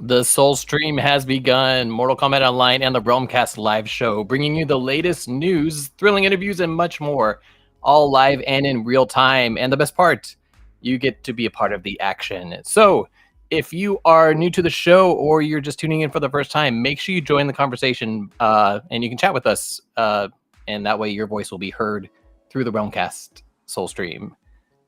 The Soul Stream has begun. Mortal Kombat Online and the Realmcast live show, bringing you the latest news, thrilling interviews, and much more, all live and in real time. And the best part, you get to be a part of the action. So, if you are new to the show or you're just tuning in for the first time, make sure you join the conversation and you can chat with us. And that way your voice will be heard through the Realmcast Soul Stream.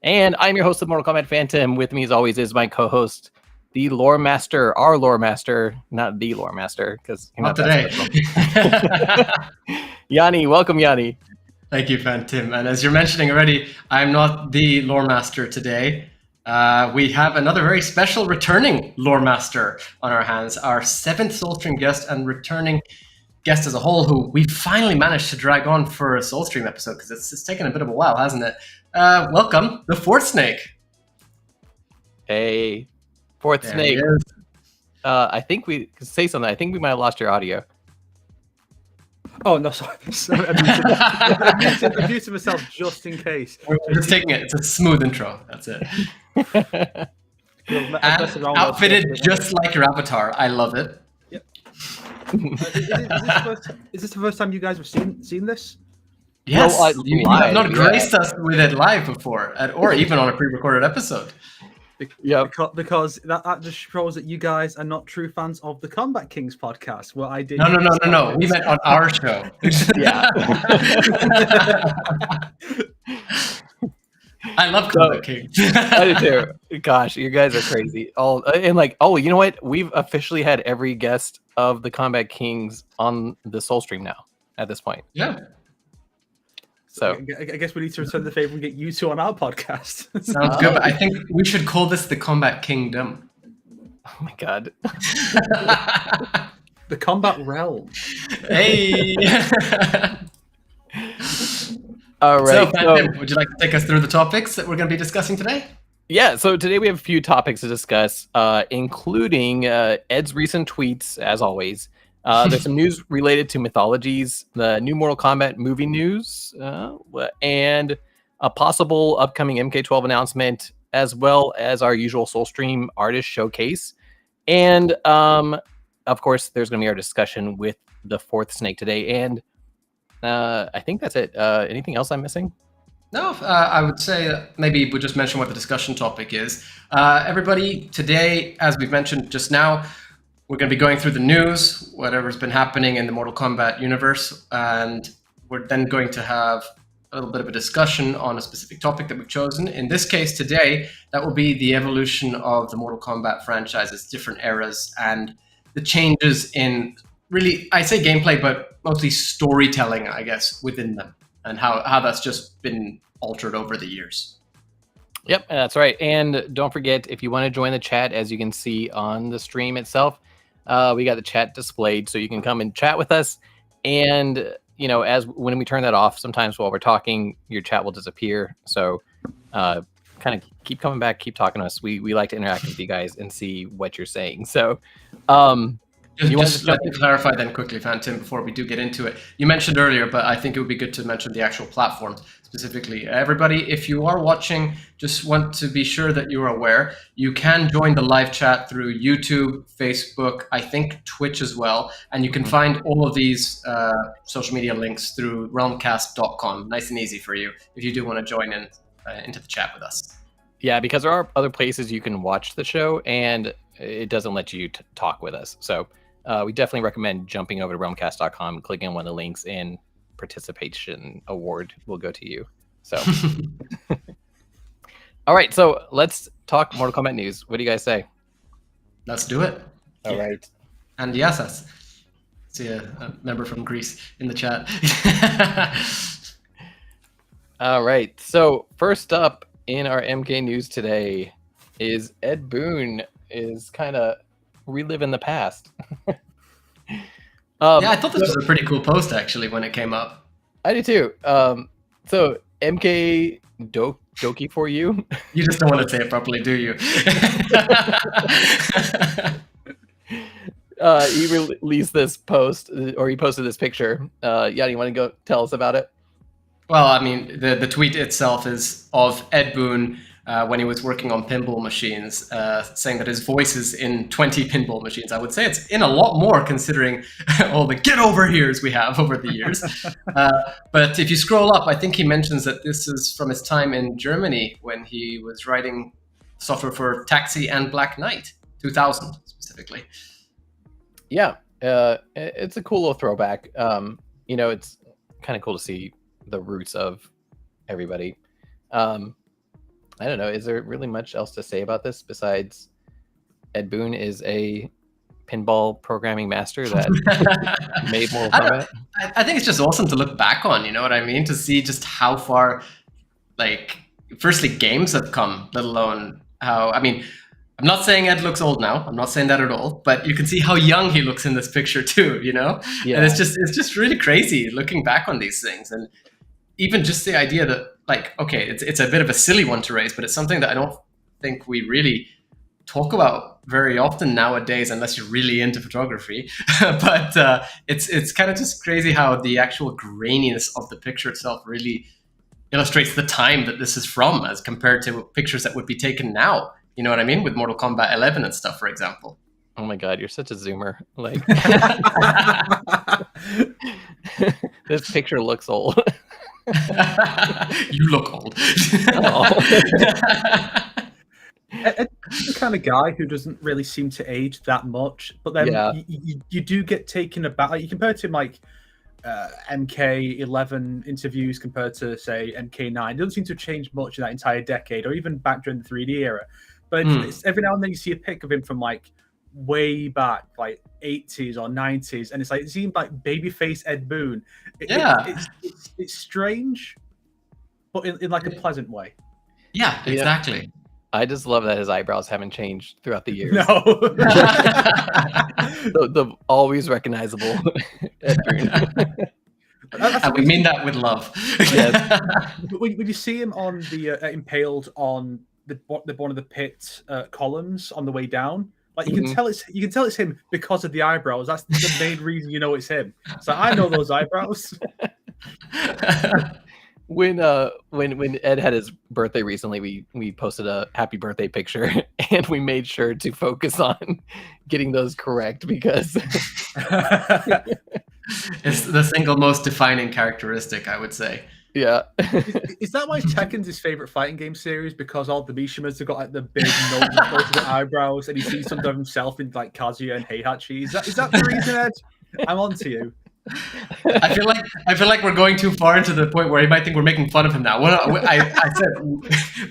And I'm your host of Mortal Kombat FANTiM. With me, as always, is my co-host, the lore master, our lore master, not the lore master, because not today. Yani, welcome, Yani. Thank you, FANTiM. And as you're mentioning already, I'm not the lore master today. We have another very special returning lore master on our hands, our 7th Soulstream guest and returning guest as a whole, who we finally managed to drag on for a Soulstream episode because it's taken a bit of a while, hasn't it? Welcome, the 4th Snake. Hey, 4th Snake. I think we could say something. I think we might have lost your audio. Oh, no, sorry. I muted myself just in case. We're just taking it. It's a smooth intro. That's it. And outfitted just like your avatar. I love it. Yep. Is this the first time you guys have seen this? Yes. Well, you have not graced us with it live before, or even on a pre-recorded episode. Yeah, because that just shows that you guys are not true fans of the Combat Kings podcast. What I did. No. We meant on our show. Yeah. I love Combat Kings. I do too. Gosh, you guys are crazy. You know what? We've officially had every guest of the Combat Kings on the Soul Stream now. At this point. Yeah. So I guess we need to return the favor and get you two on our podcast. Sounds good. But I think we should call this the Combat Kingdom. Oh my god. The Combat Realm. Hey. All right. So, would you like to take us through the topics that we're going to be discussing today? Yeah. So today we have a few topics to discuss, including Ed's recent tweets, as always. There's some news related to mythologies, the new Mortal Kombat movie news, and a possible upcoming MK12 announcement, as well as our usual Soulstream artist showcase. And of course, there's going to be our discussion with the 4th Snake today. And I think that's it. Anything else I'm missing? No, I would say maybe we'll just mention what the discussion topic is. Everybody, today, as we've mentioned just now, we're going to be going through the news, whatever's been happening in the Mortal Kombat universe, and we're then going to have a little bit of a discussion on a specific topic that we've chosen. In this case today, that will be the evolution of the Mortal Kombat franchise's different eras and the changes in, really, I say gameplay, but mostly storytelling, I guess, within them, and how that's just been altered over the years. Yep, that's right. And don't forget, if you want to join the chat, as you can see on the stream itself, we got the chat displayed, so you can come and chat with us. And when we turn that off, sometimes while we're talking, your chat will disappear. So kind of keep coming back, keep talking to us. We like to interact with you guys and see what you're saying. So just let me clarify then quickly, FANTiM, before we do get into it. You mentioned earlier, but I think it would be good to mention the actual platforms specifically. Everybody, if you are watching, just want to be sure that you're aware, you can join the live chat through YouTube, Facebook, I think Twitch as well. And you can find all of these social media links through realmcast.com. Nice and easy for you if you do want to join in into the chat with us. Yeah, because there are other places you can watch the show, and it doesn't let you talk with us. So we definitely recommend jumping over to realmcast.com, clicking on one of the links, and participation award will go to you. So all right, so let's talk Mortal Kombat news. What do you guys say? Let's do it. All right. And yes, see a member from Greece in the chat. All right, so first up in our MK news today is Ed Boon is kind of reliving the past. Yeah, I thought this was a pretty cool post actually when it came up. I do too. So MK Doki for you. You just don't want to say it properly, do you? He released this post, or he posted this picture. Yani, you want to go tell us about it? Well, I mean, the tweet itself is of Ed Boon when he was working on pinball machines, saying that his voice is in 20 pinball machines. I would say it's in a lot more, considering all the "get over here's" we have over the years. But if you scroll up, I think he mentions that this is from his time in Germany when he was writing software for Taxi and Black Knight, 2000 specifically. Yeah, it's a cool little throwback. It's kind of cool to see the roots of everybody. I don't know. Is there really much else to say about this besides Ed Boon is a pinball programming master that made Mortal Kombat? I think it's just awesome to look back on, you know what I mean? To see just how far, firstly, games have come, let alone how, I'm not saying Ed looks old now. I'm not saying that at all, but you can see how young he looks in this picture too, you know? Yeah. And it's just really crazy looking back on these things. And even just the idea that, okay, it's a bit of a silly one to raise, but it's something that I don't think we really talk about very often nowadays, unless you're really into photography. But it's kind of just crazy how the actual graininess of the picture itself really illustrates the time that this is from, as compared to pictures that would be taken now. You know what I mean? With Mortal Kombat 11 and stuff, for example. Oh my God, you're such a zoomer. This picture looks old. You look old. Ed's the kind of guy who doesn't really seem to age that much, but then you do get taken aback. Like, you compare to him, MK11 interviews compared to, say, MK9. It doesn't seem to have changed much in that entire decade, or even back during the 3D era. But it's every now and then you see a pic of him from way back, 80s or 90s, and it seemed like babyface Ed Boon. It's strange, but in a pleasant way. Yeah, exactly. I just love that his eyebrows haven't changed throughout the years. No. the always recognizable Ed Boon. And we mean that with love. Yes. When you see him on the impaled on one of the pit columns on the way down, you can tell it's him because of the eyebrows. That's the main reason you know it's him. So I know those eyebrows. When Ed had his birthday recently, we posted a happy birthday picture, and we made sure to focus on getting those correct because it's the single most defining characteristic, I would say. Yeah. Is that why Tekken's his favorite fighting game series? Because all the Mishimas have got the big nose to the eyebrows, and he sees some of himself in Kazuya and Heihachi. Is that the reason, Ed? I'm on to you. I feel like we're going too far into the point where he might think we're making fun of him now. I said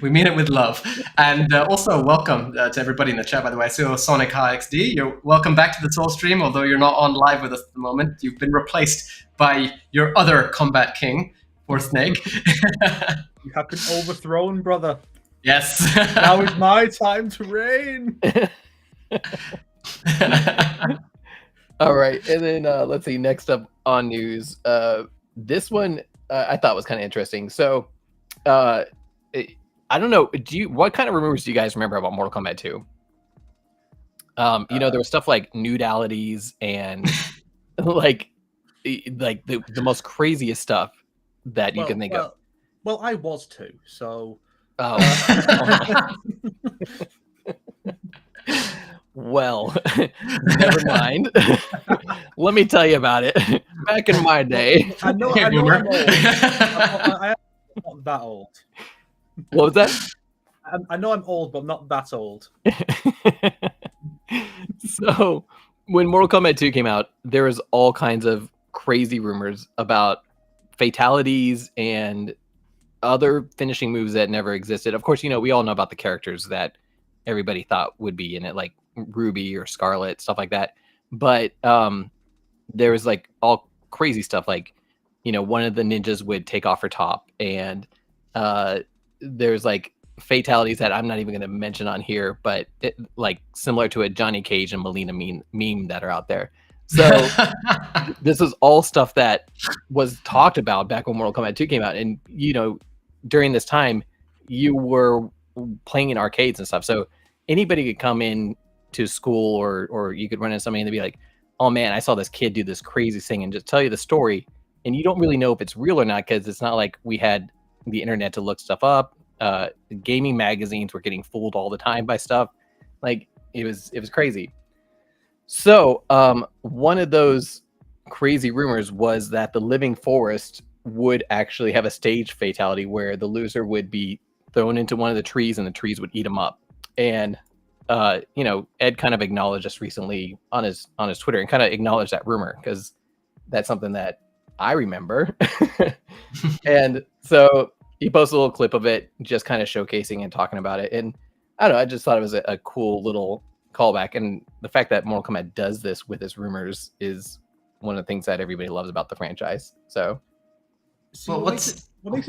we mean it with love. And also welcome to everybody in the chat, by the way. I see Sonic HXD. You're welcome back to the Soul Stream, although you're not on live with us at the moment. You've been replaced by your other Combat King, or Snake. You have been overthrown, brother. Yes. Now is my time to reign. All right, and then let's see. Next up on news, this one I thought was kind of interesting. So, I don't know. What kind of rumors do you guys remember about Mortal Kombat 2? There was stuff like nudalities and the most craziest stuff that you can think of. Well, I was too. So. Well, never mind. Let me tell you about it. Back in my day. I know I'm old. I'm not that old. What was that? I know I'm old, but I'm not that old. So, when Mortal Kombat 2 came out, there was all kinds of crazy rumors about fatalities and other finishing moves that never existed. Of course, we all know about the characters that everybody thought would be in it, like Ruby or Scarlet, stuff like that. But there was all crazy stuff, one of the ninjas would take off her top, and there's fatalities that I'm not even going to mention on here, but similar to a Johnny Cage and Melina meme that are out there. So this is all stuff that was talked about back when Mortal Kombat 2 came out, and during this time you were playing in arcades and stuff, so anybody could come in to school or you could run into somebody and they'd be like, oh man, I saw this kid do this crazy thing, and just tell you the story, and you don't really know if it's real or not because it's not like we had the internet to look stuff up gaming magazines were getting fooled all the time by stuff. Like it was crazy. So one of those crazy rumors was that the Living Forest would actually have a stage fatality where the loser would be thrown into one of the trees and the trees would eat him up. And Ed kind of acknowledged this recently on his Twitter and kind of acknowledged that rumor because that's something that I remember. And so he posted a little clip of it, just kind of showcasing and talking about it. And I don't know, I just thought it was a cool little callback. And the fact that Mortal Kombat does this with his rumors is one of the things that everybody loves about the franchise. So, well, what makes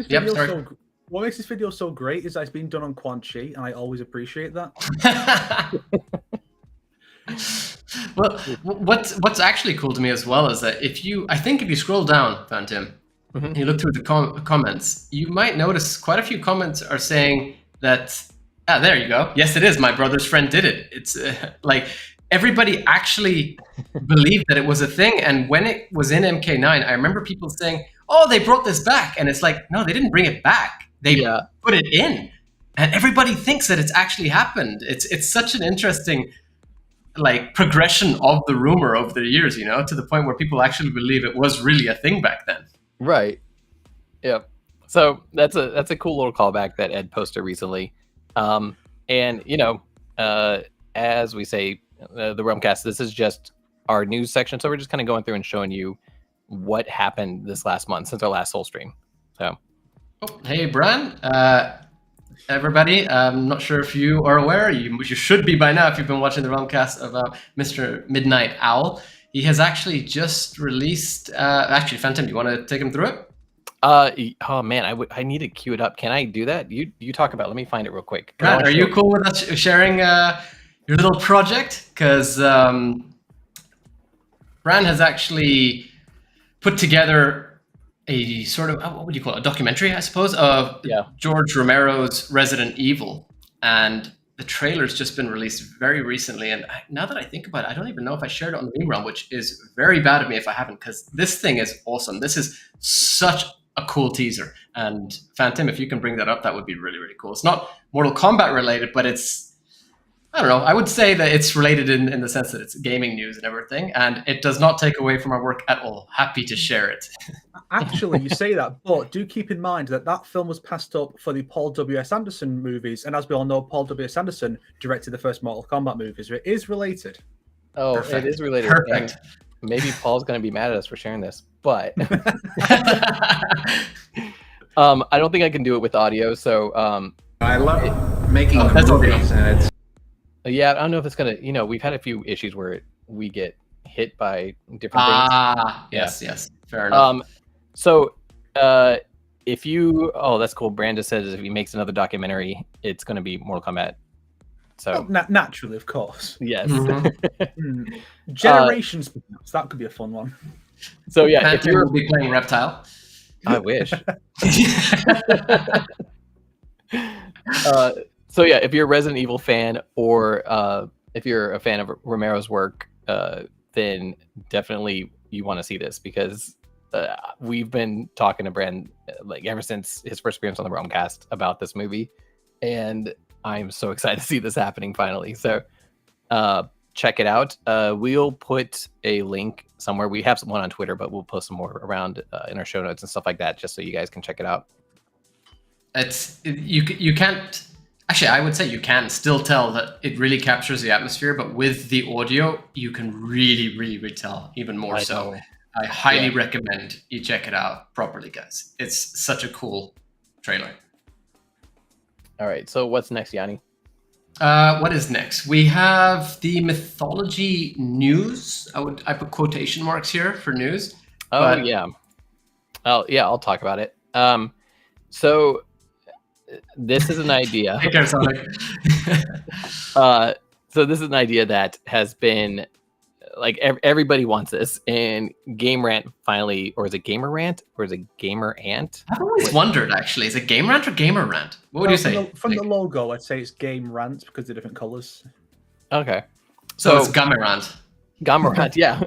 this video so great is that it's been done on Quan Chi, and I always appreciate that. Well, what's actually cool to me as well is that if you scroll down, FANTiM, and you look through the comments, you might notice quite a few comments are saying that, there you go. Yes, it is. My brother's friend did it. It's like everybody actually believed that it was a thing. And when it was in MK9, I remember people saying, oh, they brought this back. And it's like, no, they didn't bring it back. They put it in. And everybody thinks that it's actually happened. It's such an interesting like progression of the rumor over the years, to the point where people actually believe it was really a thing back then. Right. Yeah. So that's a cool little callback that Ed posted recently. And as we say, the Realmcast, this is just our news section. So we're just kind of going through and showing you what happened this last month since our last Soul stream. So, hey, Bran. Everybody, I'm not sure if you are aware, you should be by now if you've been watching the Realmcast about Mr. Midnight Owl. He has actually just released, actually, FANTiM, do you want to take him through it? Oh man, I need to queue it up. Can I do that? You talk about it. Let me find it real quick. Brad, are you cool with us sharing your little project? Because Bran has actually put together a sort of, what would you call it, a documentary, I suppose, of George Romero's Resident Evil. And the trailer's just been released very recently. And now that I think about it, I don't even know if I shared it on the Meme Realm, which is very bad of me if I haven't, because this thing is awesome. This is such a cool teaser. And FANTiM, if you can bring that up, that would be really, really cool. It's not Mortal Kombat related, but it's, I don't know, I would say that it's related in the sense that it's gaming news and everything, and it does not take away from our work at all. Happy to share it. Actually, you say that, but do keep in mind that film was passed up for the Paul W.S. Anderson movies, and as we all know, Paul W.S. Anderson directed the first Mortal Kombat movies, so it is related. Oh, Perfect. It is related. Perfect. And maybe Paul's going to be mad at us for sharing this, but I don't think I can do it with audio, so I love making movies, and it's yeah, I don't know if it's gonna. We've had a few issues where we get hit by different things. Yes, fair enough. So if you, that's cool. Brandon says if he makes another documentary, it's going to be Mortal Kombat. So naturally, of course. Yes. Generations, that could be a fun one. So yeah, if you're be playing Reptile, I wish. So yeah, if you're a Resident Evil fan or if you're a fan of Romero's work, then definitely you want to see this because we've been talking to Brand like ever since his first appearance on the Realmcast about this movie, and I'm so excited to see this happening finally. So check it out. We'll put a link somewhere. We have one on Twitter, but we'll post some more around in our show notes and stuff like that, just so you guys can check it out. You can't. Actually, I would say you can still tell that it really captures the atmosphere, but with the audio, you can really, really, really tell even more so. I highly recommend you check it out properly, guys. It's such a cool trailer. All right, so what's next, Yanni? What is next? We have the mythology news. I put quotation marks here for news. Yeah. I'll talk about it. So this is an idea. Take care, Sonic. So this is an idea that has been like everybody wants this, and Game Rant finally, or is it Gamer Rant, or is it Gamer Ant? I've always wondered actually, is it Game Rant or Gamer Rant? What would you say? From the logo, I'd say it's Game Rant because they're different colors. Okay, so it's Gamerant. Gamerant, yeah.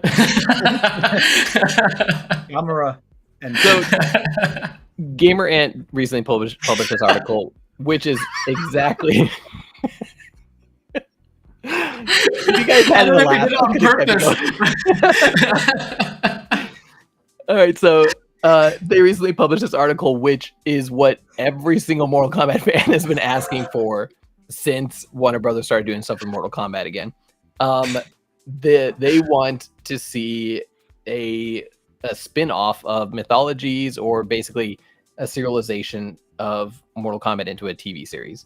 Gamera. And so Gamer Ant recently published this article which is exactly. You guys had it All right, so they recently published this article, which is what every single Mortal Kombat fan has been asking for since Warner Brothers started doing stuff with Mortal Kombat again. They want to see a spin-off of mythologies, or basically a serialization of Mortal Kombat into a TV series.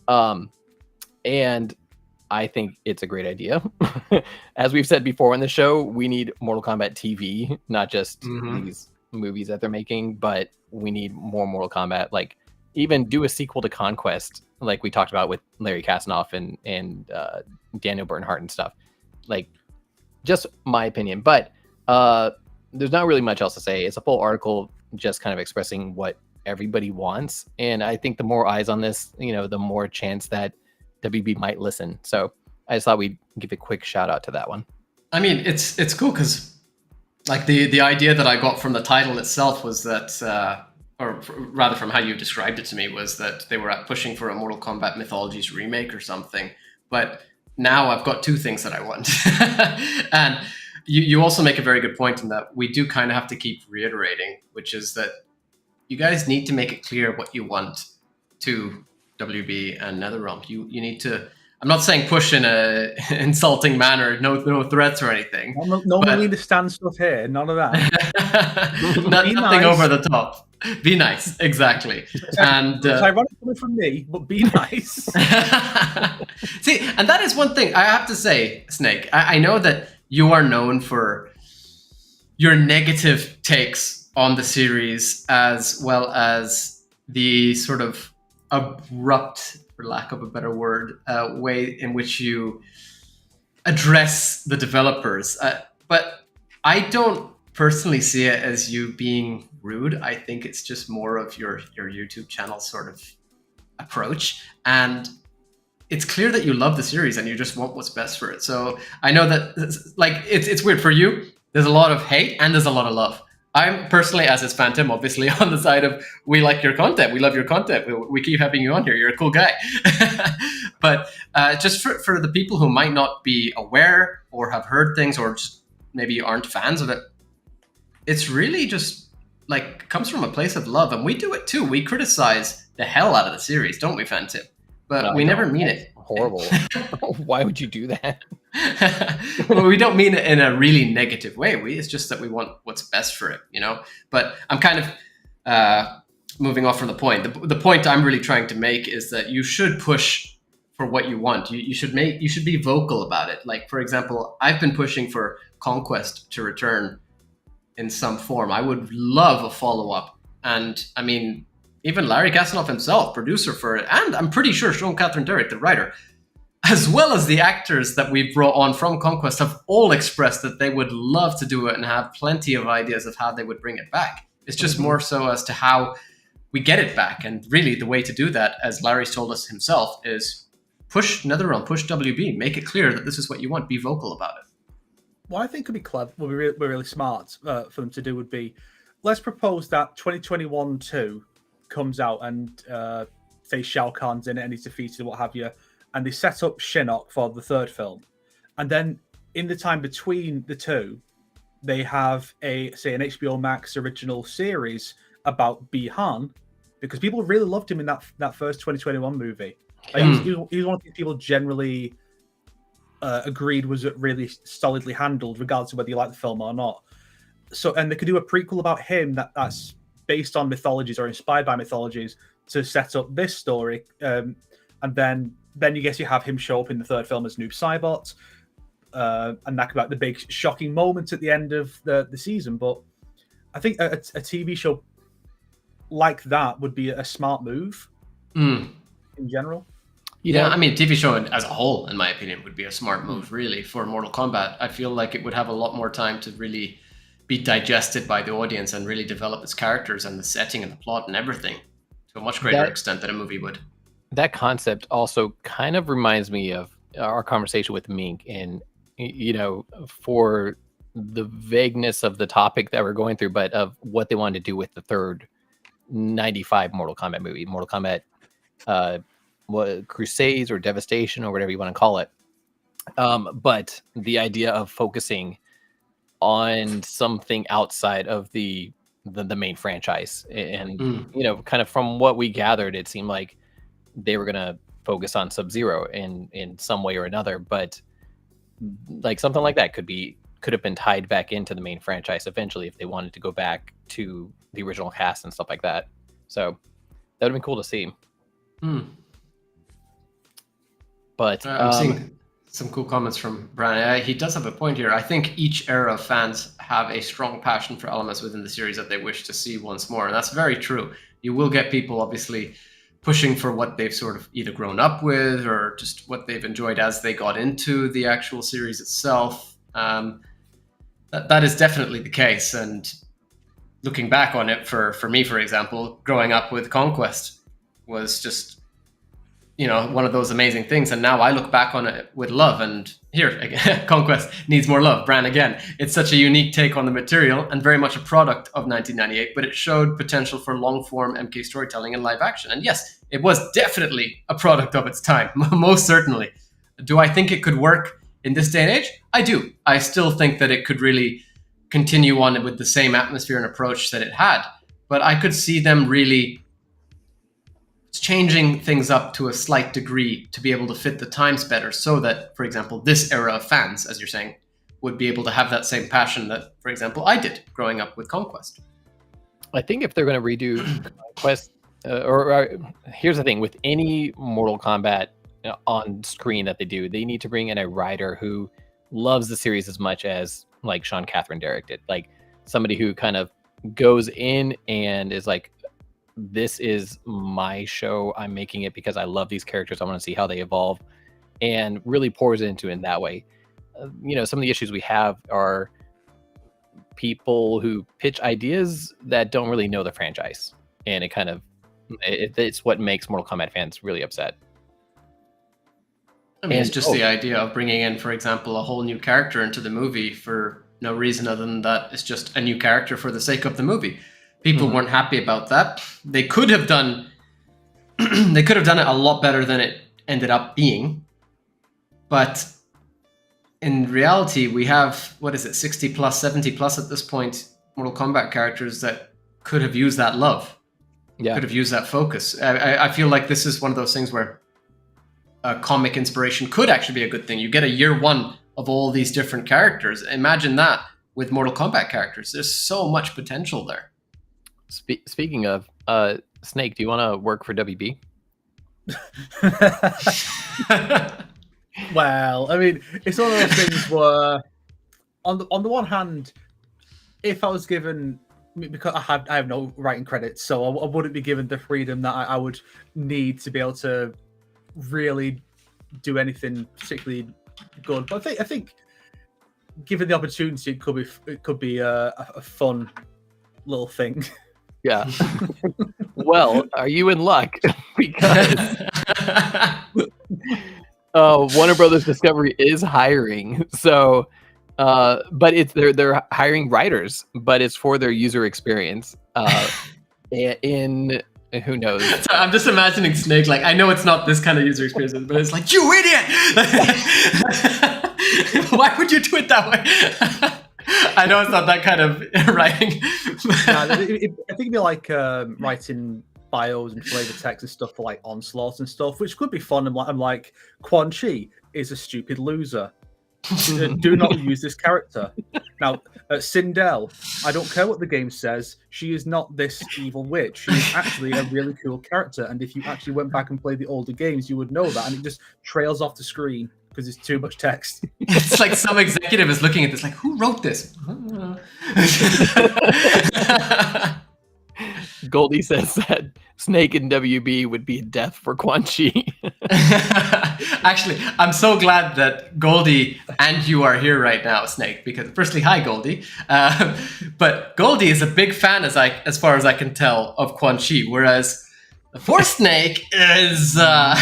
And I think it's a great idea. As we've said before on the show, we need Mortal Kombat TV, not just these movies that they're making, but we need more Mortal Kombat. Like, even do a sequel to Conquest, like we talked about with Larry Kasanoff and Daniel Bernhardt and stuff. Like, just my opinion. But there's not really much else to say. It's a full article just kind of expressing what everybody wants. And I think the more eyes on this, the more chance that WB might listen. So I just thought we'd give a quick shout out to that one. I mean, it's cool because like the idea that I got from the title itself was that, or rather from how you described it to me, was that they were pushing for a Mortal Kombat Mythologies remake or something. But now I've got two things that I want. And you also make a very good point in that we do kind of have to keep reiterating, which is that you guys need to make it clear what you want to WB and NetherRealm. You need to. I'm not saying push in a insulting manner, no threats or anything. No need to stand stuff here. None of that. Nothing nice. Over the top. Be nice, exactly. And it's ironic coming from me, but be nice. See, and that is one thing I have to say, Snake. I know that you are known for your negative takes on the series, as well as the sort of abrupt, for lack of a better word, way in which you address the developers. But I don't personally see it as you being rude. I think it's just more of your YouTube channel sort of approach. And it's clear that you love the series and you just want what's best for it. So I know that, like, it's weird for you. There's a lot of hate and there's a lot of love. I'm personally, as is FANTiM, obviously on the side of we like your content, we love your content, we keep having you on here, you're a cool guy. But just for the people who might not be aware or have heard things or just maybe aren't fans of it, it's really just like comes from a place of love, and we do it too. We criticize the hell out of the series, don't we, FANTiM? But we never mean it. Horrible. Why would you do that? Well, we don't mean it in a really negative way. It's just that we want what's best for it, But I'm kind of moving off from the point. The point I'm really trying to make is that you should push for what you want. You should be vocal about it. Like, for example, I've been pushing for Conquest to return in some form. I would love a follow-up. And I mean, even Larry Kasanoff himself, producer for it, and I'm pretty sure Sean Catherine Derrick, the writer, as well as the actors that we've brought on from Conquest, have all expressed that they would love to do it and have plenty of ideas of how they would bring it back. It's just more so as to how we get it back. And really the way to do that, as Larry's told us himself, is push NetherRealm, push WB, make it clear that this is what you want, be vocal about it. What I think could be clever, would be really smart for them to do would be, let's propose that 2021-2 comes out and say Shao Kahn's in it and he's defeated and what have you, and they set up Shinnok for the third film, and then in the time between the two, they have an HBO Max original series about Bi-Han, because people really loved him in that first 2021 movie. Like, he was one of the people generally agreed was really solidly handled, regardless of whether you like the film or not. So, and they could do a prequel about him that's based on mythologies or inspired by mythologies to set up this story, and then you guess you have him show up in the third film as Noob Saibot, and that could be like the big shocking moment at the end of the season. But I think a TV show like that would be a smart move in general. Yeah, I mean, TV show as a whole, in my opinion, would be a smart move, really, for Mortal Kombat. I feel like it would have a lot more time to really be digested by the audience and really develop its characters and the setting and the plot and everything to a much greater extent than a movie would. That concept also kind of reminds me of our conversation with Mink, and, for the vagueness of the topic that we're going through, but of what they wanted to do with the third 95 Mortal Kombat movie, Mortal Kombat what crusades or devastation or whatever you want to call it. But the idea of focusing on something outside of the main franchise, and kind of from what we gathered, it seemed like they were gonna focus on Sub-Zero in some way or another. But like something like that could have been tied back into the main franchise eventually if they wanted to go back to the original cast and stuff like that. So that would have been cool to see. But I'm seeing some cool comments from Brian. He does have a point here. I think each era of fans have a strong passion for elements within the series that they wish to see once more. And that's very true. You will get people obviously pushing for what they've sort of either grown up with or just what they've enjoyed as they got into the actual series itself. That is definitely the case. And looking back on it, for me, for example, growing up with Conquest was just, one of those amazing things. And now I look back on it with love. And here, again, Conquest needs more love. Bran, again, it's such a unique take on the material and very much a product of 1998, but it showed potential for long-form MK storytelling and live action. And yes, it was definitely a product of its time, most certainly. Do I think it could work in this day and age? I do. I still think that it could really continue on with the same atmosphere and approach that it had. But I could see them really changing things up to a slight degree to be able to fit the times better, so that, for example, this era of fans, as you're saying, would be able to have that same passion that, for example, I did growing up with Conquest. I think if they're going to redo Conquest, here's the thing, with any Mortal Kombat on screen that they do, they need to bring in a writer who loves the series as much as like Sean Catherine Derrick did, like somebody who kind of goes in and is like, this is my show. I'm making it because I love these characters. I want to see how they evolve, and really pours into it in that way. Some of the issues we have are people who pitch ideas that don't really know the franchise, and it's what makes Mortal Kombat fans really upset. I mean, it's just the idea of bringing in, for example, a whole new character into the movie for no reason other than that it's just a new character for the sake of the movie. People weren't happy about that. They could have done it a lot better than it ended up being. But in reality, we have, 60 plus, 70 plus at this point, Mortal Kombat characters that could have used that love. Yeah. Could have used that focus. I feel like this is one of those things where a comic inspiration could actually be a good thing. You get a year one of all these different characters. Imagine that with Mortal Kombat characters. There's so much potential there. Speaking of, Snake, do you want to work for WB? Well, I mean, it's one of those things where, on the one hand, if I was given, because I have no writing credits, so I wouldn't be given the freedom that I would need to be able to really do anything particularly good. But I think given the opportunity, it could be a fun little thing. Yeah. Well, are you in luck? Because Warner Brothers Discovery is hiring. So, but they're hiring writers, but it's for their user experience. In who knows? So I'm just imagining Snake. Like, I know it's not this kind of user experience, but it's like, you idiot! Why would you do it that way? I know it's not that kind of writing. I think it'd be like writing bios and flavor text and stuff for like Onslaught and stuff, which could be fun. I'm like, Quan Chi is a stupid loser. Do not use this character. Now, Sindel, I don't care what the game says. She is not this evil witch. She is actually a really cool character. And if you actually went back and played the older games, you would know that. And it just trails off the screen because it's too much text. It's like some executive is looking at this like, who wrote this? Goldie says that Snake and WB would be death for Quan Chi. Actually, I'm so glad that Goldie and you are here right now, Snake, because firstly, hi, Goldie. But Goldie is a big fan, as far as I can tell, of Quan Chi, whereas the Force Snake is the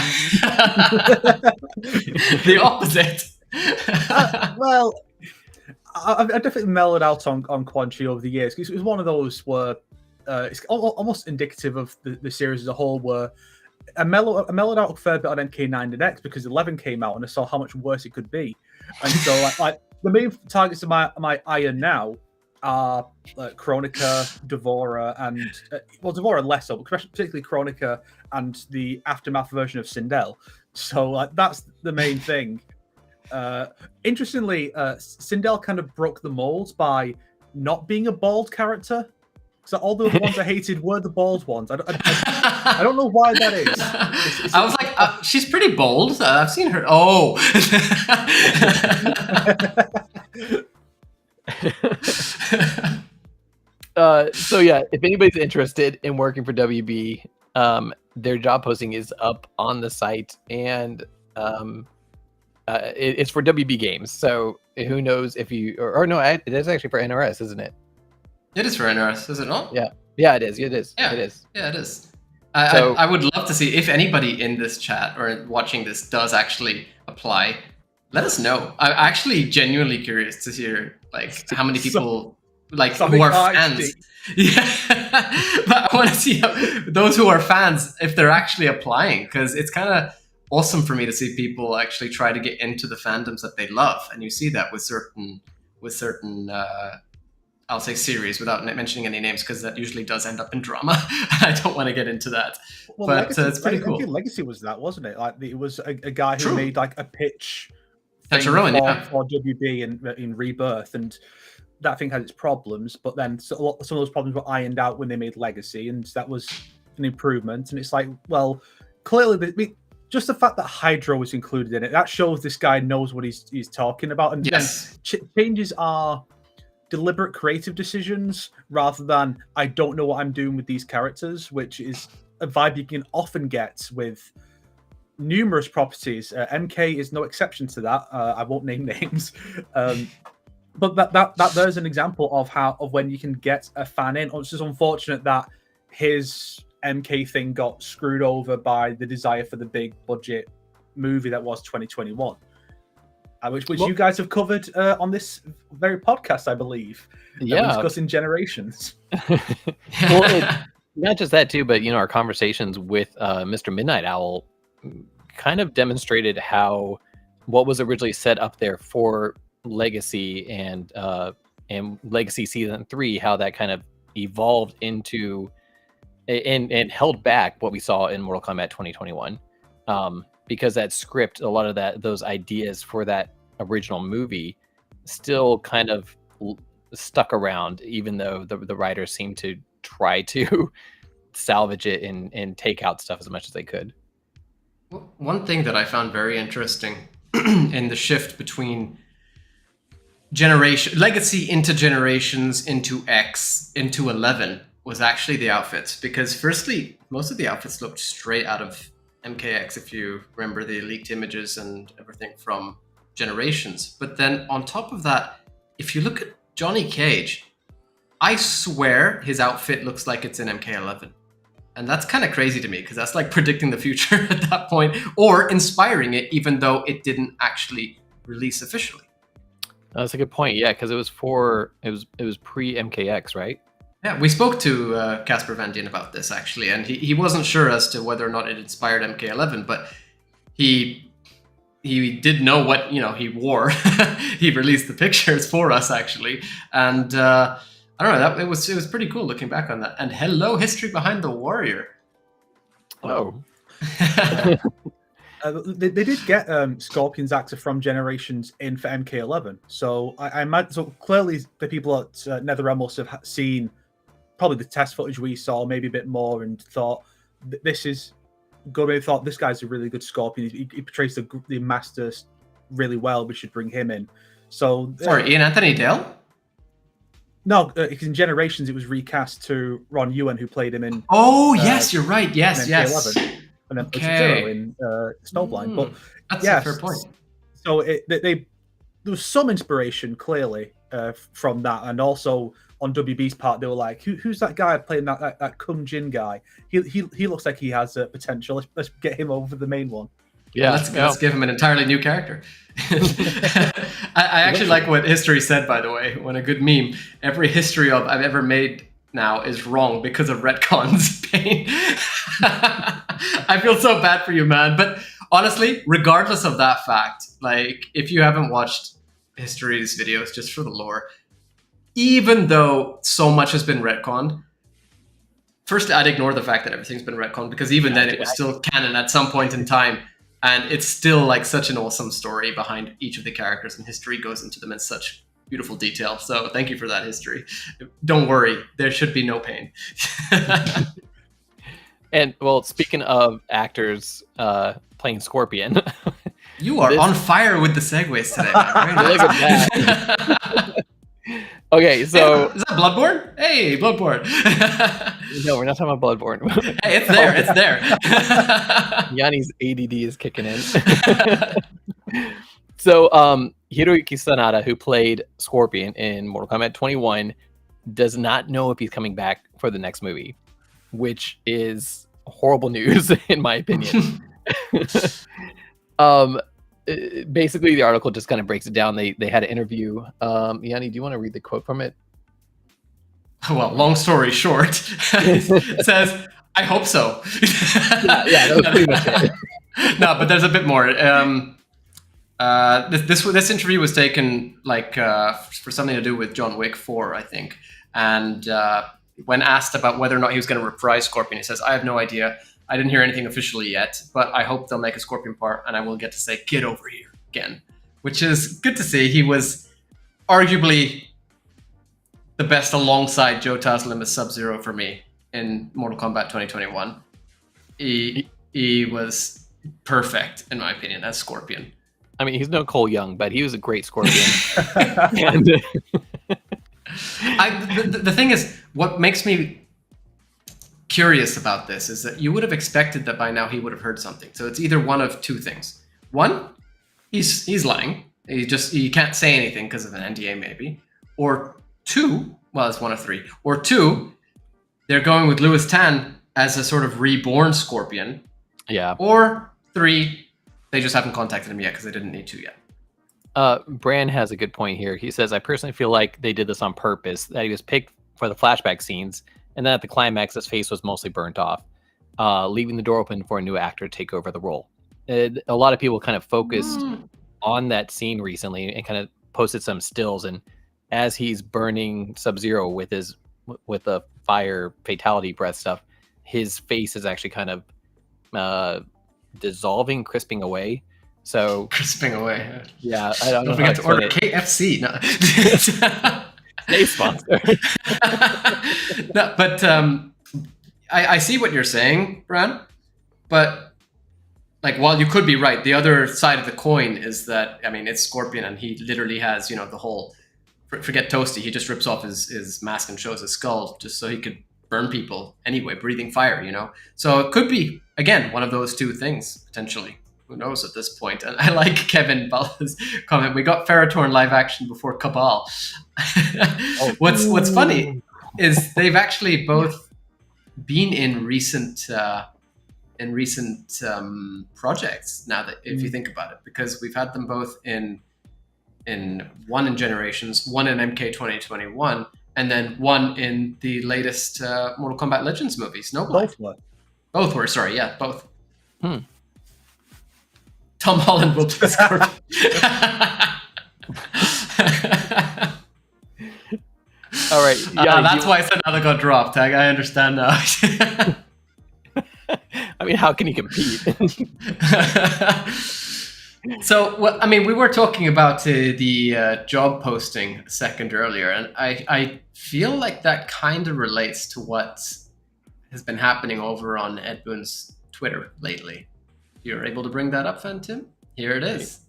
opposite. Well, I've definitely mellowed out on Quan Chi over the years. It was one of those where it's almost indicative of the series as a whole, where I mellowed out a fair bit on MK9 and X because 11 came out and I saw how much worse it could be. And so like the main targets of my iron now are Chronica, Devora, and Devora less so, but particularly Chronica and the aftermath version of Sindel. So like that's the main thing. Interestingly, Sindel kind of broke the mold by not being a bald character. So all the ones I hated were the bald ones. I don't know why that is. I was like, she's pretty bold. I've seen her. Oh. So yeah, if anybody's interested in working for WB, their job posting is up on the site, and it's for WB Games. So who knows if you or no, it is actually for NRS, isn't it? It is for NRS, is it not? Yeah, it is. It is. Yeah, it is. Yeah, it is. I would love to see if anybody in this chat or watching this does actually apply. Let us know. I'm actually genuinely curious to hear like how many people who are fans. Yeah, but I want to see those who are fans if they're actually applying, because it's kind of awesome for me to see people actually try to get into the fandoms that they love, and you see that with certain I'll say series without mentioning any names, because that usually does end up in drama. I don't want to get into that. Well, but Legacy, it's pretty cool. Legacy was that, wasn't it? Like it was a guy who True. made like a pitch That's Rowan, for WB in Rebirth, and that thing had its problems. But then some of those problems were ironed out when they made Legacy, and that was an improvement. And it's like, well, clearly, just the fact that Hydro was included in it, that shows this guy knows what he's talking about. And yes, changes are deliberate creative decisions rather than I don't know what I'm doing with these characters, which is a vibe you can often get with numerous properties. MK is no exception to that. I won't name names, but that there's an example of when you can get a fan in. It's just unfortunate that his MK thing got screwed over by the desire for the big budget movie that was 2021. Which you guys have covered on this very podcast, I believe. Yeah, discussing Generations. Well, not just that too, but our conversations with Mr. Midnight Owl kind of demonstrated how what was originally set up there for Legacy and Legacy Season 3, how that kind of evolved into and held back what we saw in Mortal Kombat 2021. Because that script, a lot of those ideas for that original movie still kind of stuck around, even though the writers seemed to try to salvage it and take out stuff as much as they could. One thing that I found very interesting in the shift between Legacy into Generations, into X, into 11 was actually the outfits. Because firstly, most of the outfits looked straight out of MKX, if you remember the leaked images and everything from Generations. But then on top of that, if you look at Johnny Cage, I swear his outfit looks like it's in MK11. And that's kind of crazy to me, because that's like predicting the future at that point, or inspiring it, even though it didn't actually release officially. That's a good point. Yeah, because it was pre MKX, right? Yeah, we spoke to Casper Van Dien about this, actually, and he wasn't sure as to whether or not it inspired MK11, but he did know what he wore. He released the pictures for us, actually, and I don't know, it was pretty cool looking back on that. And hello, history behind the warrior. Oh. They did get Scorpion's actor from Generations in for MK11, so I imagine. So clearly, the people at NetherRealm must have seen probably the test footage we saw, maybe a bit more, and thought this is good. Maybe thought this guy's a really good Scorpion. He portrays the Master really well. We should bring him in. So sorry, Ian Anthony Dale. No, in Generations it was recast to Ron Ewan, who played him in. Oh yes, you're right. Yes. And then Zero in Snowblind. But that's a fair point. So there was some inspiration clearly from that, and also on WB's part, they were like, "Who's that guy playing that Kung Jin guy? He looks like he has potential. Let's get him over the main one." Yeah, let's give him an entirely new character. I actually like what history said, by the way. When a good meme, every history I've ever made now is wrong because of retcons. Pain. I feel so bad for you, man. But honestly, regardless of that fact, like if you haven't watched History's videos just for the lore, even though so much has been retconned, first I'd ignore the fact that everything's been retconned, because even then it was still canon at some point in time, and it's still like such an awesome story behind each of the characters, and History goes into them in such beautiful detail. So thank you for that, History. Don't worry, there should be no pain. And well, speaking of actors playing Scorpion, you are on fire with the segues today, man. Look at that. Okay, so is that Bloodborne? Hey, Bloodborne. No, we're not talking about Bloodborne. Hey, it's there. It's there. Yanni's ADD is kicking in. So, Hiroyuki Sanada, who played Scorpion in Mortal Kombat 21, does not know if he's coming back for the next movie, which is horrible news, in my opinion. Basically, the article just kind of breaks it down. They had an interview. Yanni, do you want to read the quote from it? Well, long story short, it says, "I hope so." Yeah, that was pretty much it. No, but there's a bit more. This interview was taken for something to do with John Wick 4, I think. And when asked about whether or not he was going to reprise Scorpion, he says, "I have no idea. I didn't hear anything officially yet, but I hope they'll make a Scorpion part, and I will get to say, 'Get over here' again," which is good to see. He was arguably the best alongside Joe Taslim as Sub-Zero for me in Mortal Kombat 2021. He was perfect, in my opinion, as Scorpion. I mean, he's no Cole Young, but he was a great Scorpion. And, the thing is, what makes me curious about this is that you would have expected that by now he would have heard something. So it's either one of two things. One, he's lying. He can't say anything because of an NDA maybe. Or two, well, it's one of three. Or two, they're going with Louis Tan as a sort of reborn Scorpion. Yeah. Or three, they just haven't contacted him yet because they didn't need to yet. Bran has a good point here. He says, "I personally feel like they did this on purpose, that he was picked for the flashback scenes, and then at the climax, his face was mostly burnt off, leaving the door open for a new actor to take over the role." A lot of people kind of focused on that scene recently and kind of posted some stills, and as he's burning Sub-Zero with the fire fatality breath stuff, his face is actually kind of dissolving, crisping away. So crisping away. Yeah, I don't forget to order KFC. No. Stay sponsor. No, but I see what you're saying, Bran. But like, while you could be right, the other side of the coin is that, I mean, it's Scorpion, and he literally has, the whole. Forget Toasty. He just rips off his mask and shows his skull just so he could burn people anyway, breathing fire. So it could be, again, one of those two things potentially. Who knows at this point? And I like Kevin Balla's comment. We got Ferrotorn live action before Cabal. What's funny is they've actually both been in recent projects. Now that if you think about it, because we've had them both in one in Generations, one in MK 2021, and then one in the latest Mortal Kombat Legends movies. Both were. Sorry, yeah, both. Tom Holland will play Scorpion. All right. Yeah, that's why Sanada got dropped. I understand now. I mean, how can he compete? So, we were talking about the job posting a second earlier, and I feel like that kind of relates to what has been happening over on Ed Boon's Twitter lately. You're able to bring that up, FANTiM? Here it is.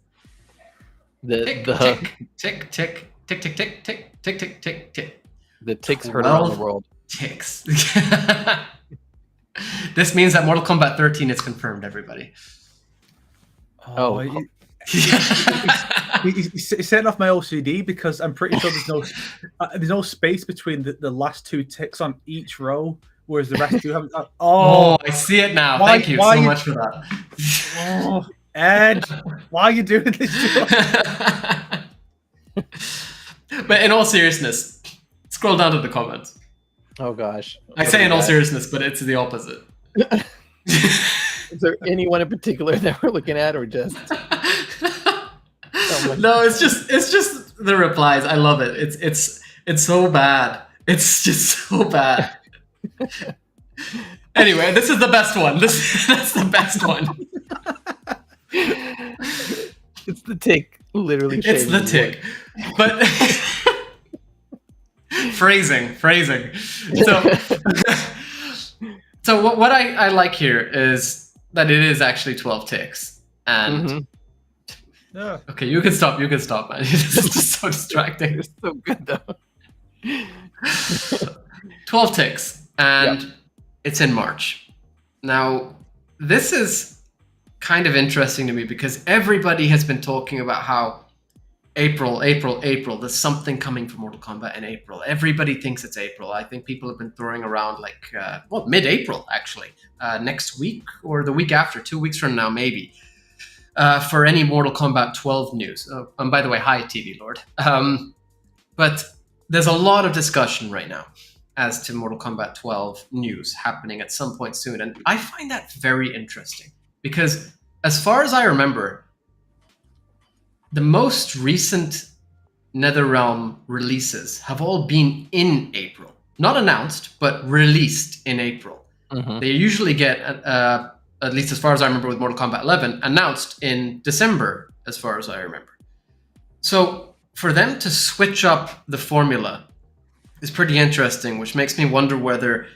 Tick, tick, tick, tick, tick, tick, tick, tick, tick, tick, tick, tick. The ticks heard around the world. Ticks. This means that Mortal Kombat 13 is confirmed, everybody. He's setting off my OCD because I'm pretty sure there's no space between the last two ticks on each row, whereas the rest do have. Oh, I see it now. Thank you so much for that. Ed, why are you doing this to us? But in all seriousness, scroll down to the comments. Oh gosh. I say in all seriousness, but it's the opposite. Is there anyone in particular that we're looking at, or just? No, it's just the replies. I love it. It's so bad. It's just so bad. Anyway, this is the best one. That's the best one. It's the tick, literally. It's the tick, but phrasing. So what I like here is that it is actually 12 ticks, and okay, you can stop, man. This is just so distracting. It's so good though. 12 ticks, and it's in March. Now, this is kind of interesting to me because everybody has been talking about how April, there's something coming for Mortal Kombat in April. Everybody thinks it's April. I think people have been throwing around like, mid-April, actually. Next week or the week after, 2 weeks from now, maybe. For any Mortal Kombat 12 news. And by the way, hi, TV Lord. But there's a lot of discussion right now as to Mortal Kombat 12 news happening at some point soon. And I find that very interesting because as far as I remember, the most recent NetherRealm releases have all been in April. Not announced, but released in April. They usually get, at least as far as I remember with Mortal Kombat 11, announced in December, as far as I remember. So for them to switch up the formula is pretty interesting, which makes me wonder whether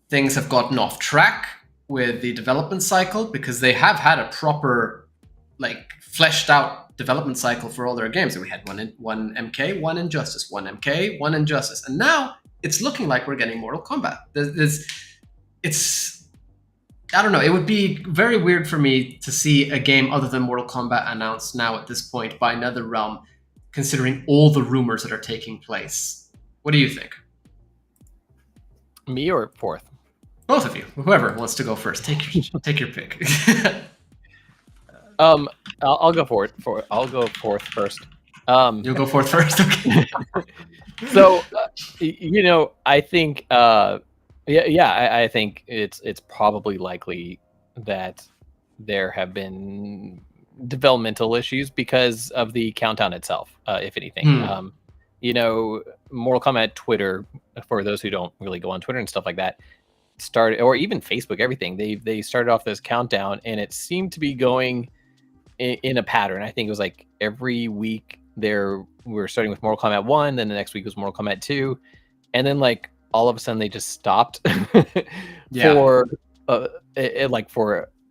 things have gotten off track with the development cycle, because they have had a proper, like, fleshed out development cycle for all their games. We had one MK, one Injustice, one MK, one Injustice, and now it's looking like we're getting Mortal Kombat. I don't know. It would be very weird for me to see a game other than Mortal Kombat announced now at this point by NetherRealm, considering all the rumors that are taking place. What do you think? Me or fourth? Both of you. Whoever wants to go first, take your pick. I'll go for it. I'll go fourth first. You'll go fourth first, okay? So, I think, I think it's probably likely that there have been developmental issues because of the countdown itself. If anything, Mortal Kombat Twitter, for those who don't really go on Twitter and stuff like that, started, or even Facebook, everything. They started off this countdown, and it seemed to be going in a pattern. I think it was like every week we were starting with Mortal Kombat 1, then the next week was Mortal Kombat 2, and then like all of a sudden they just stopped for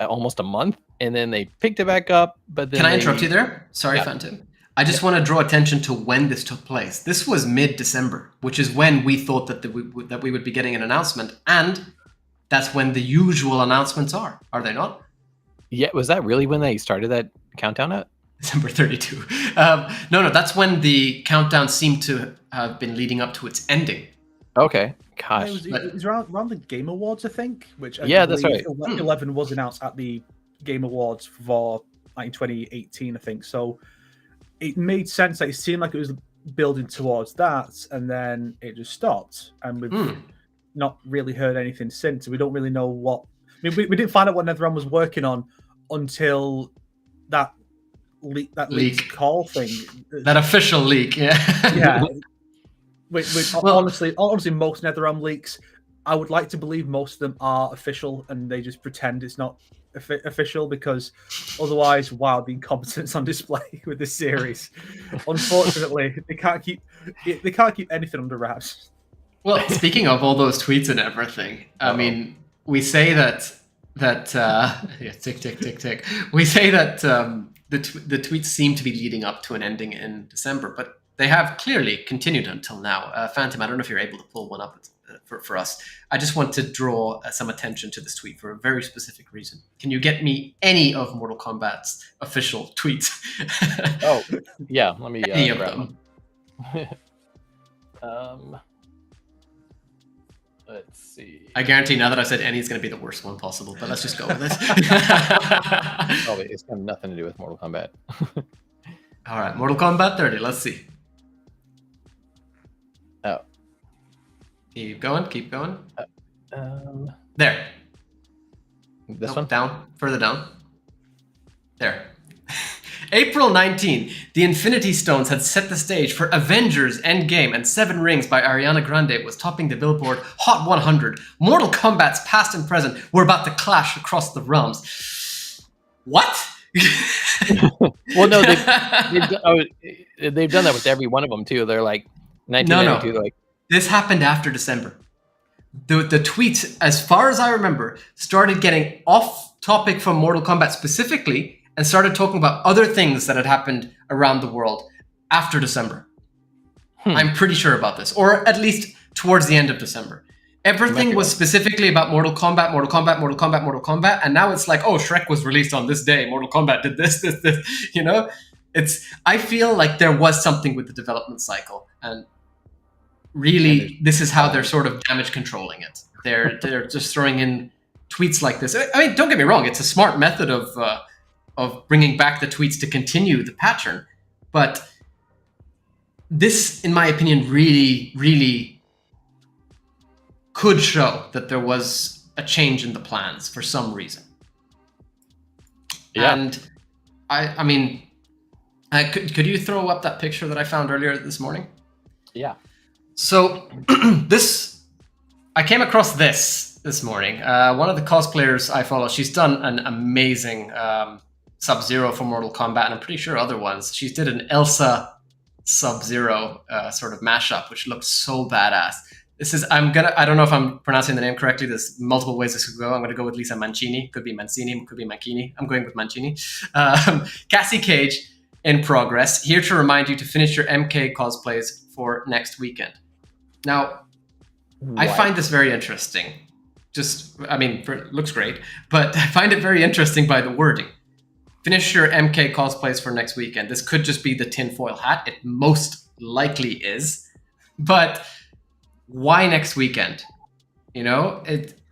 almost a month, and then they picked it back up. But then Can I interrupt you there? Sorry, FANTiM. I just want to draw attention to when this took place. This was mid-December, which is when we thought that we would be getting an announcement, and that's when the usual announcements are they not? Yeah, was that really when they started that countdown at? December 32. No, that's when the countdown seemed to have been leading up to its ending. Okay, gosh. It was around the Game Awards, I think, which that's right. 11 was announced at the Game Awards for 2018, I think. So it made sense. Like, it seemed like it was building towards that, and then it just stopped. And we've not really heard anything since. We don't really know what... I mean, we didn't find out what NetherRealm was working on until that leak call thing. That official leak, yeah. Yeah. Honestly, most NetherRealm leaks, I would like to believe most of them are official, and they just pretend it's not official, because otherwise, wow, the incompetence on display with this series. Unfortunately, they can't keep anything under wraps. Well, speaking of all those tweets and everything, I mean, we say that tick tick tick tick. We say that the tweets seem to be leading up to an ending in December, but they have clearly continued until now. FANTiM, I don't know if you're able to pull one up for us. I just want to draw some attention to this tweet for a very specific reason. Can you get me any of Mortal Kombat's official tweets? Oh, yeah. Let me any of them. Let's see. I guarantee now that I said any is going to be the worst one possible, but let's just go with it. Probably it's got nothing to do with Mortal Kombat. All right, Mortal Kombat 30. Let's see. Oh. Keep going. Keep going. Um, There. this Nope, one. down. Further down. There. April 19, the Infinity Stones had set the stage for Avengers Endgame, and Seven Rings by Ariana Grande was topping the Billboard Hot 100. Mortal Kombat's past and present were about to clash across the realms. What? Well, no, they've done that with every one of them too. They're like 1992. No. They're like, This happened after December. The tweets, as far as I remember, started getting off topic from Mortal Kombat specifically and started talking about other things that had happened around the world after December. I'm pretty sure about this, or at least towards the end of December. Everything was specifically about Mortal Kombat, Mortal Kombat, Mortal Kombat, Mortal Kombat, and now it's like, oh, Shrek was released on this day. Mortal Kombat did this. You know, I feel like there was something with the development cycle, and really, this is how they're sort of damage controlling it. They're just throwing in tweets like this. I mean, don't get me wrong; it's a smart method of bringing back the tweets to continue the pattern, but this, in my opinion, really, really could show that there was a change in the plans for some reason. Yeah. And I mean, could you throw up that picture that I found earlier this morning? yeah. So I came across this morning. One of the cosplayers I follow, she's done an amazing Sub-Zero for Mortal Kombat, and I'm pretty sure other ones. She did an Elsa Sub-Zero sort of mashup, which looks so badass. This is, I don't know if I'm pronouncing the name correctly. There's multiple ways this could go. I'm going to go with Lisa Mancini. Could be Mancini, could be Mancini. I'm going with Mancini. Cassie Cage in progress. Here to remind you to finish your MK cosplays for next weekend. Now, I find this very interesting. It looks great, but I find it very interesting by the wording. Finish your MK cosplays for next weekend. This could just be the tinfoil hat. It most likely is. But why next weekend? You know,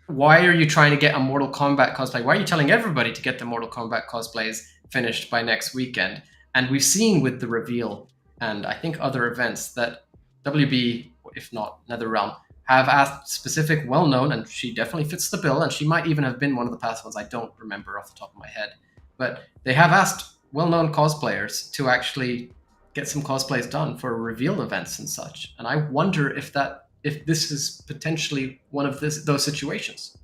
why are you trying to get a Mortal Kombat cosplay? Why are you telling everybody to get the Mortal Kombat cosplays finished by next weekend? And we've seen with the reveal and I think other events that WB, if not NetherRealm, have asked specific, well-known, and she definitely fits the bill, and she might even have been one of the past ones. I don't remember off the top of my head. But they have asked well-known cosplayers to actually get some cosplays done for reveal events and such. And I wonder if this is potentially one of those situations.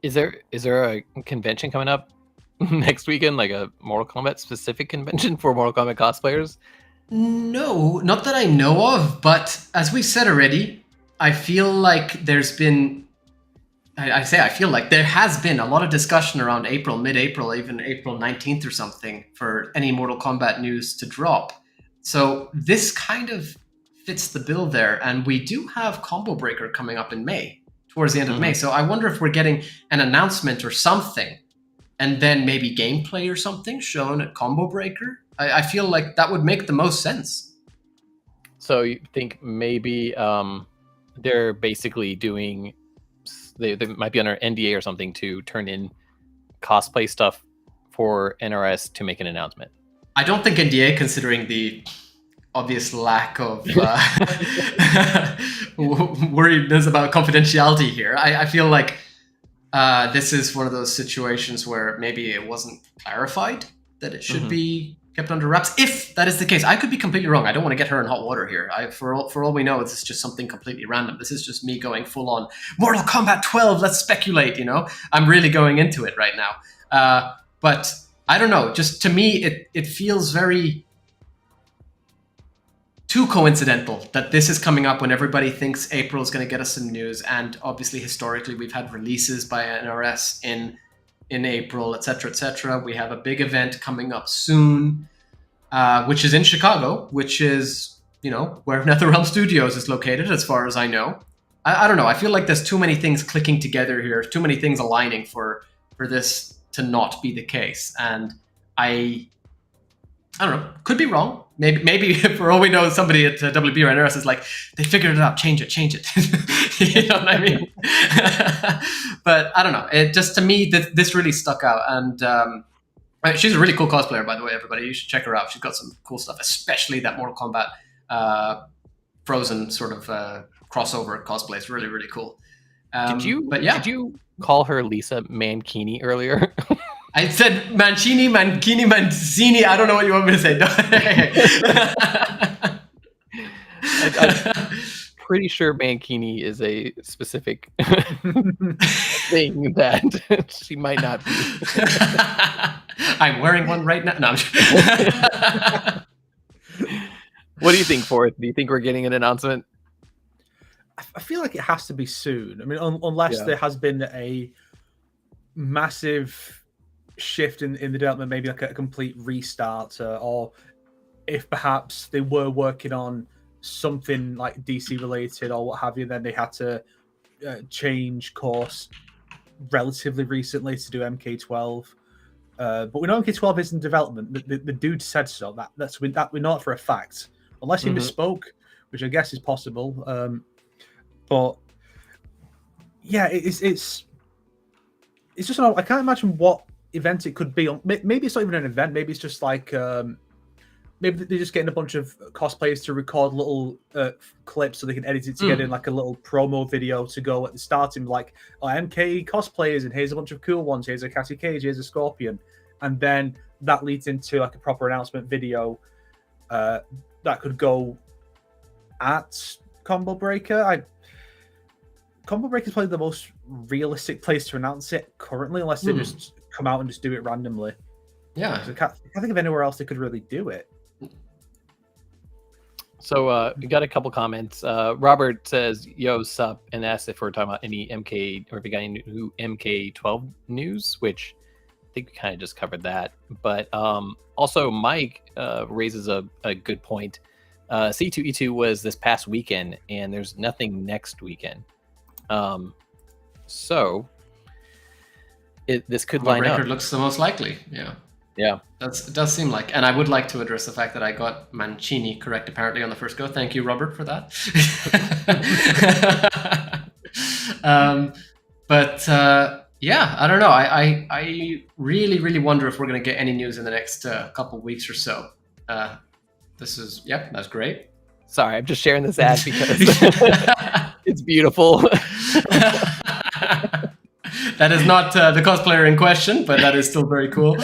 Is there a convention coming up next weekend, like a Mortal Kombat specific convention for Mortal Kombat cosplayers? No, not that I know of. But as we've said already, I feel like there's been. I feel like there has been a lot of discussion around mid-April, even April 19th or something, for any Mortal Kombat news to drop. So this kind of fits the bill there. And we do have Combo Breaker coming up in May, towards the end of May. So I wonder if we're getting an announcement or something, and then maybe gameplay or something shown at Combo Breaker. I feel like that would make the most sense. So you think maybe they're basically doing... They might be under NDA or something to turn in cosplay stuff for NRS to make an announcement. I don't think NDA, considering the obvious lack of worriedness about confidentiality here. I feel like this is one of those situations where maybe it wasn't clarified that it should be kept under wraps. If that is the case, I could be completely wrong. I don't want to get her in hot water here. For all we know, it's just something completely random. This is just me going full on Mortal Kombat 12. Let's speculate. You know, I'm really going into it right now. But I don't know. Just to me, it feels very too coincidental that this is coming up when everybody thinks April is going to get us some news. And obviously, historically, we've had releases by NRS in April, etc., etc. We have a big event coming up soon, which is in Chicago, which is, you know, where NetherRealm Studios is located, as far as I know. I don't know. I feel like there's too many things clicking together here, too many things aligning for this to not be the case. And I don't know. Could be wrong. Maybe for all we know, somebody at WB or NRS is like, they figured it out. Change it. You know what I mean? But I don't know. It just, to me, this really stuck out. And she's a really cool cosplayer, by the way, everybody. You should check her out. She's got some cool stuff, especially that Mortal Kombat Frozen sort of crossover cosplay. It's really, really cool. Did you But did you call her Lisa Mankini earlier? I said Mancini, Mancini. I don't know what you want me to say. I'm pretty sure Mankini is a specific thing that she might not be. I'm wearing one right now. No, What do you think, Forth? Do you think we're getting an announcement? I feel like it has to be soon. I mean, unless there has been a massive shift in the development, maybe like a complete restart, or if perhaps they were working on something like DC related or what have you, then they had to change course relatively recently to do MK12. But we know MK12 is in development. The dude said so. That we know it for a fact, unless he misspoke, which I guess is possible. But yeah, it's just I can't imagine what event it could be. Maybe it's not even an event. Maybe it's just like maybe they're just getting a bunch of cosplayers to record little clips so they can edit it together in like a little promo video to go at the starting, like MK cosplayers, and here's a bunch of cool ones. Here's a Cassie Cage. Here's a Scorpion, and then that leads into like a proper announcement video that could go at Combo Breaker. Combo Breaker is probably the most realistic place to announce it currently, unless they just come out and just do it randomly. Yeah, I can't think of anywhere else they could really do it. So we got a couple comments. Robert says, "Yo, sup," and asks if we're talking about any MK or if we got any new MK12 news, which I think we kind of just covered that. But also, Mike raises a good point. C2E2 was this past weekend, and there's nothing next weekend. So this could line up. Record looks the most likely. Yeah, it does seem like. And I would like to address the fact that I got Mancini correct apparently on the first go. Thank you, Robert, for that. Yeah, I don't know. I really wonder if we're going to get any news in the next couple weeks or so. That's great. Sorry, I'm just sharing this ad because it's beautiful. That is not the cosplayer in question, but that is still very cool.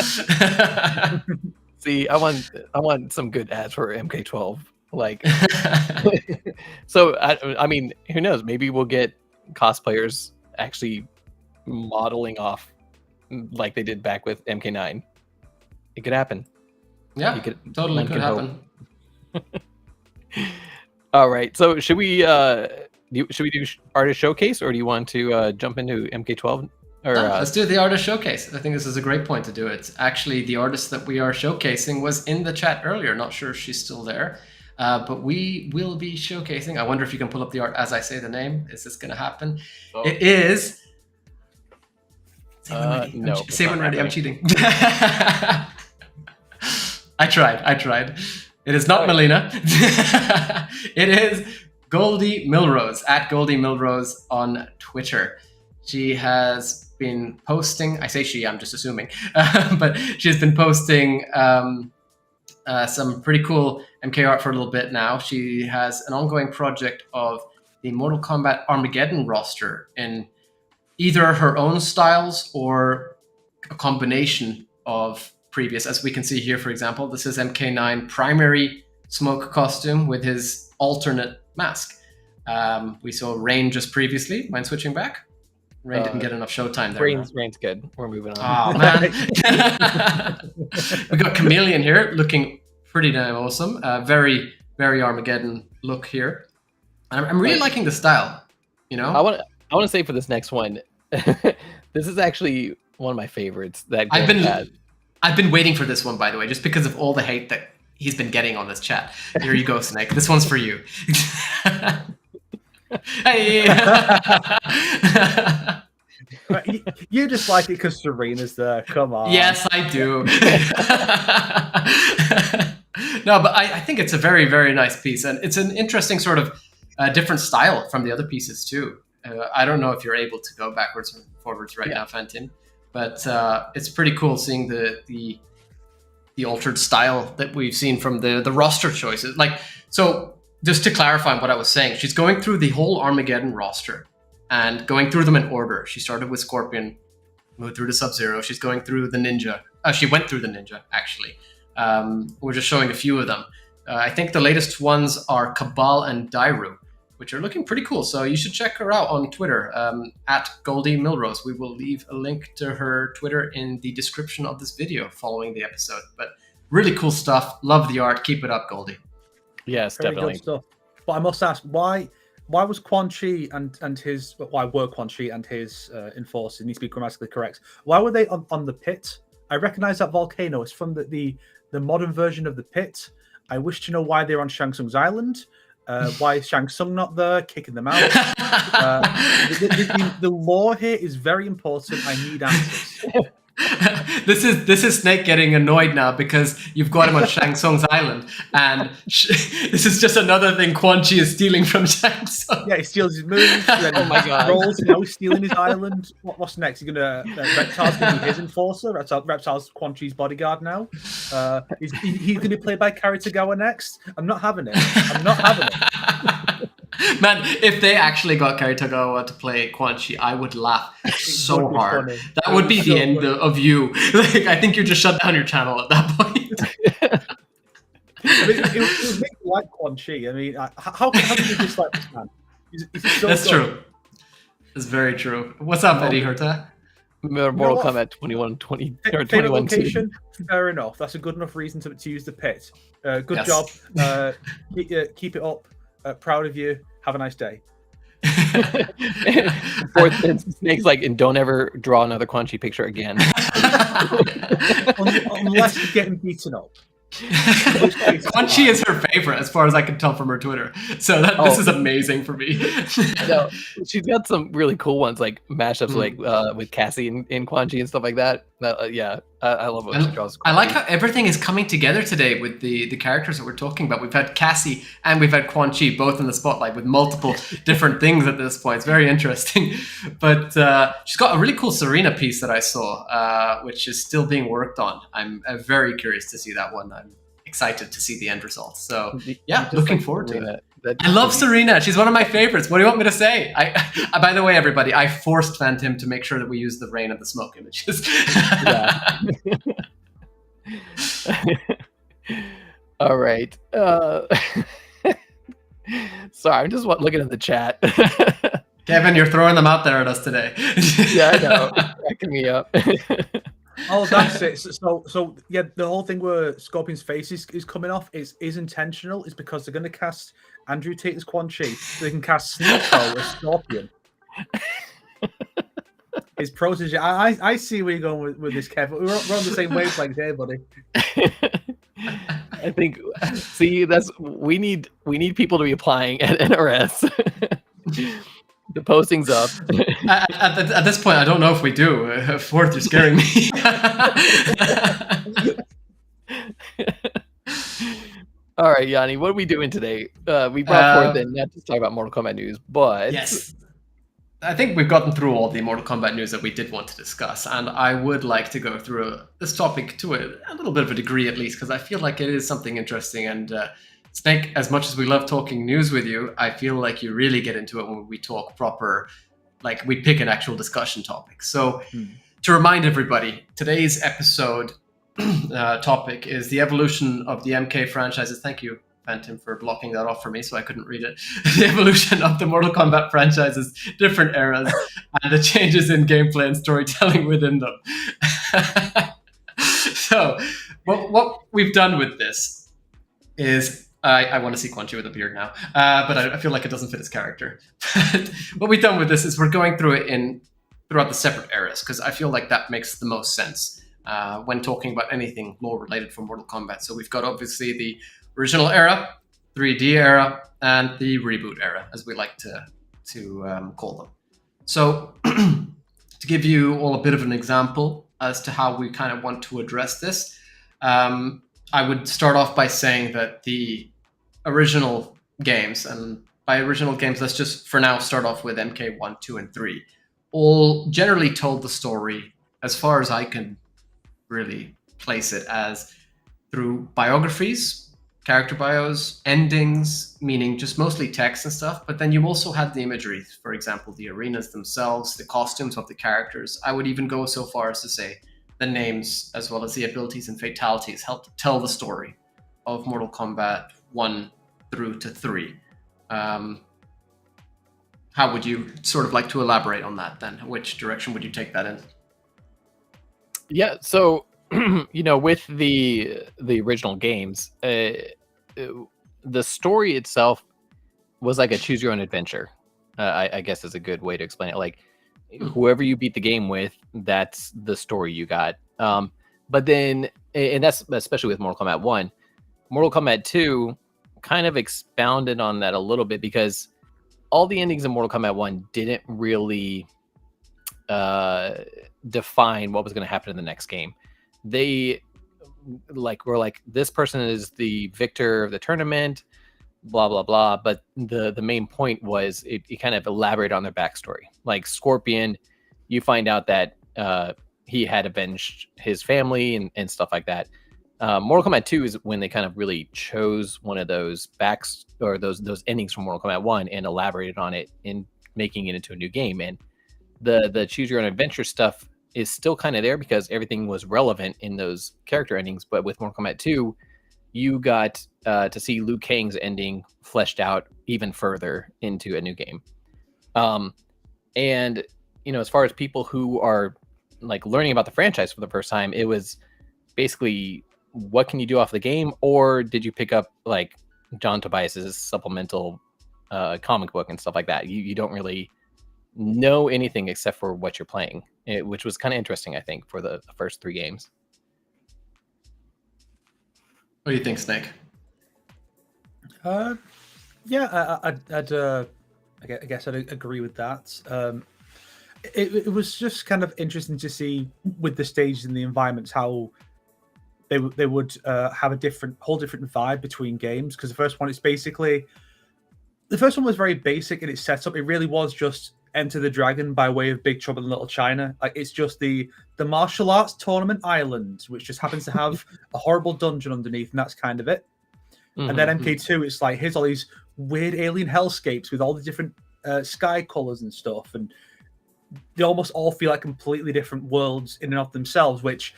See, I want some good ads for MK12. Like, so I mean, who knows? Maybe we'll get cosplayers actually modeling off like they did back with MK9. It could happen. Yeah, totally could happen. All right. So should we do artist showcase, or do you want to jump into MK12? Or let's do the artist showcase. I think this is a great point to do it. Actually, the artist that we are showcasing was in the chat earlier. Not sure if she's still there, but we will be showcasing. I wonder if you can pull up the art as I say the name. Is this going to happen? Oh. It is. No. Say when ready. I'm cheating. I tried. It is not Melina. It is Goldie Milrose, at Goldie Milrose on Twitter. She has been posting, I say she, I'm just assuming, but she's been posting some pretty cool MK art for a little bit now. She has an ongoing project of the Mortal Kombat Armageddon roster in either her own styles or a combination of previous. As we can see here, for example, this is MK9 primary smoke costume with his alternate mask. We saw Rain just previously. Mind switching back? Rain didn't get enough showtime there. Rain's good. We're moving on. Oh, man. We got Chameleon here looking pretty damn awesome. Very, very Armageddon look here. I'm really liking the style, you know? I want to say for this next one, this is actually one of my favorites that I've been waiting for this one, by the way, just because of all the hate that he's been getting on this chat. Here you go, Snake. This one's for you. Hey. You just like it because Serena's there. Come on. Yes, I do. No, but I think it's a very, very nice piece. And it's an interesting sort of different style from the other pieces, too. I don't know if you're able to go backwards or forwards right now, FANTiM. But it's pretty cool seeing the altered style that we've seen from the roster choices. Like, so just to clarify what I was saying, she's going through the whole Armageddon roster and going through them in order. She started with Scorpion, moved through to Sub-Zero. She's going through the Ninja. She went through the Ninja, actually. We're just showing a few of them. I think the latest ones are Cabal and Dairu, which are looking pretty cool. So you should check her out on Twitter, at Goldie Milrose. We will leave a link to her Twitter in the description of this video following the episode. But really cool stuff. Love the art. Keep it up, Goldie. Yes, Very definitely. good stuff. But I must ask, why was Quan Chi and his, why were Quan Chi and his enforcers, needs to be grammatically correct, why were they on the pit? I recognize that volcano. It's from the modern version of the pit. I wish to know why they're on Shang Tsung's island. Why is Shang Tsung not there, kicking them out? The lore here is very important. I need answers. This is Snake getting annoyed now because you've got him on Shang Tsung's island, and this is just another thing Quan Chi is stealing from Shang Tsung. Yeah, he steals his moves. Oh my God. Rolls, now he's stealing his island. What's next? He's gonna Reptile's gonna be his enforcer. Reptile's Quan Chi's bodyguard now. He's gonna play by Karatagawa next. I'm not having it. I'm not having it. Man, if they actually got Karatagawa to play Quan Chi, I would laugh so hard. Funny. That would be the end of you. Like, I think you just shut down your channel at that point. I mean, it would make you like Quan Chi. I mean, how can you dislike this man? He's so That's good. true. That's very true. What's up, Eddie Herta? Mortal Kombat 2120 or Favorite 21 location? Fair enough. That's a good enough reason to use the pit. Good Yes. job. Keep it up. Proud of you. Have a nice day. Fourth, Snake's like, and don't ever draw another Quan Chi picture again. Unless you're getting beaten up. Quan Chi is her favorite, as far as I can tell from her Twitter. So this is amazing for me. No, she's got some really cool ones, like mashups, like with Cassie and Quan Chi and stuff like that. Yeah, I love what she draws. I like how everything is coming together today with the characters that we're talking about. We've had Cassie and we've had Quan Chi both in the spotlight with multiple different things at this point. It's very interesting. But she's got a really cool Serena piece that I saw, which is still being worked on. I'm very curious to see that one. I'm excited to see the end result. So yeah, looking forward to it. I love Serena. She's one of my favorites. What do you want me to say? By the way, everybody, I forced FANTiM to make sure that we use the rain and the smoke images. Yeah. All right. Sorry, I'm just looking at the chat. Kevin, you're throwing them out there at us today. Yeah, I know. It's cracking me up. Oh, that's it. So yeah, the whole thing where Scorpion's face is coming off is intentional. Is because they're going to cast Andrew Tate as Quan Chi, so they can cast Sneeko as Scorpion. His protege. I see where you're going with this, Kev. We're on the same wavelength here, buddy. I think. See, we need people to be applying at NRS. The posting's up. At this point, I don't know if we do. Fourth, you're scaring me. All right, Yanni, what are we doing today? We brought forth in not to talk about Mortal Kombat news, but yes, I think we've gotten through all the Mortal Kombat news that we did want to discuss, and I would like to go through this topic to a little bit of a degree, at least, because I feel like it is something interesting. And Snake, as much as we love talking news with you, I feel like you really get into it when we talk proper, like we pick an actual discussion topic. So to remind everybody, today's episode topic is the evolution of the MK franchises. Thank you, FANTiM, for blocking that off for me so I couldn't read it. The evolution of the Mortal Kombat franchises, different eras, and the changes in gameplay and storytelling within them. So what we've done with this is I want to see Quan Chi with a beard now, but I feel like it doesn't fit his character. What we've done with this is we're going through it throughout the separate eras, because I feel like that makes the most sense when talking about anything lore related from Mortal Kombat. So we've got obviously the original era, 3D era, and the reboot era, as we like to call them. So to give you all a bit of an example as to how we kind of want to address this, I would start off by saying that the original games, and by original games, let's just for now start off with MK1, 2, and 3, all generally told the story, as far as I can really place it, as through biographies character bios, endings, meaning just mostly text and stuff, but then you also had the imagery, for example, the arenas themselves, the costumes of the characters. I would even go so far as to say the names, as well as the abilities and fatalities, helped tell the story of Mortal Kombat 1 through to 3. How would you sort of like to elaborate on that then? Which direction would you take that in? Yeah, so with the original games, the story itself was like a choose your own adventure. I guess is a good way to explain it. Like whoever you beat the game with, that's the story you got. But then, and that's especially with Mortal Kombat 1. Mortal Kombat 2 kind of expounded on that a little bit because all the endings in Mortal Kombat 1 didn't really define what was going to happen in the next game. They were like, this person is the victor of the tournament, blah blah blah. But the main point was it kind of elaborated on their backstory. Like Scorpion, you find out that he had avenged his family and stuff like that. Mortal Kombat 2 is when they kind of really chose one of those those endings from Mortal Kombat 1 and elaborated on it in making it into a new game. And the choose your own adventure stuff is still kind of there because everything was relevant in those character endings. But with Mortal Kombat 2, you got to see Liu Kang's ending fleshed out even further into a new game. And as far as people who are like learning about the franchise for the first time, it was basically, what can you do off the game, or did you pick up like John Tobias's supplemental comic book and stuff like that? You don't really know anything except for what you're playing, which was kind of interesting, I think, for the first 3 games. What do you think, Snake? Yeah, I guess I'd agree with that. It was just kind of interesting to see with the stages and the environments how they would have a whole different vibe between games. Because the first one was very basic in its setup. It really was just Enter the Dragon by way of Big Trouble in Little China. Like it's just the martial arts tournament island, which just happens to have a horrible dungeon underneath, and that's kind of it. Mm-hmm. And then MK2, it's like, here's all these weird alien hellscapes with all the different sky colors and stuff, and they almost all feel like completely different worlds in and of themselves, which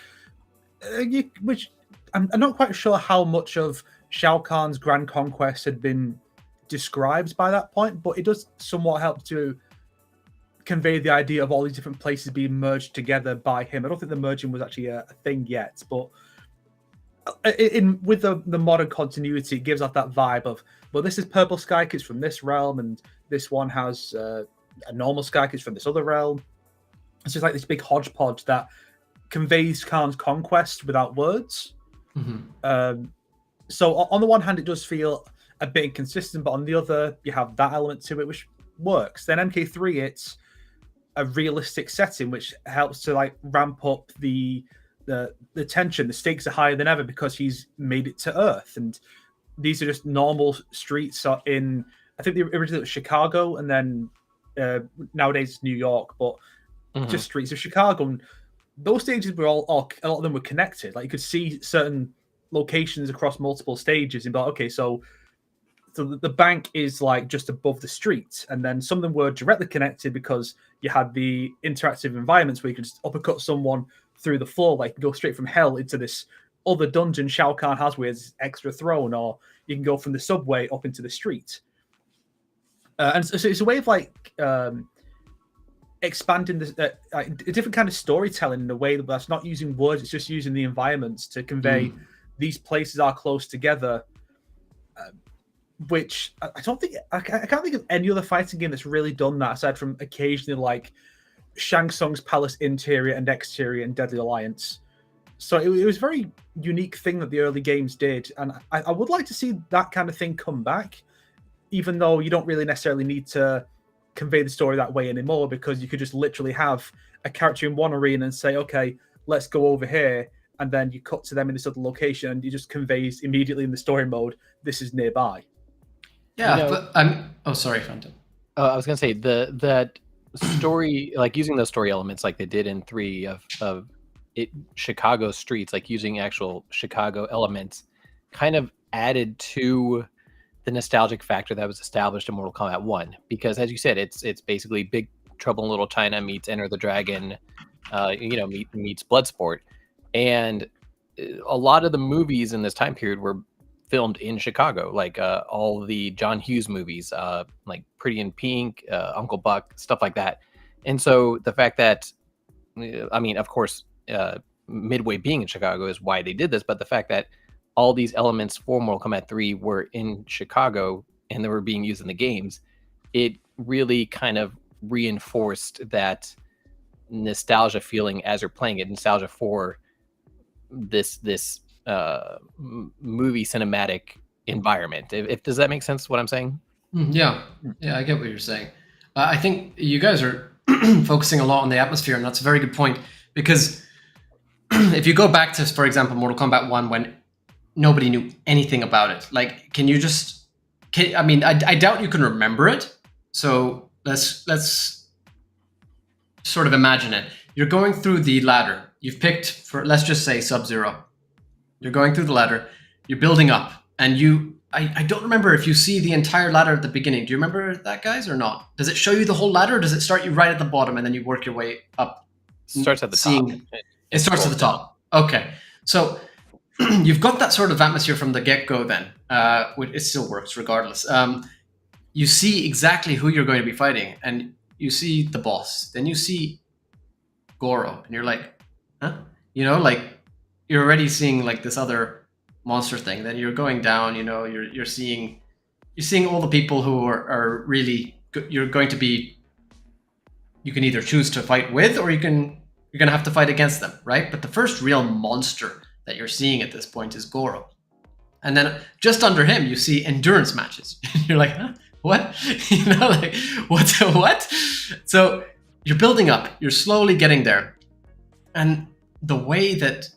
I'm not quite sure how much of Shao Kahn's Grand Conquest had been described by that point, but it does somewhat help to convey the idea of all these different places being merged together by him. I don't think the merging was actually a thing yet, but with the modern continuity, it gives off that vibe of, well, this is purple sky kids from this realm, and this one has a normal sky kids from this other realm. It's just like this big hodgepodge that conveys Kahn's conquest without words. Mm-hmm. So on the one hand, it does feel a bit inconsistent, but on the other, you have that element to it which works. Then MK3, it's a realistic setting which helps to like ramp up the tension. The stakes are higher than ever because he's made it to Earth, and these are just normal streets in, I think originally it was Chicago, and then nowadays it's New York, but just streets of Chicago. And those stages were all a lot of them were connected. Like you could see certain locations across multiple stages and be like, okay, so the bank is like just above the street, and then some of them were directly connected because you had the interactive environments where you could just uppercut someone through the floor, like go straight from hell into this other dungeon Shao Kahn has with his extra throne, or you can go from the subway up into the street. And so it's a way of like expanding this a different kind of storytelling in a way that's not using words, it's just using the environments to convey these places are close together. Which I can't think of any other fighting game that's really done that aside from occasionally like Shang Tsung's palace interior and exterior and Deadly Alliance. So it was a very unique thing that the early games did, and I would like to see that kind of thing come back, even though you don't really necessarily need to convey the story that way anymore, because you could just literally have a character in one arena and say, okay, let's go over here, and then you cut to them in this other location and you just conveys immediately in the story mode, this is nearby. Yeah, but I'm... Oh, sorry, FANTiM. I was going to say, that story, like using those story elements like they did in 3 of Chicago streets, like using actual Chicago elements, kind of added to the nostalgic factor that was established in Mortal Kombat 1, because as you said, it's basically Big Trouble in Little China meets Enter the Dragon, meets Bloodsport. And a lot of the movies in this time period were filmed in Chicago, like all the John Hughes movies, like Pretty in Pink, Uncle Buck, stuff like that. And so the fact that, I mean, of course, Midway being in Chicago is why they did this, but the fact that all these elements for Mortal Kombat 3 were in Chicago and they were being used in the games, it really kind of reinforced that nostalgia feeling as you're playing it, nostalgia for this movie cinematic environment. If does that make sense what I'm saying? Yeah, I get what you're saying. I think you guys are focusing a lot on the atmosphere, and that's a very good point, because if you go back to, for example, Mortal Kombat 1, when nobody knew anything about it, like, I doubt you can remember it, so let's sort of imagine it. You're going through the ladder. You've picked, for, let's just say, Sub-Zero. You're going through the ladder. You're building up. And I don't remember if you see the entire ladder at the beginning. Do you remember that, guys, or not? Does it show you the whole ladder, or does it start you right at the bottom and then you work your way up? Starts at the top. It starts at the top. Okay. So you've got that sort of atmosphere from the get-go then. It still works regardless. You see exactly who you're going to be fighting, and you see the boss. Then you see Goro, and you're like, huh? Like, you're already seeing like this other monster thing. Then you're going down, you're seeing all the people who are really you're going to be, you can either choose to fight with, or you're going to have to fight against them, right? But the first real monster that you're seeing at this point is Goro. And then just under him, you see endurance matches. You're like, huh? What? Like, what? So you're building up, you're slowly getting there. And the way that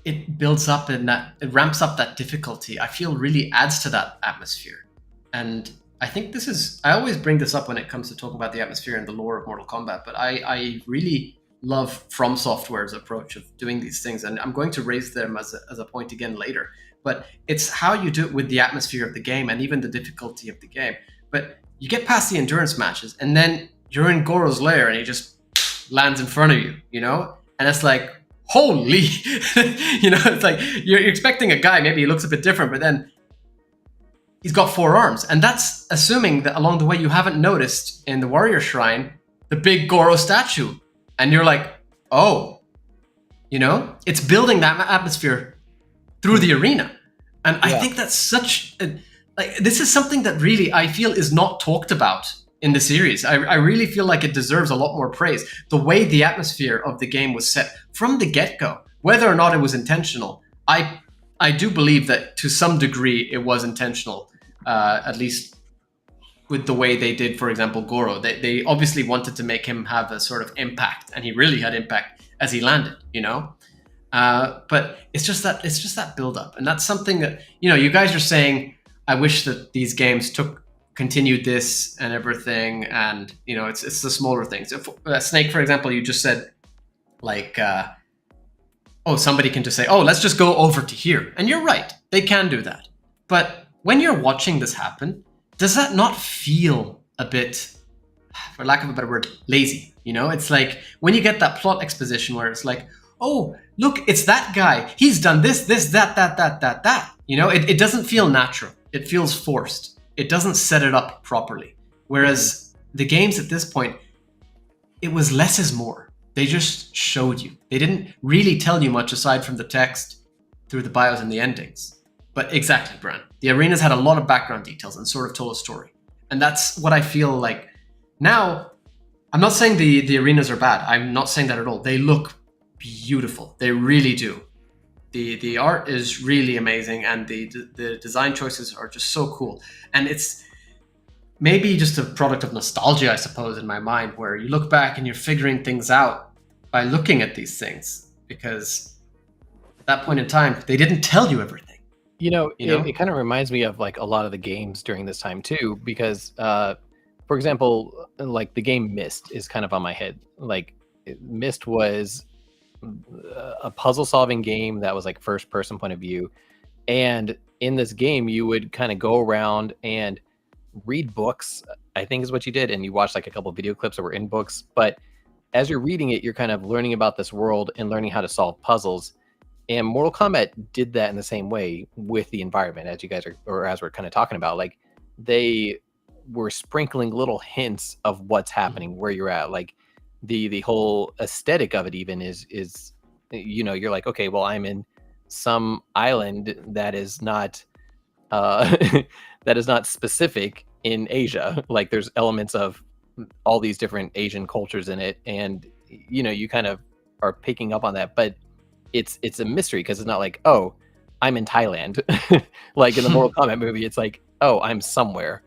it builds up and that it ramps up that difficulty, I feel really adds to that atmosphere. And I think I always bring this up when it comes to talking about the atmosphere and the lore of Mortal Kombat, but I really love From Software's approach of doing these things, and I'm going to raise them as a point again later. But it's how you do it with the atmosphere of the game and even the difficulty of the game. But you get past the endurance matches, and then you're in Goro's lair, and he just lands in front of you, And it's like, holy, it's like you're expecting a guy, maybe he looks a bit different, but then he's got 4 arms. And that's assuming that along the way you haven't noticed in the Warrior Shrine the big Goro statue. And you're like, oh, it's building that atmosphere through the arena. And I think that's this is something that really I feel is not talked about in the series. I really feel like it deserves a lot more praise. The way the atmosphere of the game was set from the get-go, whether or not it was intentional, I do believe that to some degree it was intentional, at least with the way they did, for example, Goro. They obviously wanted to make him have a sort of impact, and he really had impact as he landed, But it's just that build-up, and that's something that, you guys are saying, I wish that these games continued this and everything, and it's the smaller things. If, Snake, for example, you just said like, somebody can just say, let's just go over to here, and you're right, they can do that. But when you're watching this happen, does that not feel a bit, for lack of a better word, lazy? It's like when you get that plot exposition where it's like, oh, look, it's that guy, he's done this, that. It doesn't feel natural. It feels forced. It doesn't set it up properly. Whereas the games at this point, it was less is more. They just showed you. They didn't really tell you much aside from the text through the bios and the endings. But exactly, Bran. The arenas had a lot of background details and sort of told a story. And that's what I feel like now. I'm not saying the arenas are bad. I'm not saying that at all. They look beautiful. They really do. The art is really amazing, and the design choices are just so cool. And it's maybe just a product of nostalgia, I suppose, in my mind, where you look back and you're figuring things out by looking at these things, because at that point in time, they didn't tell you everything. It kind of reminds me of like a lot of the games during this time too, because for example, like the game Myst is kind of on my head. Like Myst was a puzzle solving game that was like first person point of view, and in this game, you would kind of go around and read books, I think is what you did, and you watched like a couple of video clips that were in books. But as you're reading it, you're kind of learning about this world and learning how to solve puzzles. And Mortal Kombat did that in the same way with the environment, as you guys are, or as we're kind of talking about. Like, they were sprinkling little hints of what's happening, where you're at. Like, the whole aesthetic of it even is you're like, okay, well, I'm in some island that is not that is not specific in Asia. Like, there's elements of all these different Asian cultures in it, and you kind of are picking up on that. But it's a mystery, because it's not like, oh, I'm in Thailand. Like in the Mortal Kombat movie, it's like, oh, I'm somewhere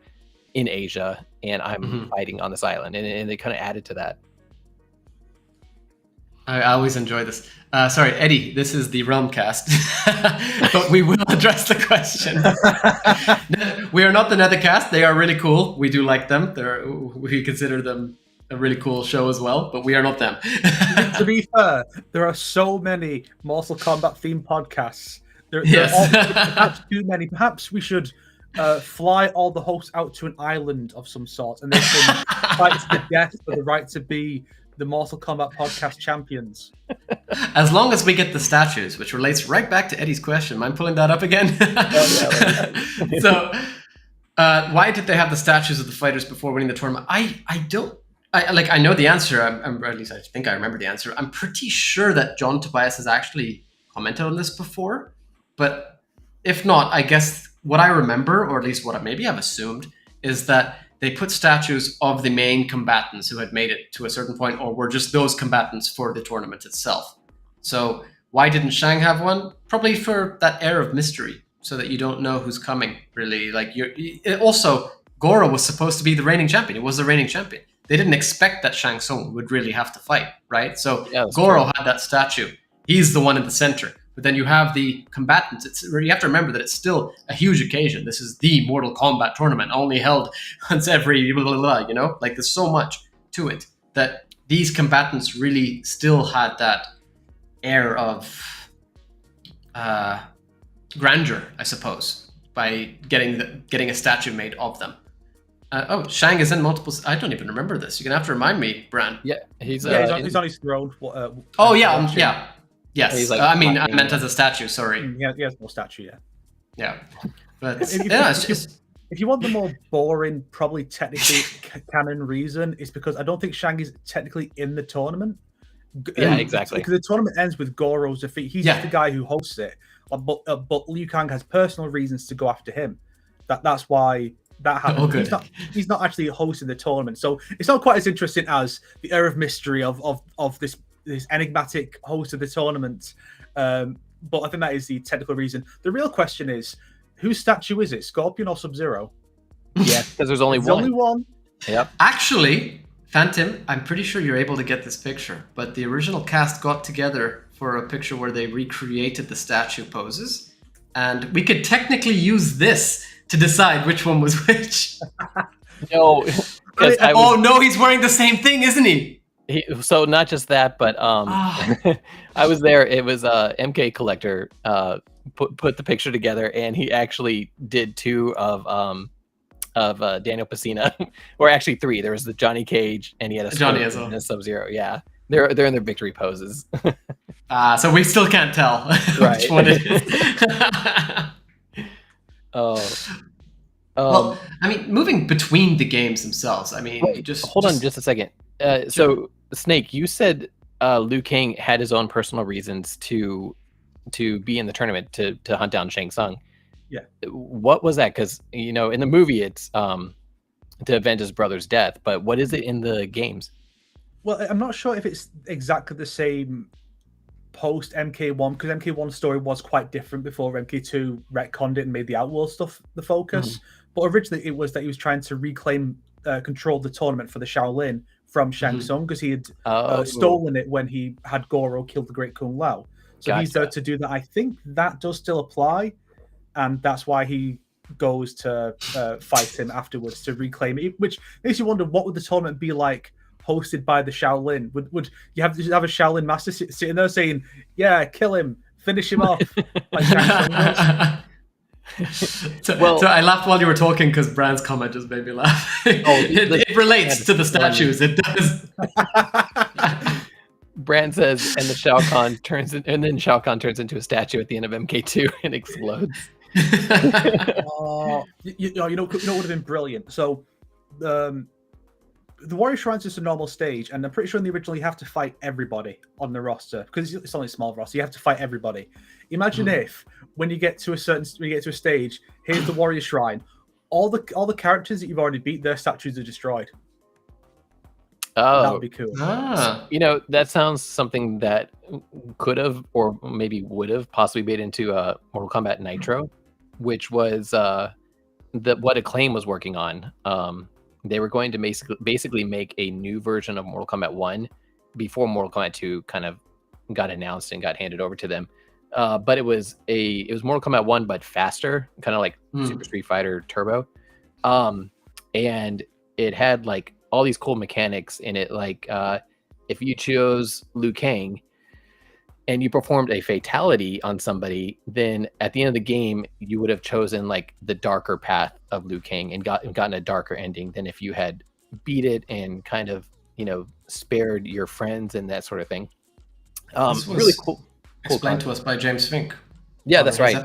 in Asia and I'm fighting on this island, and they kind of added to that. I always enjoy this. Sorry, Eddie, this is the Realm cast, but we will address the question. We are not the Nethercast. They are really cool. We do like them. We consider them a really cool show as well, but we are not them. To be fair, there are so many Mortal Kombat themed podcasts. Perhaps too many. Perhaps we should fly all the hosts out to an island of some sort, and they can fight to the death for the right to be the Mortal Kombat podcast champions. As long as we get the statues, which relates right back to Eddie's question. Am I pulling that up again? So, why did they have the statues of the fighters before winning the tournament? I know the answer. Or at least I think I remember the answer. I'm pretty sure that John Tobias has actually commented on this before, but if not, I guess what I remember, or at least what maybe I've assumed, is that they put statues of the main combatants who had made it to a certain point, or were just those combatants for the tournament itself. So why didn't Shang have one? Probably for that air of mystery, so that you don't know who's coming, really. Like, also, Goro was supposed to be the reigning champion. He was the reigning champion. They didn't expect that Shang Tsung would really have to fight, right? So Goro had that statue. He's the one in the center. But then you have the combatants. You have to remember that it's still a huge occasion. This is the Mortal Kombat tournament, only held once every blah, blah, blah, Like, there's so much to it that these combatants really still had that air of grandeur, I suppose, by getting a statue made of them. Shang is in multiple. I don't even remember this. You're gonna have to remind me, Bran. Yeah, he's on his throne. Yes. Like, I meant as a statue. Sorry. Yeah, he has no statue. Yeah. But if you want the more boring, probably technically canon reason, it's because I don't think Shang is technically in the tournament. Yeah, exactly. Because the tournament ends with Goro's defeat. He's just the guy who hosts it. But Liu Kang has personal reasons to go after him. That's why that happened. Okay. He's not actually hosting the tournament, so it's not quite as interesting as the air of mystery of this enigmatic host of the tournament. But I think that is the technical reason. The real question is, whose statue is it? Scorpion or Sub-Zero? Yeah, because there's only one. Only one. Yep. Actually, FANTiM, I'm pretty sure you're able to get this picture, but the original cast got together for a picture where they recreated the statue poses, and we could technically use this to decide which one was which. No. No, he's wearing the same thing, isn't he? So not just that, but I was there. It was MK Collector put the picture together, and he actually did two of Daniel Pacina, or actually three. There was the Johnny Cage, and he had a Johnny as well. And a Sub-Zero. Yeah, they're in their victory poses. So we still can't tell which one it is. Well, I mean, moving between the games themselves. I mean, hold on just a second. So Snake, you said Liu Kang had his own personal reasons to be in the tournament to hunt down Shang Tsung. Yeah. What was that? Because in the movie it's to avenge his brother's death, but what is it in the games? Well, I'm not sure if it's exactly the same post MK1, because MK1's story was quite different before MK2 retconned it and made the Outworld stuff the focus. But originally it was that he was trying to reclaim control of the tournament for the Shaolin from Shang Tsung, because he had stolen it when he had Goro kill the Great Kung Lao. So he's there to do that. I think that does still apply, and that's why he goes to fight him afterwards to reclaim it, which makes you wonder, what would the tournament be like hosted by the Shaolin? Would you have a Shaolin master sitting there saying, yeah, kill him, finish him off, like Shang Tsung does? So I laughed while you were talking because Brand's comment just made me laugh. It relates to the statues. It does. Brand says, and Shao Kahn turns into a statue at the end of MK2 and explodes. You know what would have been brilliant? So, the Warrior Shrine's just a normal stage, and I'm pretty sure in the original you have to fight everybody on the roster because it's only a small roster. You have to fight everybody. Imagine if when you get to a stage, here's the Warrior Shrine, all the characters that you've already beat, their statues are destroyed. Oh, that would be cool. You know, that sounds something that could have, or maybe would have, possibly made into Mortal Kombat Nitro, which was what Acclaim was working on. They were going to basically make a new version of Mortal Kombat 1 before Mortal Kombat 2 kind of got announced and got handed over to them. But it was Mortal Kombat 1 but faster, kind of like Super Street Fighter Turbo. And it had like all these cool mechanics in it, like if you chose Liu Kang and you performed a fatality on somebody, then at the end of the game you would have chosen like the darker path of Liu Kang and gotten a darker ending than if you had beat it and kind of, you know, spared your friends and that sort of thing. Really cool. Explained to us by James Fink. Yeah, that's right.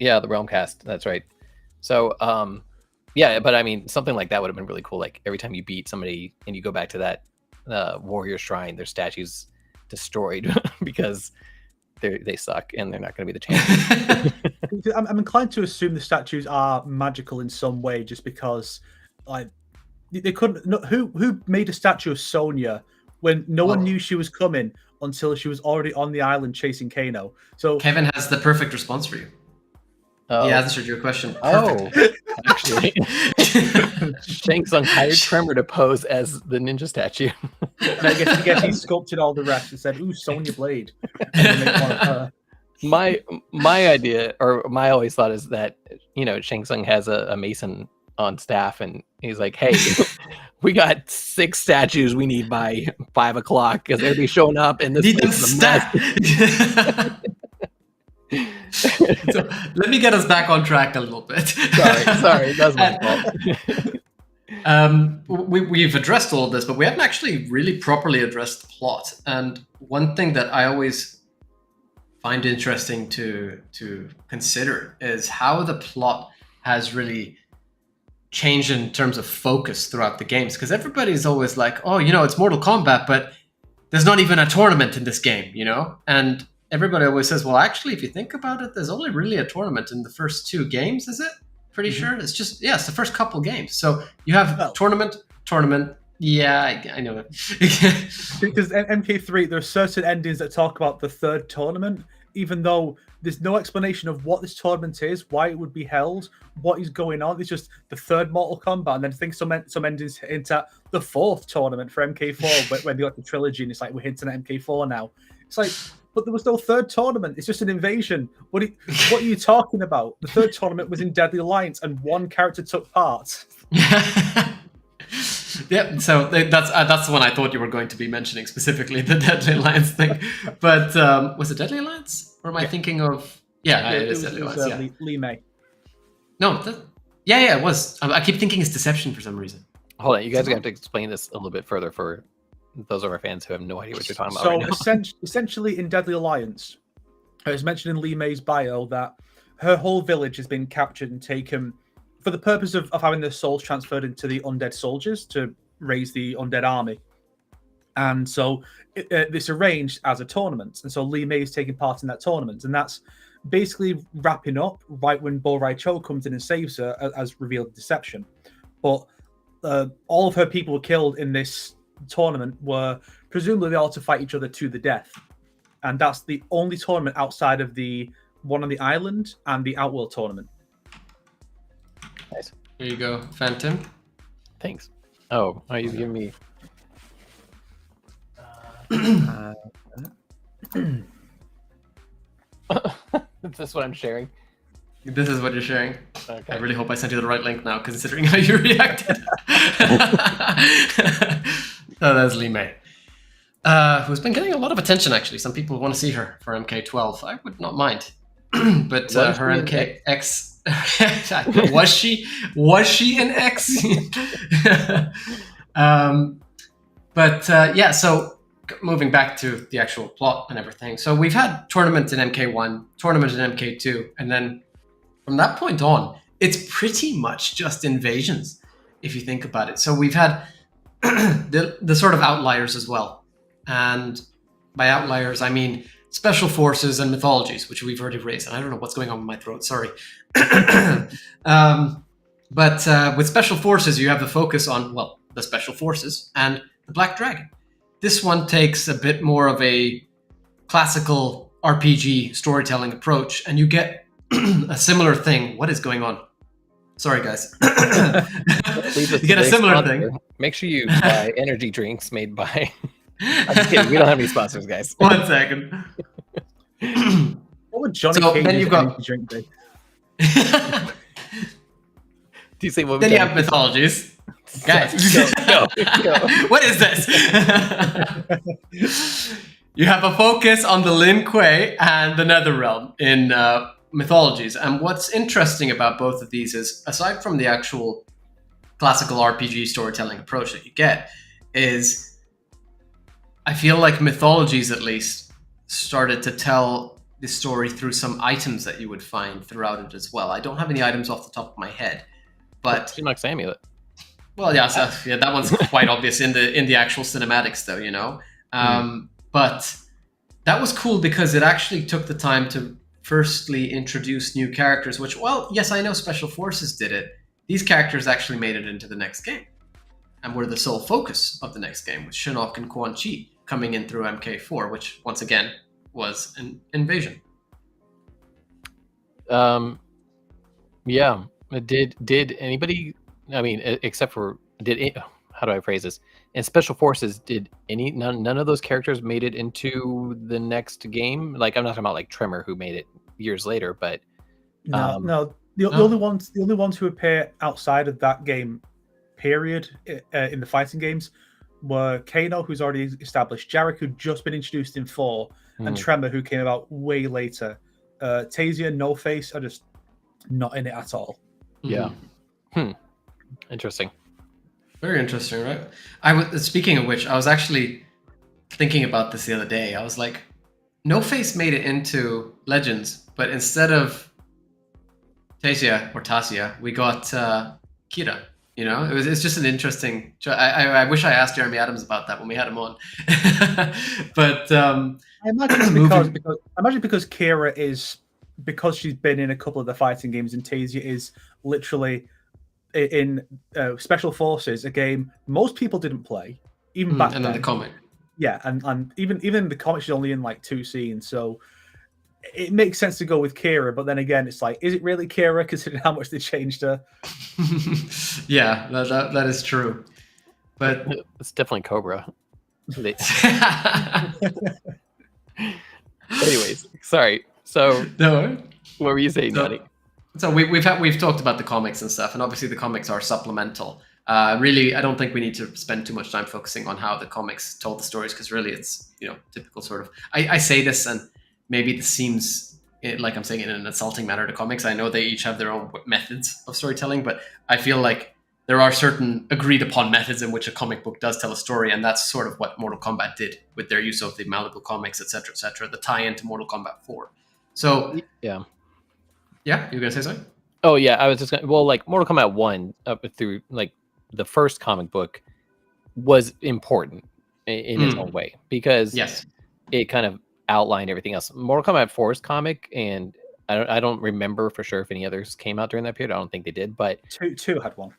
Yeah, the Realm Cast. That's right. So yeah, but I mean, something like that would have been really cool. Like every time you beat somebody and you go back to that Warrior Shrine, their statues destroyed because they suck and they're not going to be the champion. I'm inclined to assume the statues are magical in some way, just because like they couldn't. No, who made a statue of Sonya when no one knew she was coming until she was already on the island chasing Kano? So Kevin has the perfect response for you. He answered your question. Actually, Shang Tsung hired Tremor to pose as the ninja statue. And I guess he sculpted all the rest and said, "Ooh, Sonya Blade." And make one of her. My idea, or my always thought, is that, you know, Shang Tsung has a mason on staff, and he's like, "Hey, we got 6 statues we need by 5 o'clock because they'll be showing up, and this place is a mess." So, let me get us back on track a little bit. Sorry, that's my fault. We've addressed all of this, but we haven't actually really properly addressed the plot. And one thing that I always find interesting to consider is how the plot has really changed in terms of focus throughout the games. Because everybody's always like, oh, you know, it's Mortal Kombat, but there's not even a tournament in this game, you know? And everybody always says, well, actually, if you think about it, there's only really a tournament in the first 2 games, is it? Pretty sure. It's just, it's the first couple games. So you have tournament. Yeah, I know that. Because MK3, there are certain endings that talk about the 3rd tournament, even though there's no explanation of what this tournament is, why it would be held, what is going on. It's just the 3rd Mortal Kombat, and then I think some endings hint at the 4th tournament for MK4 when they got the trilogy, and it's like we're hinting at MK4 now. It's like, but there was no 3rd tournament. It's just an invasion. What are you talking about? The 3rd tournament was in Deadly Alliance, and 1 character took part. Yeah, so that's the one I thought you were going to be mentioning specifically, the Deadly Alliance thing. But was it Deadly Alliance? Or am I thinking of? Yeah, it is Deadly Alliance. Lee May. No, it was. I keep thinking it's Deception for some reason. Hold on, you guys are going to have to explain this a little bit further for those of our fans who have no idea what you're talking about right now. Essentially, in Deadly Alliance, it was mentioned in Lee May's bio that her whole village has been captured and taken for the purpose of having their souls transferred into the undead soldiers to raise the undead army. And so this arranged as a tournament. And so Lee May is taking part in that tournament. And that's basically wrapping up right when Bo Rai Cho comes in and saves her, as revealed Deception. But all of her people were killed in this tournament were presumably all to fight each other to the death. And that's the only tournament outside of the one on the island and the Outworld tournament. Nice. Here you go, FANTiM. Thanks. Oh, are you giving me? Is this what I'm sharing? This is what you're sharing. Okay. I really hope I sent you the right link now, considering how you reacted. Oh, that's Lee May, who's been getting a lot of attention, actually. Some people want to see her for MK12. I would not mind. but her MKX was she an X? Yeah, so moving back to the actual plot and everything. So we've had tournament in MK1, tournament in MK2, and then from that point on, it's pretty much just invasions, if you think about it. So we've had the sort of outliers as well. And by outliers, I mean special forces and mythologies, which we've already raised. And I don't know what's going on with my throat, sorry. But with special forces, you have the focus on, well, the special forces and the Black Dragon. This one takes a bit more of a classical RPG storytelling approach, and you get a similar thing. What is going on? Sorry, guys. You get a similar thing. Make sure you buy energy drinks made by... I'm just kidding. We don't have any sponsors, guys. 1 second. What would Johnny Cage's energy drink be? Do you say what? Then you have mythologies. Guys, go. What is this? You have a focus on the Lin Kuei and the Netherrealm in mythologies. And what's interesting about both of these is, aside from the actual classical RPG storytelling approach that you get, is I feel like mythologies, at least, started to tell the story through some items that you would find throughout it as well. I don't have any items off the top of my head, but Shinnok's amulet. Well, yeah, so, yeah, that one's quite obvious in the actual cinematics, though, you know. But that was cool because it actually took the time to firstly introduce new characters, which, well, yes, I know Special Forces did it. These characters actually made it into the next game and were the sole focus of the next game, with Shinnok and Quan Chi coming in through MK4, which, once again, was an invasion. Yeah. Did anybody... I mean, except for how do I phrase this? In Special Forces, did none of those characters made it into the next game? Like, I'm not talking about like Tremor, who made it years later, but no. The only ones who appear outside of that game period in the fighting games were Kano, who's already established, Jarek, who'd just been introduced in 4, and Tremor, who came about way later. Tasia, No Face are just not in it at all. Yeah. Interesting. Very interesting, right? Speaking of which, I was actually thinking about this the other day. I was like, No Face made it into Legends, but instead of Tasia, we got Kira. You know, it's just an interesting. I wish I asked Jeremy Adams about that when we had him on. But I imagine because Kira is, because she's been in a couple of the fighting games, and Tasia is literally in Special Forces, a game most people didn't play, even back then. And then the comic. Yeah, and even the comic, she's only in like 2 scenes, so it makes sense to go with Kira. But then again, it's like, is it really Kira, considering how much they changed her? Yeah, that is true. But it's definitely Cobra. Anyways, sorry. So no, what were you saying, Johnny? So we've talked about the comics and stuff, and obviously the comics are supplemental. Really, I don't think we need to spend too much time focusing on how the comics told the stories, because really it's, you know, typical sort of. I say this, and maybe this seems like I'm saying it in an insulting manner to comics. I know they each have their own methods of storytelling, but I feel like there are certain agreed upon methods in which a comic book does tell a story, and that's sort of what Mortal Kombat did with their use of the Malibu comics, etc., the tie-in to Mortal Kombat 4. So yeah, you were gonna say something? Oh yeah, I was just gonna. Well, like Mortal Kombat 1 up through like the first comic book was important in its own way, because it kind of outlined everything else. Mortal Kombat 4's comic, and I don't remember for sure if any others came out during that period. I don't think they did, but two had one.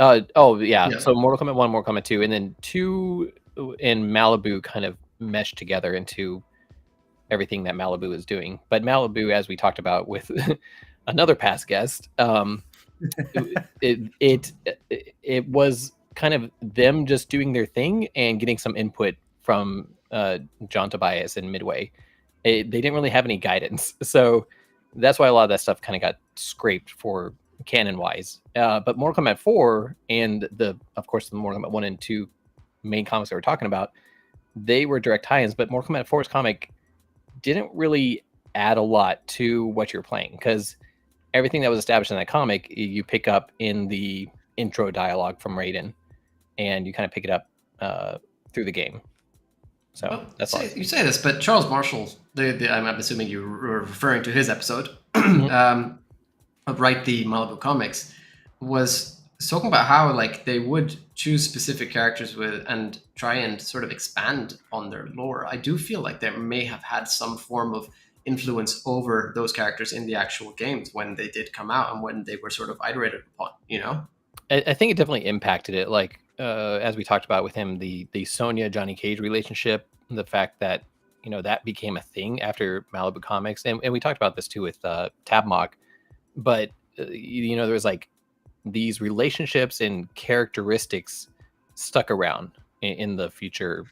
Yeah. So Mortal Kombat 1, Mortal Kombat 2, and then 2 and Malibu kind of meshed together into everything that Malibu is doing. But Malibu, as we talked about with another past guest, it was kind of them just doing their thing and getting some input from John Tobias and Midway. They didn't really have any guidance, so that's why a lot of that stuff kind of got scraped for canon wise. But Mortal Kombat 4 and of course the Mortal Kombat 1 and 2 main comics that we're talking about, they were direct tie-ins. But Mortal Kombat 4's comic didn't really add a lot to what you're playing, because everything that was established in that comic you pick up in the intro dialogue from Raiden, and you kind of pick it up through the game. So Well, that's all. you say this, but Charles Marshall, I'm assuming you were referring to his episode, of Write the Malibu Comics, was talking about how like they would choose specific characters with and try and sort of expand on their lore. I do feel like they may have had some form of influence over those characters in the actual games when they did come out and when they were sort of iterated upon, you know? I think it definitely impacted it. Like as we talked about with him, the Sonya Johnny Cage relationship, the fact that that became a thing after Malibu Comics, and we talked about this too with Tabmok. But there was like these relationships and characteristics stuck around in the future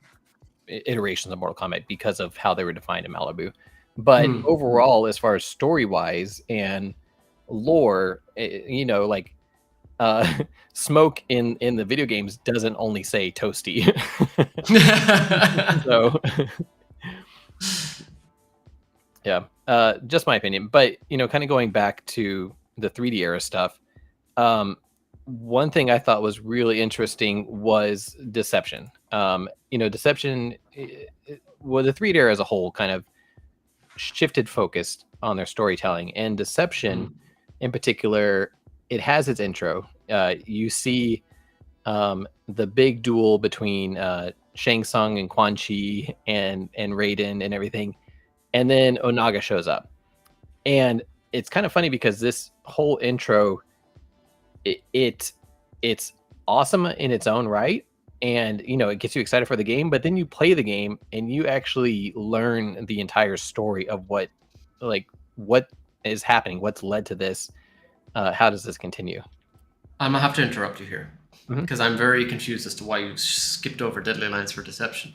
iterations of Mortal Kombat because of how they were defined in Malibu. But overall, as far as story wise and lore, like Smoke in the video games doesn't only say toasty. So yeah, just my opinion. But kind of going back to the 3D era stuff, one thing I thought was really interesting was Deception. Deception, well, the 3D era as a whole kind of shifted focus on their storytelling, and Deception in particular, it has its intro. You see the big duel between Shang Tsung and Quan Chi and Raiden and everything, and then Onaga shows up. And it's kind of funny because this whole intro, it's awesome in its own right, and it gets you excited for the game. But then you play the game and you actually learn the entire story of what is happening, what's led to this. How does this continue? I'm gonna have to interrupt you here because I'm very confused as to why you skipped over Deadly Alliance for Deception.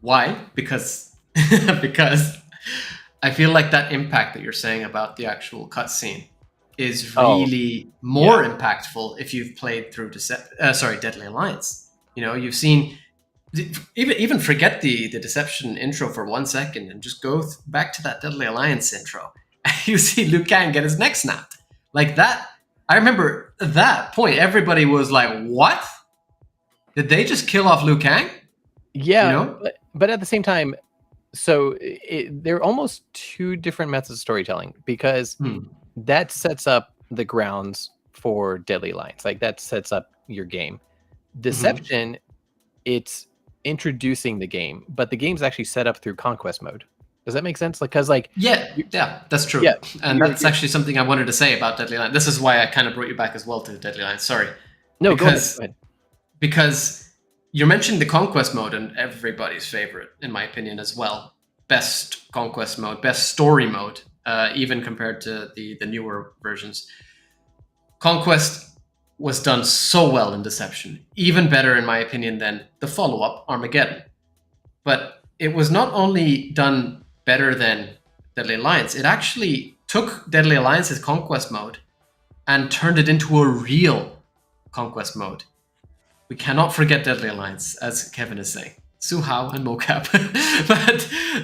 Why? Because because I feel like that impact that you're saying about the actual cutscene is really more impactful if you've played through Deadly Alliance. You've seen, even forget the Deception intro for 1 second and just go back to that Deadly Alliance intro. You see Liu Kang get his neck snapped. Like that, I remember at that point, everybody was like, what? Did they just kill off Liu Kang? Yeah, but at the same time, so they're almost two different methods of storytelling, because that sets up the grounds for Deadly Alliance. Like that sets up your game. Deception, it's introducing the game, but the game's actually set up through conquest mode. Does that make sense? Yeah, that's true. Yeah, and that's actually something I wanted to say about Deadly Alliance. This is why I kind of brought you back as well to Deadly Alliance. Sorry. No, go ahead. Because you mentioned the conquest mode, and everybody's favorite, in my opinion, as well. Best conquest mode, best story mode, even compared to the newer versions. Conquest was done so well in Deception, even better, in my opinion, than the follow-up, Armageddon. But it was not only done better than Deadly Alliance, it actually took Deadly Alliance's conquest mode and turned it into a real conquest mode. We cannot forget Deadly Alliance, as Kevin is saying. Su Hao and Mocap.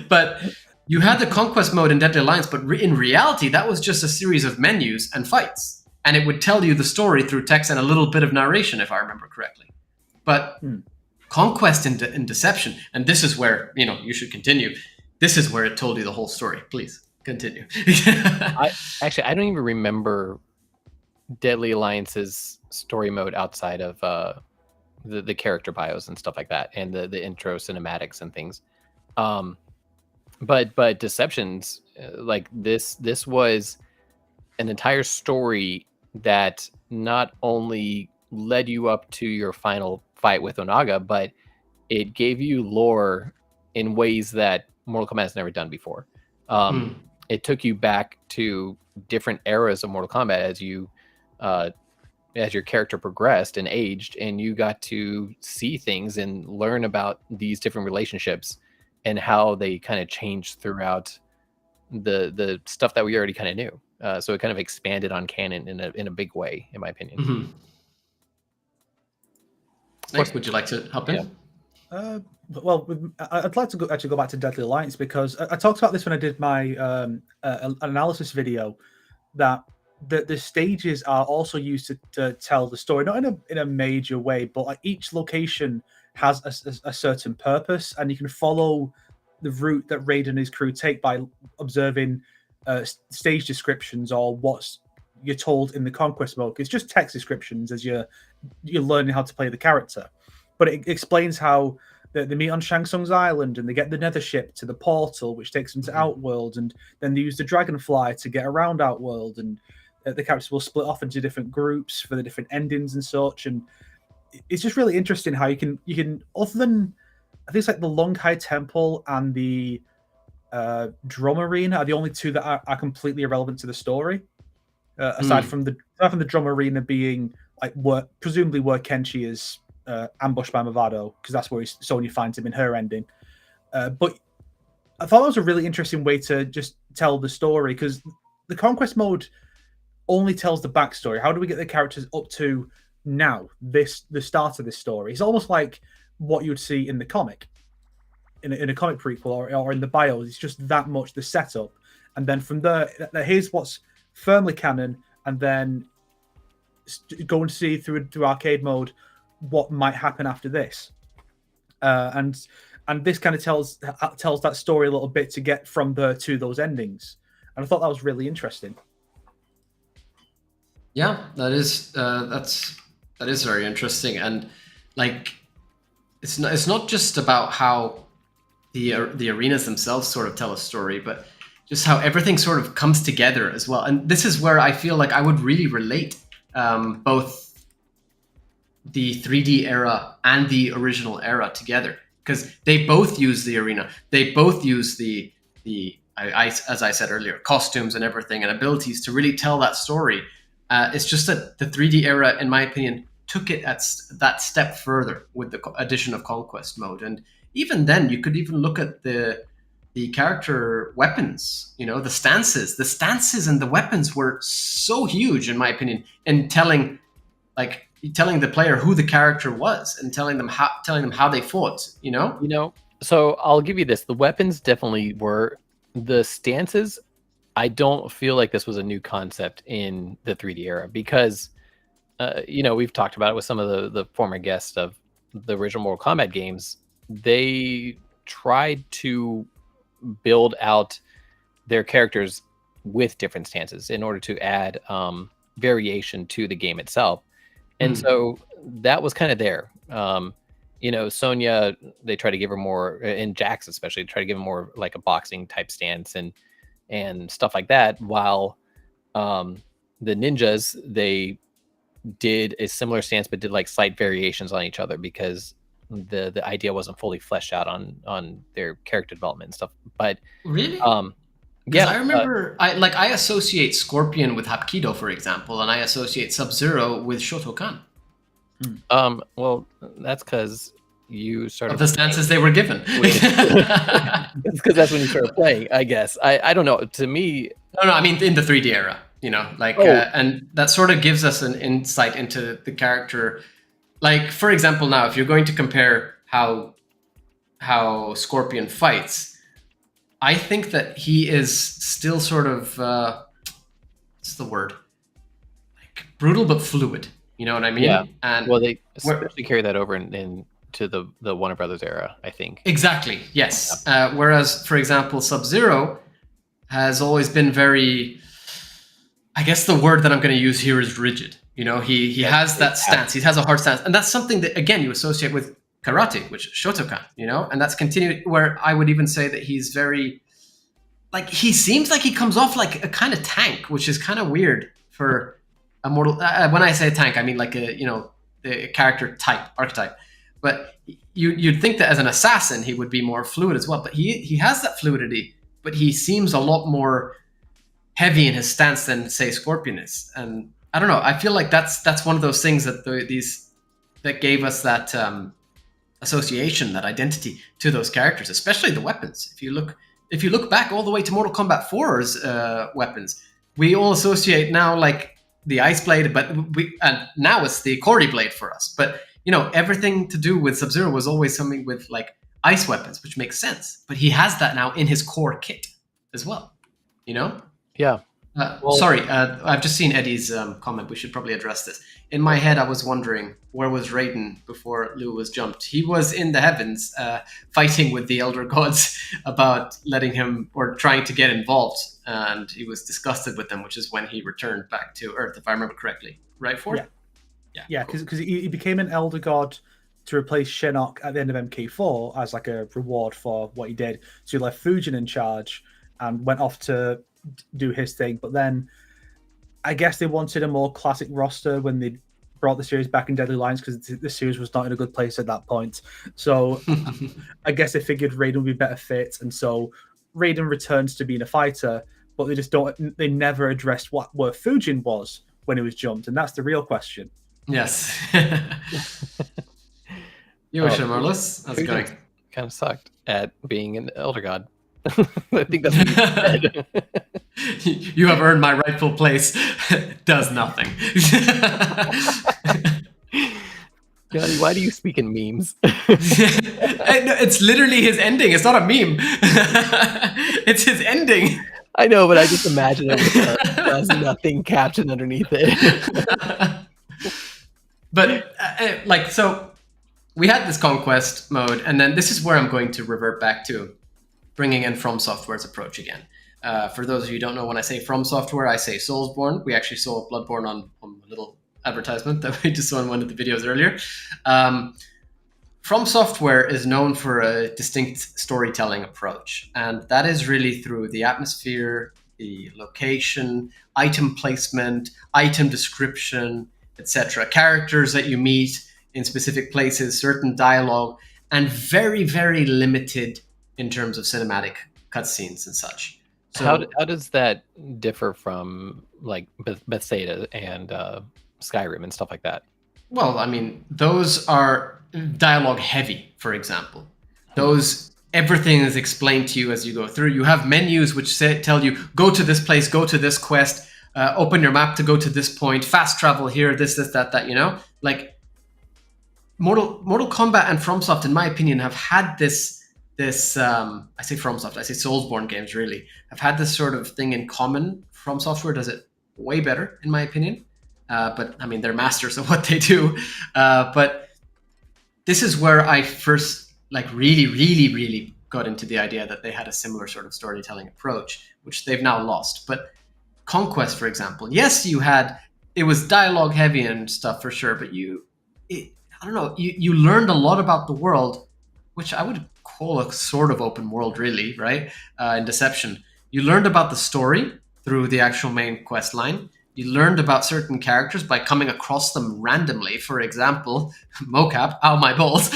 but you had the conquest mode in Deadly Alliance, but in reality, that was just a series of menus and fights. And it would tell you the story through text and a little bit of narration, if I remember correctly. But Conquest in Deception, and this is where, you should continue. This is where it told you the whole story. Please continue. I don't even remember Deadly Alliance's story mode outside of the character bios and stuff like that, and the intro cinematics and things. But Deceptions, like this was an entire story that not only led you up to your final fight with Onaga, but it gave you lore in ways that Mortal Kombat has never done before. It took you back to different eras of Mortal Kombat as your character progressed and aged, and you got to see things and learn about these different relationships and how they kind of changed throughout the stuff that we already kind of knew. So it kind of expanded on canon in a big way, in my opinion. Nick, would you like to hop in? Well, I'd like to actually go back to Deadly Alliance because I talked about this when I did my analysis video, that the stages are also used to tell the story, not in a major way, but like each location has a certain purpose, and you can follow the route that Raiden and his crew take by observing stage descriptions or what's you're told in the conquest mode. It's just text descriptions as you're learning how to play the character, but it explains how they meet on Shang Tsung's island and they get the nether ship to the portal, which takes them to Outworld, and then they use the dragonfly to get around Outworld, and the characters will split off into different groups for the different endings and such. And it's just really interesting how you can other than I think it's like the Longhai Temple and the Drum Arena are the only two that are completely irrelevant to the story. Aside from the Drum Arena being like presumably where Kenshi is ambushed by Movado, because that's where Sonya finds him in her ending. But I thought that was a really interesting way to just tell the story, because the conquest mode only tells the backstory. How do we get the characters up to now, the start of this story? It's almost like what you would see in the comic, in a comic prequel or in the bios. It's just that much the setup, and then from there, here's what's firmly canon, and then go and see through arcade mode what might happen after this. And this kind of tells that story a little bit to get from there to those endings. And I thought that was really interesting. Yeah, that is very interesting, and like it's not just about how the arenas themselves sort of tell a story, but just how everything sort of comes together as well. And this is where I feel like I would really relate both the 3D era and the original era together, because they both use the arena, they both use the as I said earlier, costumes and everything and abilities to really tell that story. It's just that the 3D era, in my opinion, took it at that step further with the addition of Conquest mode. And even then, you could even look at the character weapons, the stances and the weapons were so huge, in my opinion, in telling the player who the character was and telling them how they fought, So I'll give you this. The weapons definitely were. The stances, I don't feel like this was a new concept in the 3D era, because we've talked about it with some of the former guests of the original Mortal Kombat games. They tried to build out their characters with different stances in order to add variation to the game itself. And so that was kind of there. Sonya, they try to give her more, and Jax especially, try to give her more like a boxing type stance and stuff like that. While the ninjas, they did a similar stance, but did like slight variations on each other, because the idea wasn't fully fleshed out on their character development and stuff. But really, yeah, I remember I associate Scorpion with Hapkido, for example, and I associate Sub-Zero with Shotokan. Well, that's because you started of the stances they were given. It's because that's when you started playing, I guess. I don't know. To me, no, I mean in the 3D era, and that sort of gives us an insight into the character. Like, for example, now if you're going to compare how Scorpion fights, I think that he is still sort of what's the word? Like brutal but fluid. You know what I mean? Yeah. And well, they especially carry that over into the Warner Brothers era, I think. Exactly. Yes. Yeah. Whereas, for example, Sub-Zero has always been very. I guess the word that I'm going to use here is rigid. He has that stance. He has a hard stance, and that's something that again you associate with karate, which is Shotokan. And that's continued. Where I would even say that he's very, like, he seems like he comes off like a kind of tank, which is kind of weird for a mortal. When I say tank, I mean like the character archetype. But you'd think that as an assassin he would be more fluid as well. But he has that fluidity, but he seems a lot more heavy in his stance than say Scorpion is. And I don't know. I feel like that's one of those things that that gave us that association, that identity to those characters, especially the weapons. If you look back all the way to Mortal Kombat 4's weapons, we all associate now like the Ice Blade, but and now it's the Cordy Blade for us. But everything to do with Sub-Zero was always something with like ice weapons, which makes sense. But he has that now in his core kit as well. Yeah. Sorry, I've just seen Eddie's comment. We should probably address this. In my head, I was wondering, where was Raiden before Liu was jumped? He was in the heavens fighting with the Elder Gods about letting him, or trying to get involved. And he was disgusted with them, which is when he returned back to Earth, if I remember correctly. Right, Ford? Yeah, because he became an Elder God to replace Shinnok at the end of MK4 as like a reward for what he did. So he left Fujin in charge and went off to do his thing. But then I guess they wanted a more classic roster when they brought the series back in Deadly Alliance, because the series was not in a good place at that point. So I guess they figured Raiden would be better fit, and so Raiden returns to being a fighter, but they never addressed where Fujin was when he was jumped, and that's the real question. Yes. Yoshi Marlos, how's it going? Kind of sucked at being an Elder God. I think that's what he said. You have earned my rightful place. Does nothing. Johnny, why do you speak in memes? It's literally his ending. It's not a meme. It's his ending. I know, but I just imagine it with does nothing captioned underneath it. But so we had this conquest mode, and then this is where I'm going to revert back to bringing in From Software's approach again. For those of you who don't know, when I say From Software, I say Soulsborne. We actually saw Bloodborne on a little advertisement that we just saw in one of the videos earlier. From Software is known for a distinct storytelling approach, and that is really through the atmosphere, the location, item placement, item description, etc. Characters that you meet in specific places, certain dialogue, and very, very limited in terms of cinematic cutscenes and such. So how does that differ from like Bethesda and Skyrim and stuff like that? Well, I mean, those are dialogue heavy, for example. Those, everything is explained to you as you go through. You have menus which tell you, go to this place, go to this quest, open your map to go to this point, fast travel here, this, that, like Mortal Kombat and FromSoft, in my opinion, have had this I say FromSoft, I say Soulsborne games really, have had this sort of thing in common. From Software does it way better, in my opinion. But I mean, they're masters of what they do. But this is where I first really got into the idea that they had a similar sort of storytelling approach, which they've now lost. But Conquest, for example, yes, it was dialogue heavy and stuff for sure, but you learned a lot about the world, which I would call a sort of open world, really, right? In Deception, you learned about the story through the actual main quest line. You learned about certain characters by coming across them randomly. For example, Mocap, ow my balls.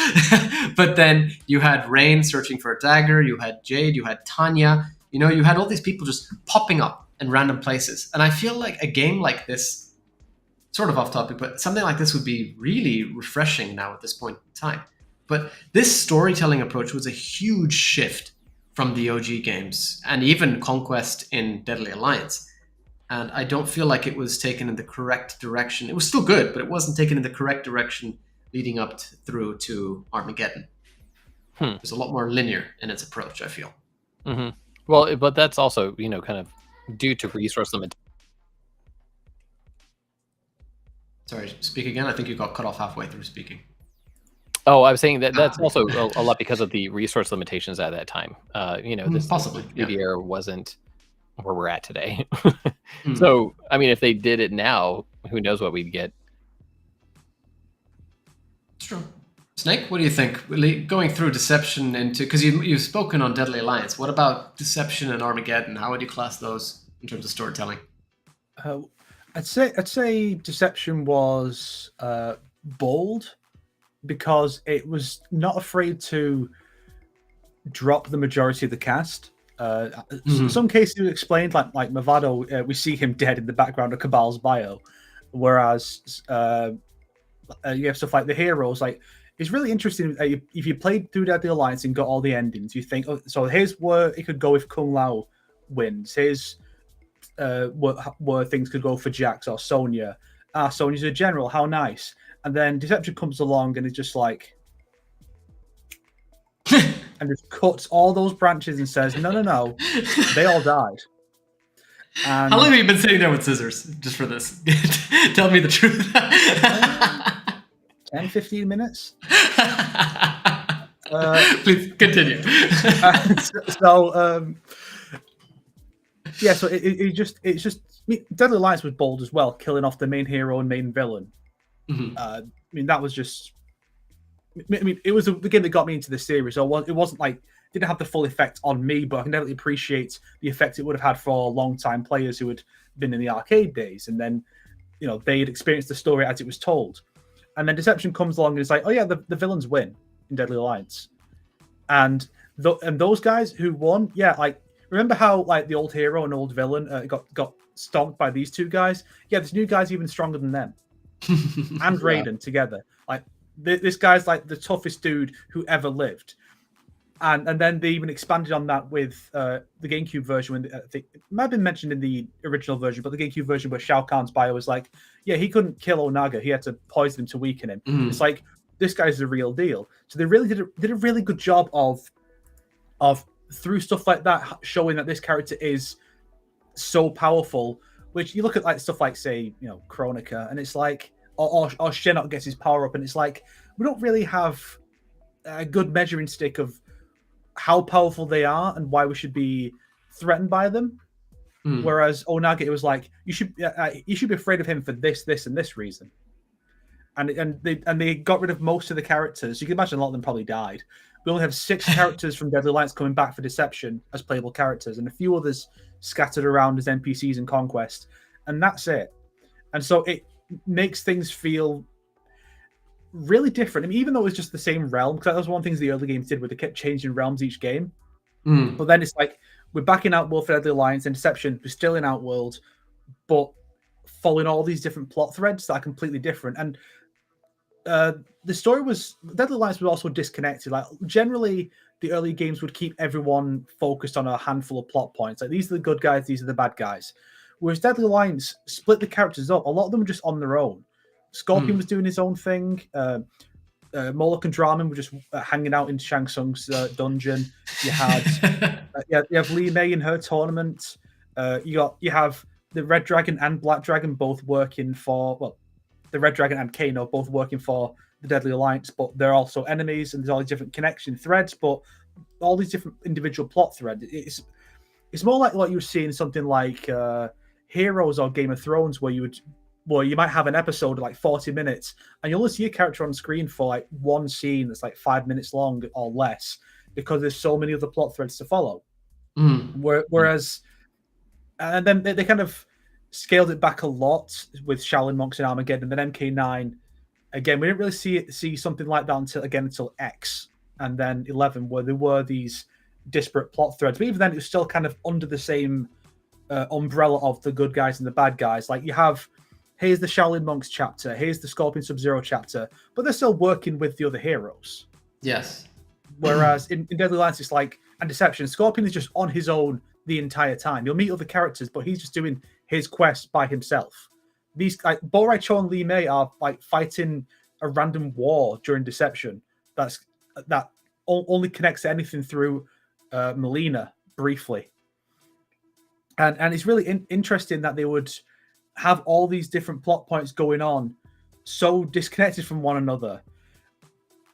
But then you had Rain searching for a dagger. You had Jade. You had Tanya. You had all these people just popping up in random places. And I feel like a game like this, sort of off topic, but something like this would be really refreshing now at this point in time. But this storytelling approach was a huge shift from the OG games and even Conquest in Deadly Alliance. And I don't feel like it was taken in the correct direction. It was still good, but it wasn't taken in the correct direction leading up through to Armageddon. It was a lot more linear in its approach, I feel. Mm-hmm. Well, but that's also, kind of due to resource limitations. Sorry, speak again. I think you got cut off halfway through speaking. Oh, I was saying that's also a lot because of the resource limitations at that time. This possibly the era wasn't where we're at today. So, I mean, if they did it now, who knows what we'd get? It's true. Snake, what do you think? Going through Deception into, because you've spoken on Deadly Alliance. What about Deception and Armageddon? How would you class those in terms of storytelling? I'd say Deception was bold, because it was not afraid to drop the majority of the cast. Some cases explained, like Movado, we see him dead in the background of Cabal's bio, whereas you have stuff like the heroes. Like, it's really interesting. If you played through Deadly Alliance and got all the endings, you think, so here's where it could go if Kung Lao wins. Here's where things could go for Jax or Sonya. Sonya's a general, how nice. And then Deception comes along and is just like, and just cuts all those branches and says, no, they all died. And how long have you been sitting there with scissors just for this? Tell me the truth. 10, 15 minutes. Please continue. So it's just Deadly Alliance was bold as well, killing off the main hero and main villain. Mm-hmm. I mean, that was just. I mean, it was the game that got me into the series. So it wasn't like didn't have the full effect on me, but I can definitely appreciate the effect it would have had for long-time players who had been in the arcade days, and then they'd experienced the story as it was told. And then Deception comes along and it's like, oh yeah, the villains win in Deadly Alliance, and those guys who won, yeah, like remember how like the old hero and old villain got stomped by these two guys? Yeah, this new guy's even stronger than them, and Raiden together. Like this guy's like the toughest dude who ever lived. And then they even expanded on that with the GameCube version. When I think it might have been mentioned in the original version, but the GameCube version where Shao Kahn's bio was like, yeah, he couldn't kill Onaga. He had to poison him to weaken him. Mm. It's like, this guy's the real deal. So they really did a really good job of through stuff like that, showing that this character is so powerful. Which you look at like stuff like, say, Chronica, and it's like, or Shinnok gets his power up, and it's like, we don't really have a good measuring stick of how powerful they are and why we should be threatened by them. Whereas Onaga, it was like you should be afraid of him for this, and this reason. And they got rid of most of the characters. You can imagine a lot of them probably died. We only have 6 characters from Deadly Alliance coming back for Deception as playable characters, and a few others scattered around as NPCs in Conquest, and that's it. And so it makes things feel really different. I mean, even though it was just the same realm, because that was one of the things the early games did, where they kept changing realms each game. But then it's like we're back in Outworld for Deadly Alliance, and Deception, we're still in Outworld, but following all these different plot threads that are completely different. And the story was Deadly Alliance was also disconnected. Like generally, the early games would keep everyone focused on a handful of plot points. Like these are the good guys, these are the bad guys. Whereas Deadly Alliance split the characters up. A lot of them were just on their own. Scorpion was doing his own thing. Moloch and Draman were just hanging out in Shang Tsung's dungeon. You had you have Li Mei in her tournament. You have the Red Dragon and Black Dragon both working for the Red Dragon and Kano both working for the Deadly Alliance, but they're also enemies, and there's all these different connection threads, but all these different individual plot threads. It's more like what you would see in something like Heroes or Game of Thrones, where you might have an episode of like 40 minutes and you only see a character on screen for like one scene that's like 5 minutes long or less, because there's so many other plot threads to follow. Whereas, and then they kind of scaled it back a lot with Shaolin Monks and Armageddon. Then MK9, again, we didn't really see something like that until X, and then 11, where there were these disparate plot threads. But even then, it was still kind of under the same umbrella of the good guys and the bad guys. Like you have, here's the Shaolin Monks chapter, here's the Scorpion Sub-Zero chapter, but they're still working with the other heroes. Yes. Whereas in Deadly Alliance, it's like, and Deception, Scorpion is just on his own the entire time. You'll meet other characters, but he's just doing his quest by himself. These like Bo Rai Cho and Li Mei are like fighting a random war during Deception that only connects to anything through Melina briefly. And it's really interesting that they would have all these different plot points going on so disconnected from one another.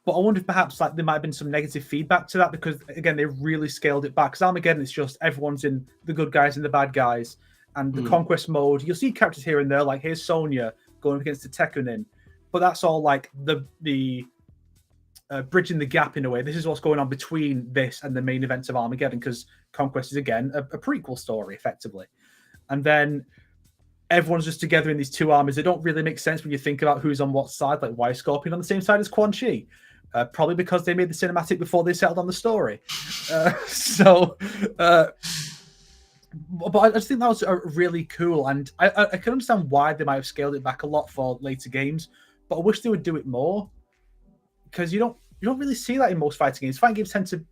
But I wonder if perhaps like there might have been some negative feedback to that, because again, they really scaled it back. Because Armageddon, it's just everyone's in the good guys and the bad guys. And the conquest mode, you'll see characters here and there, like here's Sonya going up against the Tekkunin. But that's all like the bridging the gap in a way. This is what's going on between this and the main events of Armageddon, because Conquest is again a prequel story effectively. And then everyone's just together in these two armies. They don't really make sense when you think about who's on what side. Like why is Scorpion on the same side as Quan Chi? Probably because they made the cinematic before they settled on the story. But I just think that was really cool, and I can understand why they might have scaled it back a lot for later games. But I wish they would do it more, because you don't really see that in most fighting games. Fighting games tend to,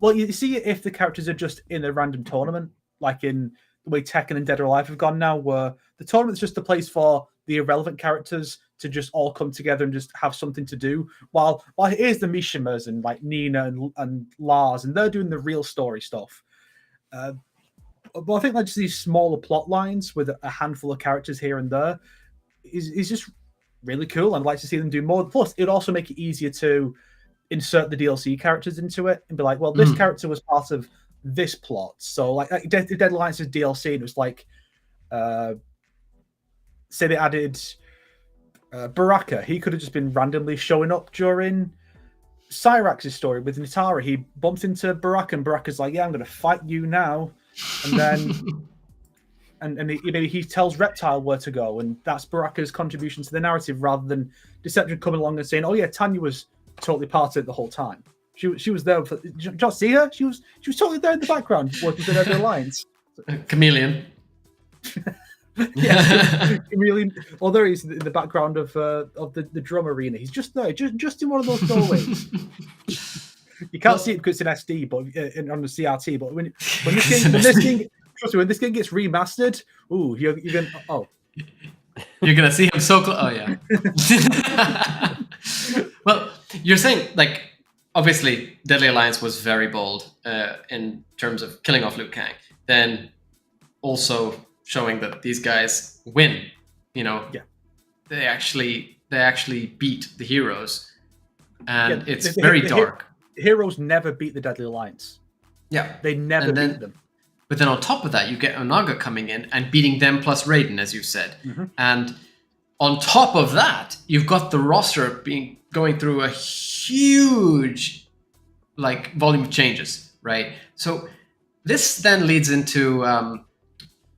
well, you see it if the characters are just in a random tournament, like in the way Tekken and Dead or Alive have gone now, where the tournament's just a place for the irrelevant characters to just all come together and just have something to do. While here's the Mishimas and like Nina and Lars, and they're doing the real story stuff. But I think like just these smaller plot lines with a handful of characters here and there is just really cool. I'd like to see them do more. Plus, it'd also make it easier to insert the DLC characters into it and be like, well, this character was part of this plot. So like Dead Alliance's DLC, and it was like, say they added Baraka. He could have just been randomly showing up during Cyrax's story with Nitara. He bumps into Baraka, and Baraka's like, yeah, I'm going to fight you now. And then and he tells Reptile where to go, and that's Baraka's contribution to the narrative, rather than Deception coming along and saying, oh yeah, Tanya was totally part of it the whole time. She was there. Did you not see her? She was totally there in the background working with the Alliance. Chameleon. Yeah, Chameleon. Although he's in the background of the drum arena, he's just there, just in one of those doorways. You can't see it because it's an SD, but on the CRT. But when this game gets remastered, ooh, you're gonna see him so close. Oh yeah. Well, you're saying like obviously Deadly Alliance was very bold in terms of killing off Liu Kang. Then also showing that these guys win. You know, they actually beat the heroes, and it's very dark. Heroes never beat the Deadly Alliance. Yeah. They never beat them. But then on top of that, you get Onaga coming in and beating them plus Raiden, as you said. Mm-hmm. And on top of that, you've got the roster going through a huge volume of changes, right? So this then leads into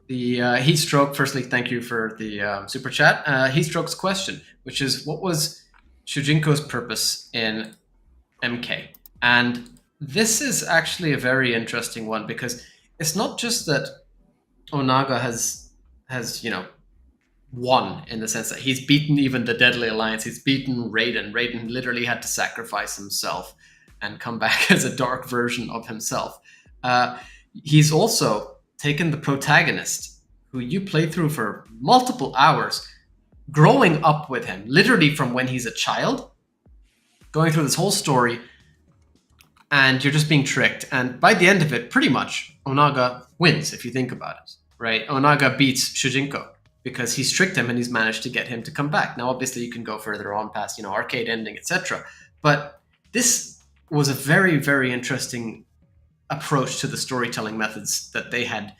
the Heatstroke. Firstly, thank you for the super chat. Heatstroke's question, which is, what was Shujinko's purpose in MK? And this is actually a very interesting one, because it's not just that Onaga has won in the sense that he's beaten even the Deadly Alliance. He's beaten Raiden. Raiden literally had to sacrifice himself and come back as a dark version of himself. He's also taken the protagonist, who you play through for multiple hours, growing up with him, literally from when he's a child, going through this whole story, and you're just being tricked. And by the end of it, pretty much, Onaga wins, if you think about it, right? Onaga beats Shujinko because he's tricked him and he's managed to get him to come back. Now, obviously, you can go further on past, arcade ending, etc. But this was a very, very interesting approach to the storytelling methods that they had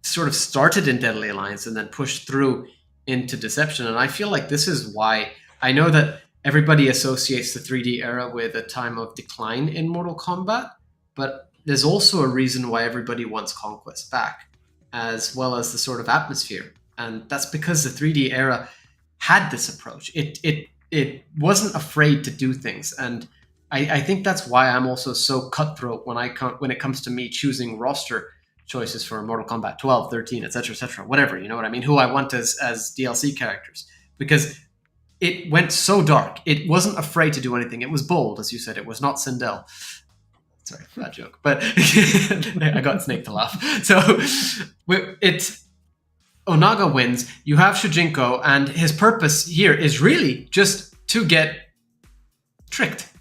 sort of started in Deadly Alliance and then pushed through into Deception. And I feel like this is why I know that everybody associates the 3D era with a time of decline in Mortal Kombat, but there's also a reason why everybody wants Conquest back, as well as the sort of atmosphere. And that's because the 3D era had this approach. It wasn't afraid to do things. And I think that's why I'm also so cutthroat when it comes to me choosing roster choices for Mortal Kombat 12, 13, etc., whatever, you know what I mean? Who I want as DLC characters. Because it went so dark. It wasn't afraid to do anything. It was bold, as you said. It was not Sindel. Sorry, bad joke. But I got Snake to laugh. So Onaga wins. You have Shujinko, and his purpose here is really just to get tricked,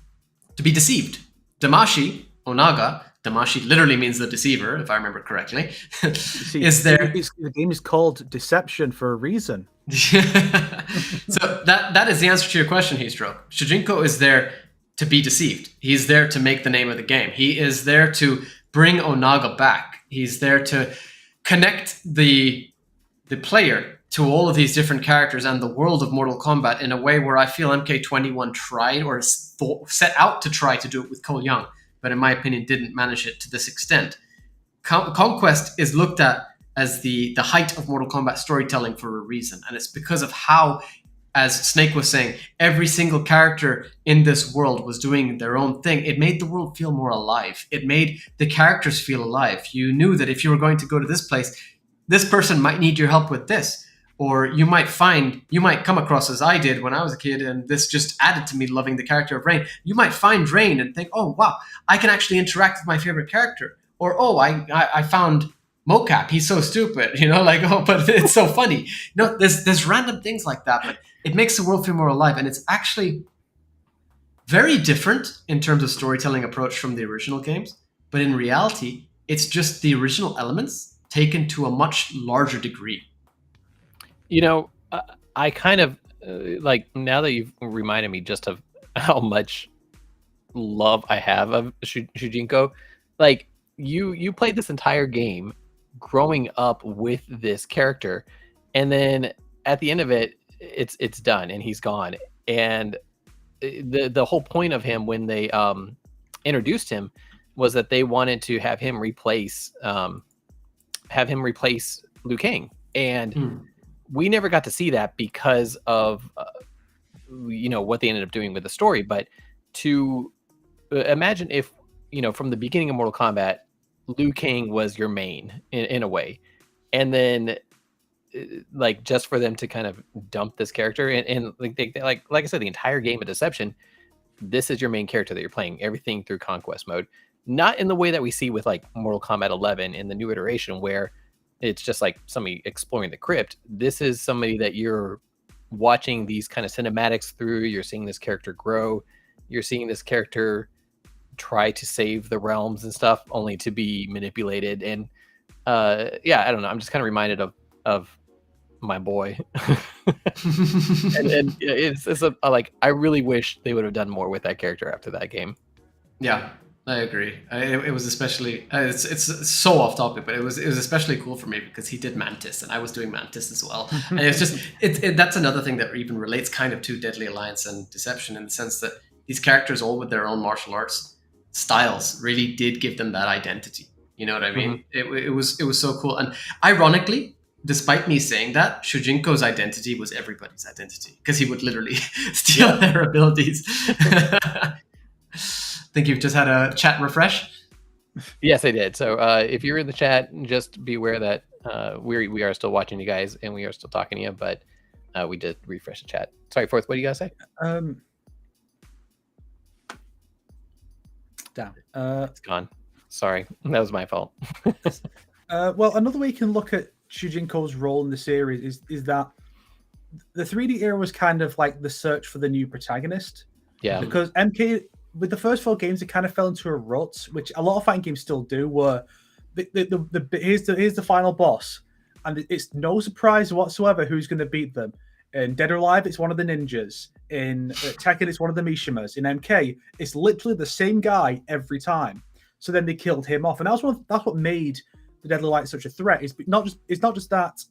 to be deceived. Damashi, Onaga, Damashi literally means the deceiver, if I remember correctly, is there. The game is called Deception for a reason. So that is the answer to your question, Heatstroke. Shujinko is there to be deceived. He's there to make the name of the game. He is there to bring Onaga back. He's there to connect the player to all of these different characters and the world of Mortal Kombat in a way where I feel MK21 tried or set out to try to do it with Cole Young, but in my opinion didn't manage it to this extent. Conquest is looked at as the height of Mortal Kombat storytelling for a reason. And it's because of how, as Snake was saying, every single character in this world was doing their own thing. It made the world feel more alive. It made the characters feel alive. You knew that if you were going to go to this place, this person might need your help with this. Or you might come across, as I did when I was a kid, and this just added to me loving the character of Rain. You might find Rain and think, oh, wow, I can actually interact with my favorite character. Or, oh, I found mocap, he's so stupid, like, oh, but it's so funny. There's random things like that, but it makes the world feel more alive, and it's actually very different in terms of storytelling approach from the original games. But in reality, it's just the original elements taken to a much larger degree. I kind of like, now that you've reminded me just of how much love I have of Shujinko. Like, you played this entire game growing up with this character, and then at the end of it, it's done and he's gone. And the whole point of him when they introduced him was that they wanted to have him replace Liu Kang, and we never got to see that because of what they ended up doing with the story. But to imagine if from the beginning of Mortal Kombat, Liu Kang was your main in a way, and then like just for them to kind of dump this character and like I said, the entire game of Deception, this is your main character that you're playing everything through Conquest mode, not in the way that we see with like Mortal Kombat 11 in the new iteration where it's just like somebody exploring the crypt. This is somebody that you're watching these kind of cinematics through. You're seeing this character grow. You're seeing this character try to save the realms and stuff, only to be manipulated. And I don't know. I'm just kind of reminded of my boy. and it's like, I really wish they would have done more with that character after that game. Yeah, I agree. It was especially it's so off topic, but it was especially cool for me because he did Mantis and I was doing Mantis as well. And it's just that's another thing that even relates kind of to Deadly Alliance and Deception, in the sense that these characters, all with their own martial arts styles, really did give them that identity. You know what I mean? It was so cool. And ironically, despite me saying that, Shujinko's identity was everybody's identity, because he would literally steal their abilities. I think you've just had a chat refresh. Yes, I did. So if you're in the chat, just be aware that we are still watching you guys and we are still talking to you, but we did refresh the chat. Sorry, Fourth, what do you guys say? Damn. It's gone. Sorry, that was my fault. Well, another way you can look at Shujinko's role in the series is that the 3D era was kind of like the search for the new protagonist. Yeah. Because MK, with the first 4 games, it kind of fell into a rut, which a lot of fighting games still do, where here's the final boss, and it's no surprise whatsoever who's going to beat them. In Dead or Alive, it's one of the ninjas. In Tekken, it's one of the Mishimas. In MK, it's literally the same guy every time. So then they killed him off, and that's what made the Deadly Alliance such a threat. It's not just that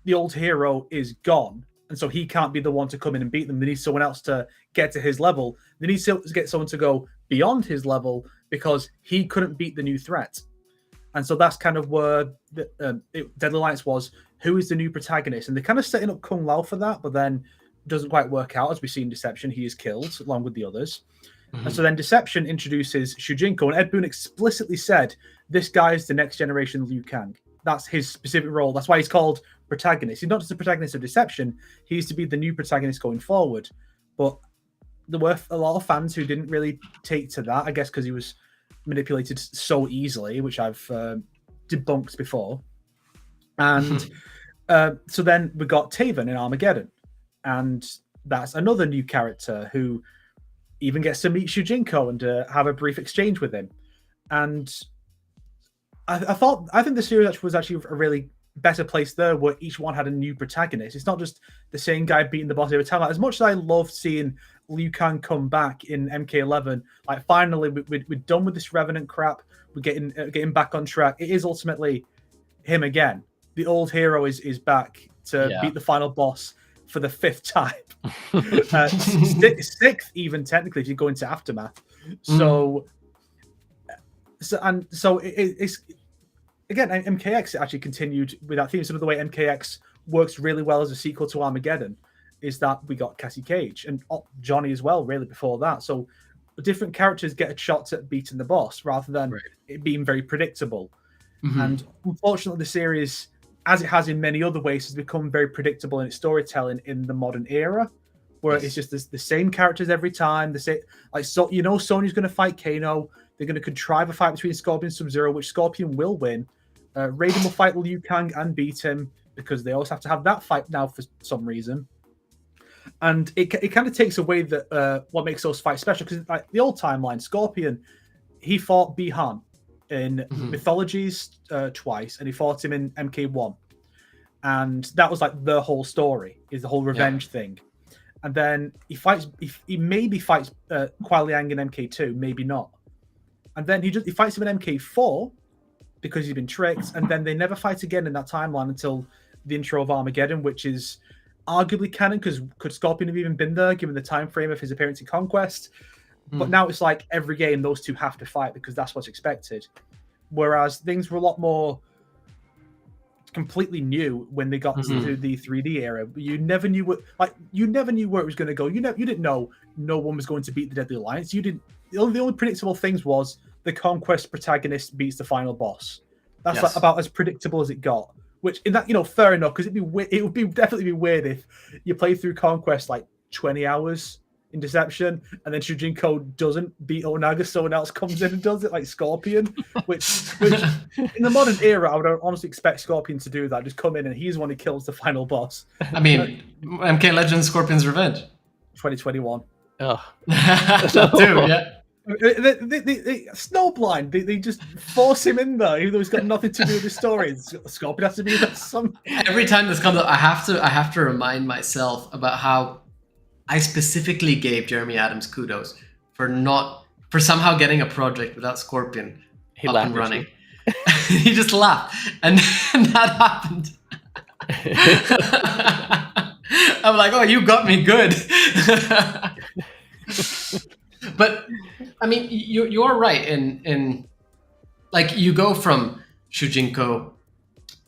the old hero is gone, and so he can't be the one to come in and beat them. They need someone else to get to his level. They need to get someone to go beyond his level because he couldn't beat the new threat. And so that's kind of where Deadly Alliance was. Who is the new protagonist? And they're kind of setting up Kung Lao for that, but then it doesn't quite work out. As we see in Deception, he is killed along with the others. And so then Deception introduces Shujinko, and Ed Boon explicitly said, this guy is the next generation Liu Kang. That's his specific role. That's why he's called protagonist. He's not just the protagonist of Deception. He's to be the new protagonist going forward. But there were a lot of fans who didn't really take to that, I guess, because he was manipulated so easily, which I've debunked before. And so then we got Taven in Armageddon. And that's another new character who even gets to meet Shujinko and have a brief exchange with him. And I think the series was actually a really better place there, where each one had a new protagonist. It's not just the same guy beating the boss every time. Like, as much as I loved seeing Liu Kang come back in MK11, like finally we're done with this Revenant crap. We're getting back on track. It is ultimately him again. The old hero is back to beat the final boss for the 5th time. 6th even, technically, if you go into Aftermath. So it's again, MKX actually continued with that theme. Some of the way MKX works really well as a sequel to Armageddon is that we got Cassie Cage and Johnny as well, really, before that. So different characters get a shot at beating the boss rather than it being very predictable. And unfortunately, the series, as it has in many other ways, has become very predictable in its storytelling in the modern era, where it's just the same characters every time. The same, Sony's going to fight Kano. They're going to contrive a fight between Scorpion and Sub-Zero, which Scorpion will win. Raiden will fight Liu Kang and beat him because they also have to have that fight now for some reason. And it kind of takes away what makes those fights special, because like the old timeline, Scorpion, he fought Bihan in Mythologies twice, and he fought him in MK1, and that was like the whole story, is the whole revenge thing. And then he maybe fights Kuai Liang in MK2, maybe not, and then he fights him in MK4 because he's been tricked, and then they never fight again in that timeline until the intro of Armageddon, which is arguably canon, because could Scorpion have even been there given the time frame of his appearance in Conquest? But now it's like every game those two have to fight because that's what's expected. Whereas things were a lot more completely new when they got to the 3D era. You never knew where it was going to go. You didn't know no one was going to beat the Deadly Alliance. The only predictable things was the Conquest protagonist beats the final boss. That's like about as predictable as it got. Which, in that, fair enough, because it would definitely be weird if you play through Conquest like 20 hours in Deception, and then Shujinko doesn't beat Onaga, someone else comes in and does it, like Scorpion. Which in the modern era, I would honestly expect Scorpion to do that. Just come in and he's the one who kills the final boss. I mean, MK Legends Scorpion's Revenge. 2021. Oh. Dude, yeah. They snowblind. They just force him in there, even though he's got nothing to do with the story. Scorpion has to be there. Every time this comes up, I have to remind myself about how I specifically gave Jeremy Adams kudos for somehow getting a project without Scorpion up and running. He just laughed, and that happened. I'm like, oh, you got me good. But I mean, you're right in like you go from Shujinko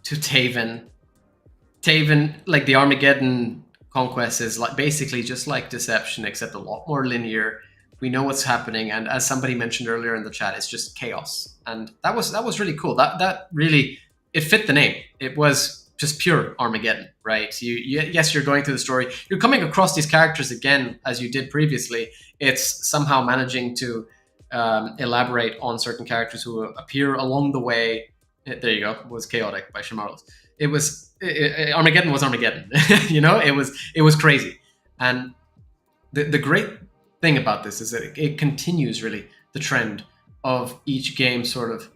to Taven. Taven, like the Armageddon Conquest, is like basically just like Deception, except a lot more linear. We know what's happening, and as somebody mentioned earlier in the chat, it's just chaos, and that was really cool. That really, it fit the name. It was just pure Armageddon, right? Yes, you're going through the story. You're coming across these characters again as you did previously. It's somehow managing to elaborate on certain characters who appear along the way. There you go. It was Chaotic by Shamarlos. Armageddon was Armageddon. It was crazy. And the great thing about this is that it continues really the trend of each game sort of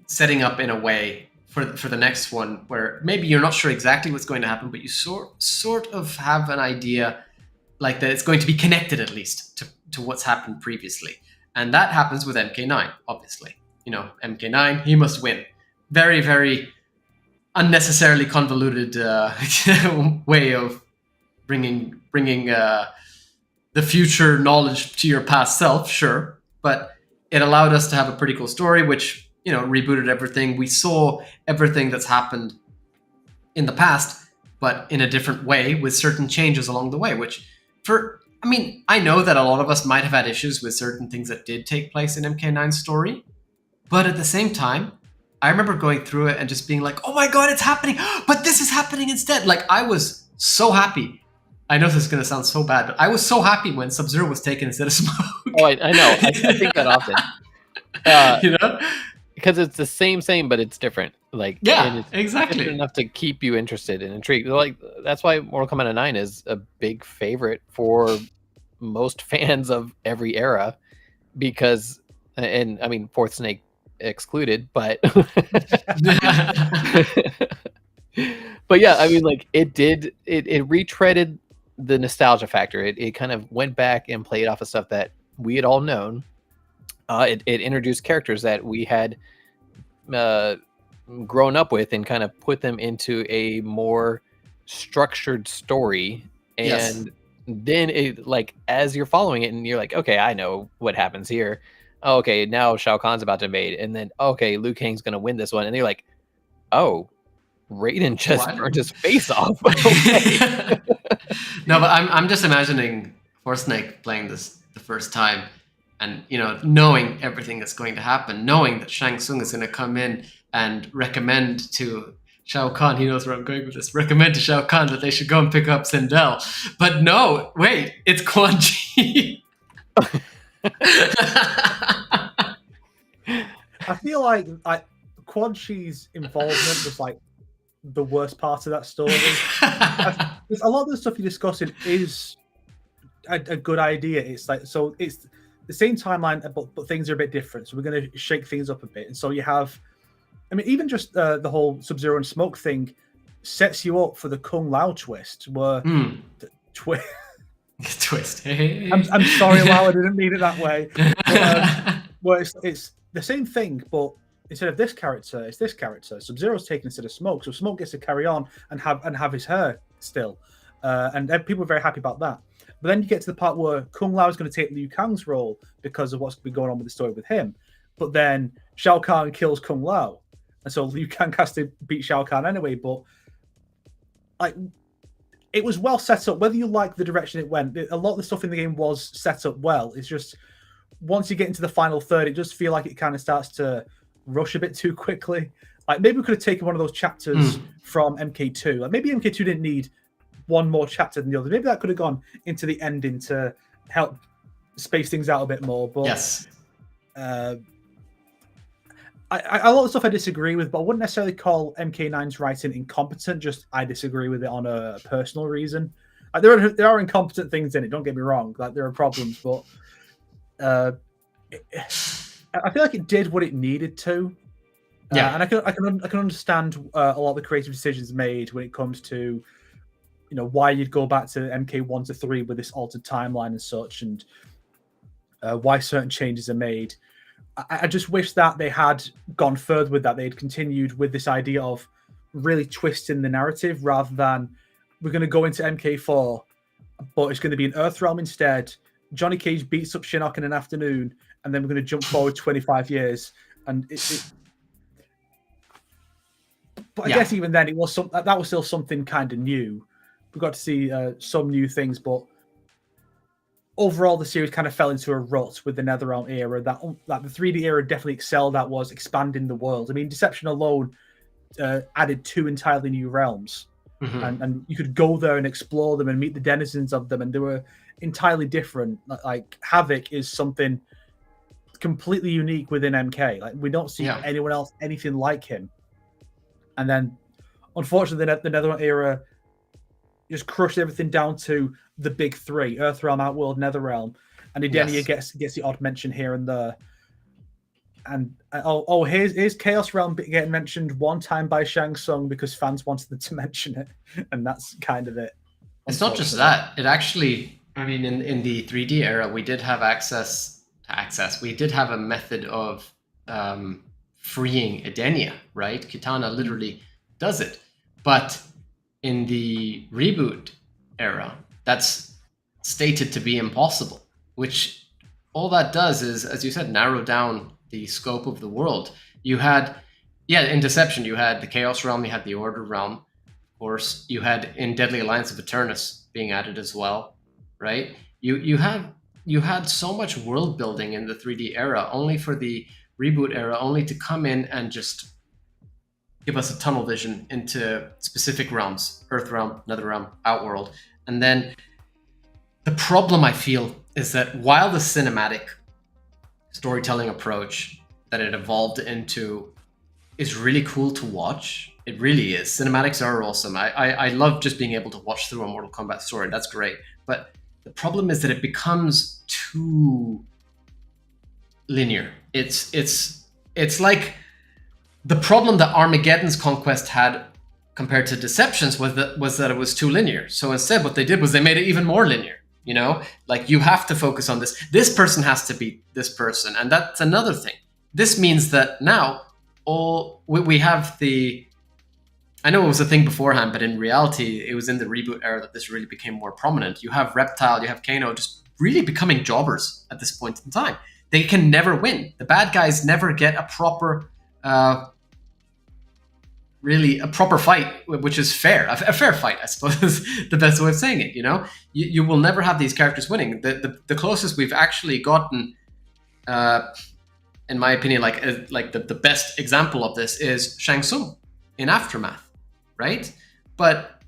setting up in a way for the next one where maybe you're not sure exactly what's going to happen, but you sort of have an idea like that it's going to be connected at least to what's happened previously. And that happens with MK9, obviously. MK9, he must win. Very, very unnecessarily convoluted way of bringing the future knowledge to your past self, sure. But it allowed us to have a pretty cool story, which, rebooted everything. We saw everything that's happened in the past, but in a different way with certain changes along the way, which I know that a lot of us might have had issues with certain things that did take place in MK9's story, but at the same time, I remember going through it and just being like, oh my God, it's happening, but this is happening instead. Like, I was so happy. I know this is going to sound so bad, but I was so happy when Sub-Zero was taken instead of Smoke. Oh, I know. I think that often. Because it's the same, but it's different. Like, yeah, it's exactly. different enough to keep you interested and intrigued. Like, that's why Mortal Kombat 9 is a big favorite for most fans of every era, because, and I mean, Fourth Snake excluded, but but yeah, I mean, like, it retreaded the nostalgia factor. It kind of went back and played off of stuff that we had all known. It introduced characters that we had grown up with and kind of put them into a more structured story. And then it, like, as you're following it and you're like, okay, I know what happens here. Oh, okay, now Shao Kahn's about to invade, and then okay, Liu Kang's gonna win this one, and you're like, oh, Raiden just burned his face off. Okay. No, but I'm just imagining Snake playing this the first time, and knowing everything that's going to happen, knowing that Shang Tsung is going to come in and recommend to Shao Kahn, he knows where I'm going with this, recommend to Shao Kahn that they should go and pick up Sindel. But no, wait, it's Quan Chi. I feel like Quan Chi's involvement was like the worst part of that story. A lot of the stuff you're discussing is a good idea. It's like, so it's the same timeline, but things are a bit different. So we're going to shake things up a bit. And so you have, I mean, even just the whole Sub-Zero and Smoke thing sets you up for the Kung Lao twist, where twist. I'm sorry, Lao, I didn't mean it that way. But, where it's the same thing, but instead of this character, it's this character. Sub-Zero's taken instead of Smoke, so Smoke gets to carry on and have his hair still, and people are very happy about that. But then you get to the part where Kung Lao is going to take Liu Kang's role because of what's been going on with the story with him. But then Shao Kahn kills Kung Lao, and so Liu Kang has to beat Shao Kahn anyway. But like, it was well set up. Whether you like the direction it went, a lot of the stuff in the game was set up well. It's just once you get into the final third, it does feel like it kind of starts to rush a bit too quickly. Like maybe we could have taken one of those chapters from MK2. Like maybe MK2 didn't need one more chapter than the other. Maybe that could have gone into the ending to help space things out a bit more. But yes, a lot of stuff I disagree with, but I wouldn't necessarily call MK9's writing incompetent. Just I disagree with it on a personal reason. Like, there are incompetent things in it. Don't get me wrong. Like there are problems, but I feel like it did what it needed to. Yeah, and I can understand a lot of the creative decisions made when it comes to, you know, why you'd go back to MK1 to 3 with this altered timeline and such, and why certain changes are made. I just wish that they had gone further with that. They had continued with this idea of really twisting the narrative rather than we're going to go into MK4, but it's going to be an Earthrealm instead. Johnny Cage beats up Shinnok in an afternoon, and then we're going to jump forward 25 years. And but I guess even then, it was that was still something kind of new. We got to see some new things, but overall, the series kind of fell into a rut with the NetherRealm era. That the 3D era definitely excelled at was expanding the world. I mean, Deception alone added 2 entirely new realms, and you could go there and explore them and meet the denizens of them, and they were entirely different. Like Havoc is something completely unique within MK. Like we don't see anyone else anything like him. And then, unfortunately, the NetherRealm era just crushed everything down to the big 3: Earthrealm, Outworld, NetherRealm, and Edenia gets the odd mention here and there. And here's Chaos Realm getting mentioned one time by Shang Tsung because fans wanted them to mention it, and that's kind of it. It's not just that. It actually, I mean, in the 3D era, we did have access. We did have a method of freeing Edenia, right? Kitana literally does it, but in the reboot era, that's stated to be impossible, which all that does is, as you said, narrow down the scope of the world. You had, in Deception, you had the Chaos Realm, you had the Order Realm, of course. You had in Deadly Alliance of Eternus being added as well, right? You had so much world building in the 3D era, only for the reboot era, only to come in and just give us a tunnel vision into specific realms: Earthrealm, Netherrealm, Outworld. And then the problem I feel is that while the cinematic storytelling approach that it evolved into is really cool to watch, it really is. Cinematics are awesome. I love just being able to watch through a Mortal Kombat story. That's great. But the problem is that it becomes too linear. It's like the problem that Armageddon's Conquest had compared to Deceptions was that it was too linear. So instead, what they did was they made it even more linear. You know, like you have to focus on this. This person has to beat this person, and that's another thing. This means that now we have the. I know it was a thing beforehand, but in reality, it was in the reboot era that this really became more prominent. You have Reptile, you have Kano, just really becoming jobbers at this point in time. They can never win. The bad guys never get a proper. Really a proper fight, which is fair, a fair fight, I suppose, is the best way of saying it. You know, you will never have these characters winning. The closest we've actually gotten, in my opinion, like the best example of this is Shang Tsung in Aftermath, right? But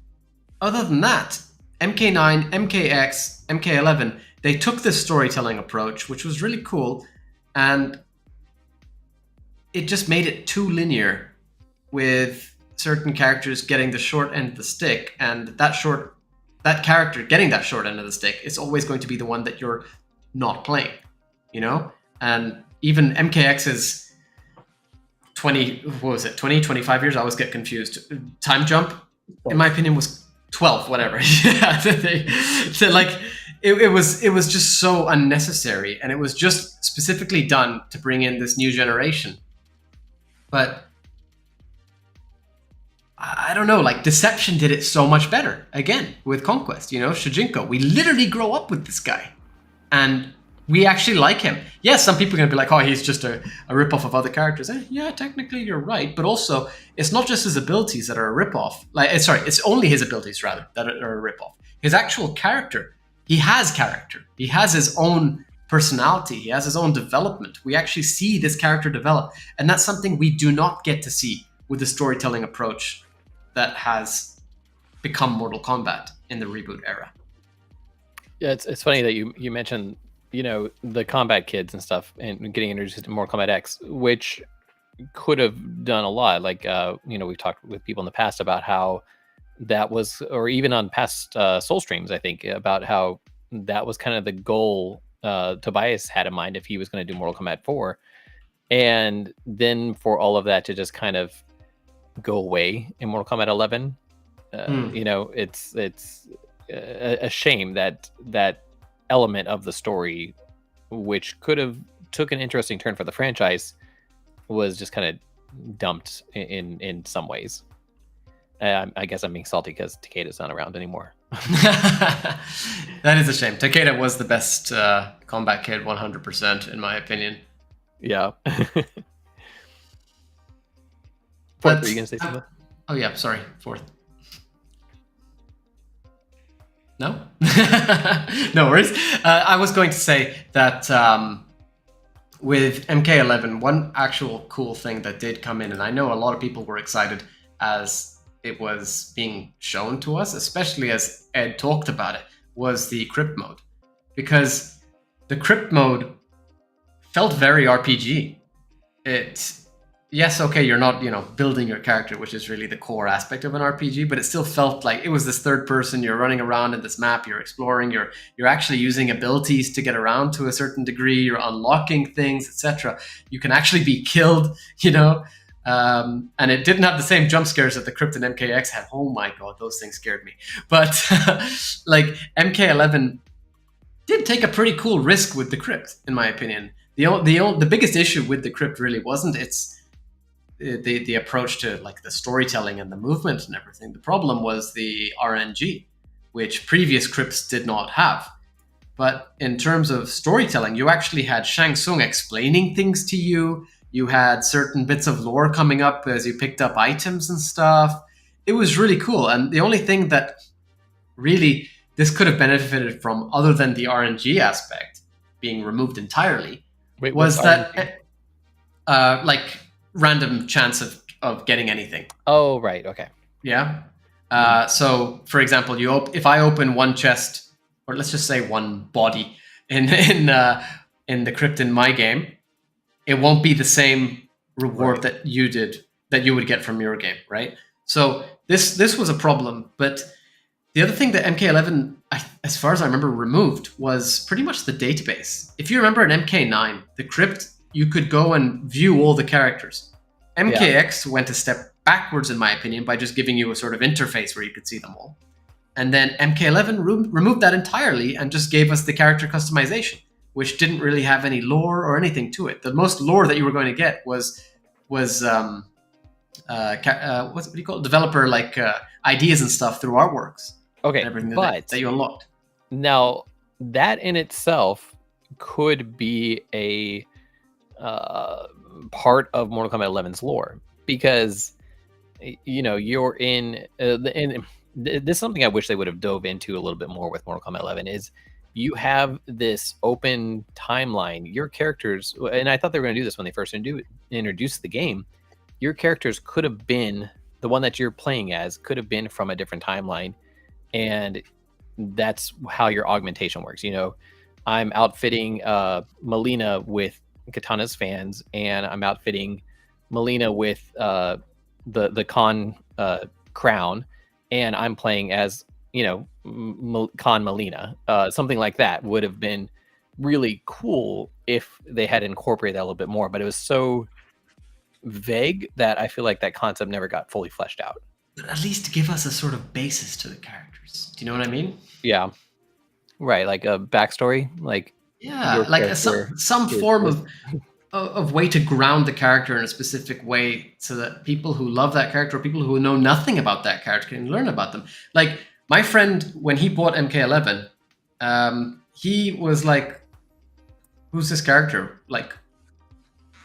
other than that, MK9, MKX, MK11, they took this storytelling approach, which was really cool, and it just made it too linear, with certain characters getting the short end of the stick, and that character getting that short end of the stick is always going to be the one that you're not playing, you know? And even MKX's 25 years, I always get confused. Time jump, in my opinion, was 12, whatever. So like, it was just so unnecessary, and it was just specifically done to bring in this new generation. But I don't know, like Deception did it so much better. Again, with Conquest, you know, Shujinko, we literally grow up with this guy, and we actually like him. Yes, some people are going to be like, oh, he's just a ripoff of other characters. Yeah, technically you're right. But also, it's not just his abilities that are a ripoff. It's only his abilities, rather, that are a ripoff. His actual character, he has character. He has his own personality. He has his own development. We actually see this character develop. And that's something we do not get to see with the storytelling approach that has become Mortal Kombat in the reboot era. Yeah, it's funny that you mentioned, you know, the combat kids and stuff, and getting introduced to Mortal Kombat X, which could have done a lot. Like, you know, we've talked with people in the past about how that was, or even on past Soul streams, I think, about how that was kind of the goal Tobias had in mind if he was going to do Mortal Kombat 4. And then for all of that to just kind of go away in Mortal Kombat 11, you know, it's a shame that element of the story, which could have took an interesting turn for the franchise, was just kind of dumped in some ways. I guess I'm being salty because Takeda's not around anymore. That is a shame. Takeda was the best combat kid, 100%, in my opinion. Yeah. But, were you gonna say something? Oh yeah, sorry, fourth. No? No worries. I was going to say that with MK11, one actual cool thing that did come in, and I know a lot of people were excited as it was being shown to us, especially as Ed talked about it, was the crypt mode. Because the crypt mode felt very RPG. Yes, okay, you're not, you know, building your character, which is really the core aspect of an RPG, but it still felt like it was this third person. You're running around in this map, you're exploring, you're actually using abilities to get around to a certain degree, you're unlocking things, etc. You can actually be killed, you know, and it didn't have the same jump scares that the Crypt and MKX had. Oh my god, those things scared me. But like MK11 did take a pretty cool risk with the Crypt, in my opinion. The biggest issue with the Crypt really wasn't the approach to like the storytelling and the movement and everything. The problem was the RNG, which previous Crypts did not have. But in terms of storytelling, you actually had Shang Tsung explaining things to you. You had certain bits of lore coming up as you picked up items and stuff. It was really cool. And the only thing that really this could have benefited from, other than the RNG aspect being removed entirely, was that like random chance of getting anything. Oh, right. Okay. Yeah. So, for example, if I open one chest, or let's just say one body in the crypt in my game, it won't be the same reward that you would get from your game, right? So this was a problem. But the other thing that MK11, as far as I remember, removed was pretty much the database. If you remember in MK9, the crypt, you could go and view all the characters. MKX went a step backwards, in my opinion, by just giving you a sort of interface where you could see them all. And then MK11 removed that entirely and just gave us the character customization, which didn't really have any lore or anything to it. The most lore that you were going to get was what do you call it? Developer like ideas and stuff through artworks. Okay, and everything but that you unlocked. Now that in itself could be a part of Mortal Kombat 11's lore, because you know you're in this is something I wish they would have dove into a little bit more with Mortal Kombat 11, is you have this open timeline. Your characters, and I thought they were going to do this when they first introduced the game, your characters could have been, the one that you're playing as could have been from a different timeline, and that's how your augmentation works. You know, I'm outfitting Melina with Katana's fans, and I'm outfitting Melina with the Khan crown, and I'm playing as Khan Melina. Something like that would have been really cool if they had incorporated that a little bit more. But it was so vague that I feel like that concept never got fully fleshed out. But at least give us a sort of basis to the characters. Do you know what I mean? Yeah, right. Like a backstory, like like some form of way to ground the character in a specific way, so that people who love that character or people who know nothing about that character can learn about them. Like my friend, when he bought MK11, he was like, "Who's this character? Like,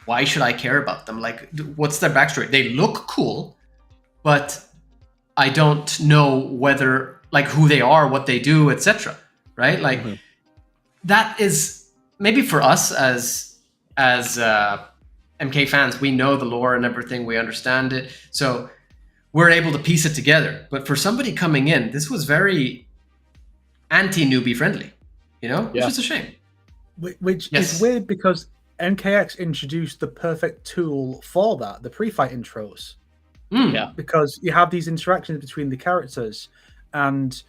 why should I care about them? Like, what's their backstory? They look cool, but I don't know whether, like, who they are, what they do, etc." Right? Like, that is maybe for us as MK fans, we know the lore and everything, we understand it, so we're able to piece it together. But for somebody coming in, this was very anti-newbie friendly, which is a shame. Which is weird, because MKX introduced the perfect tool for that, the pre-fight intros. Yeah, because you have these interactions between the characters, and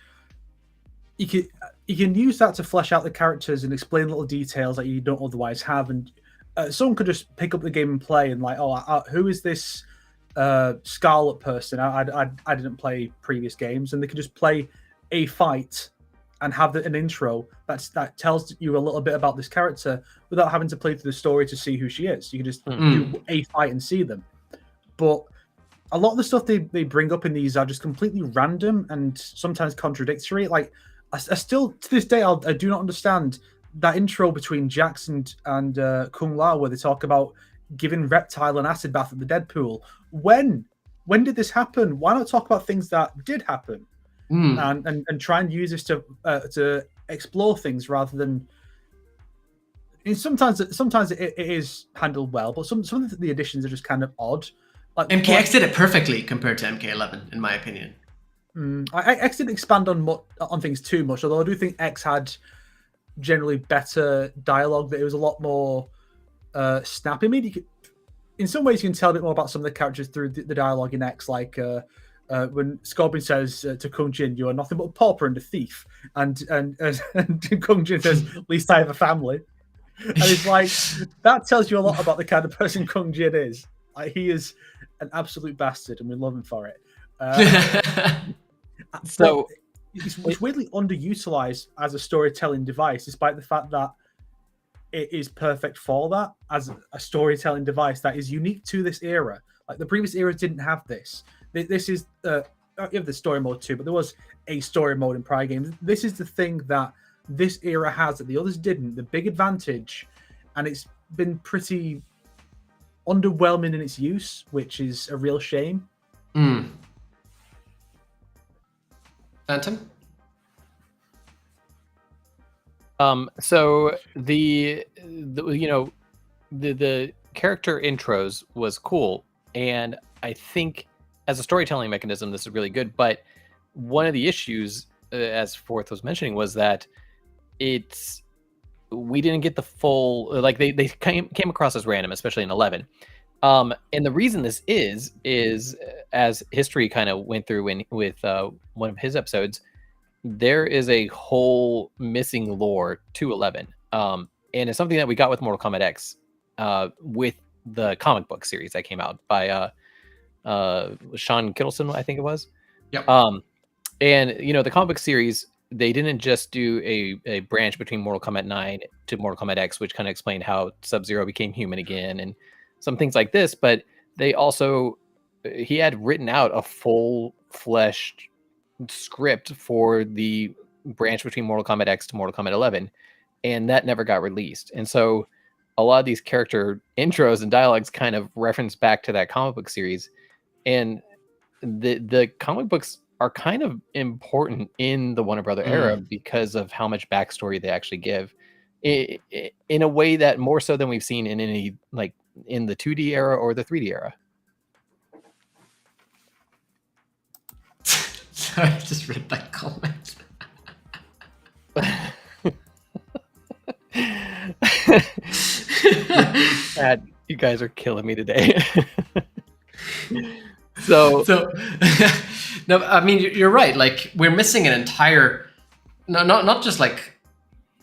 you can use that to flesh out the characters and explain little details that you don't otherwise have. And someone could just pick up the game and play, and like, who is this Scarlet person? I didn't play previous games, and they could just play a fight and have an intro that tells you a little bit about this character without having to play through the story to see who she is. You can just do a fight and see them. But a lot of the stuff they bring up in these are just completely random and sometimes contradictory. Like, I still, to this day, I do not understand that intro between Jax and Kung Lao, where they talk about giving Reptile an acid bath at the Deadpool. When did this happen? Why not talk about things that did happen? And try and use this to explore things rather than. And sometimes it is handled well, but some of the additions are just kind of odd. Like MKX did it perfectly compared to MK11, in my opinion. X didn't expand on things too much, although I do think X had generally better dialogue. That it was a lot more snappy. I mean, in some ways, you can tell a bit more about some of the characters through the dialogue in X, like. When Scorpion says to Kung Jin, "You are nothing but a pauper and a thief," and Kung Jin says, "At least I have a family," and it's like that tells you a lot about the kind of person Kung Jin is. Like, he is an absolute bastard, and we love him for it. So it's weirdly underutilized as a storytelling device, despite the fact that it is perfect for that as a storytelling device that is unique to this era. Like, the previous era didn't have this. This is you have the story mode too, but there was a story mode in prior games. This is the thing that this era has that the others didn't. The big advantage, and it's been pretty underwhelming in its use, which is a real shame. FANTiM? So the character intros was cool, and I think as a storytelling mechanism, this is really good. But one of the issues, as Forth was mentioning, was that we didn't get the full, like they came across as random, especially in 11. And the reason this is as history kind of went through with one of his episodes, there is a whole missing lore to 11. And it's something that we got with Mortal Kombat X, with the comic book series that came out by Sean Kittleson, I think it was. Yep. And the comic book series, they didn't just do a branch between Mortal Kombat 9 to Mortal Kombat X, which kind of explained how Sub-Zero became human again and some things like this, but he had written out a full-fleshed script for the branch between Mortal Kombat X to Mortal Kombat 11, and that never got released. And so a lot of these character intros and dialogues kind of reference back to that comic book series, and the comic books are kind of important in the Warner Brother era because of how much backstory they actually give, in a way that more so than we've seen in any, like, in the 2D era or the 3D era. Sorry, I just read that comment. You guys are killing me today. So no, I mean, you're right. Like, we're missing an entire, not just like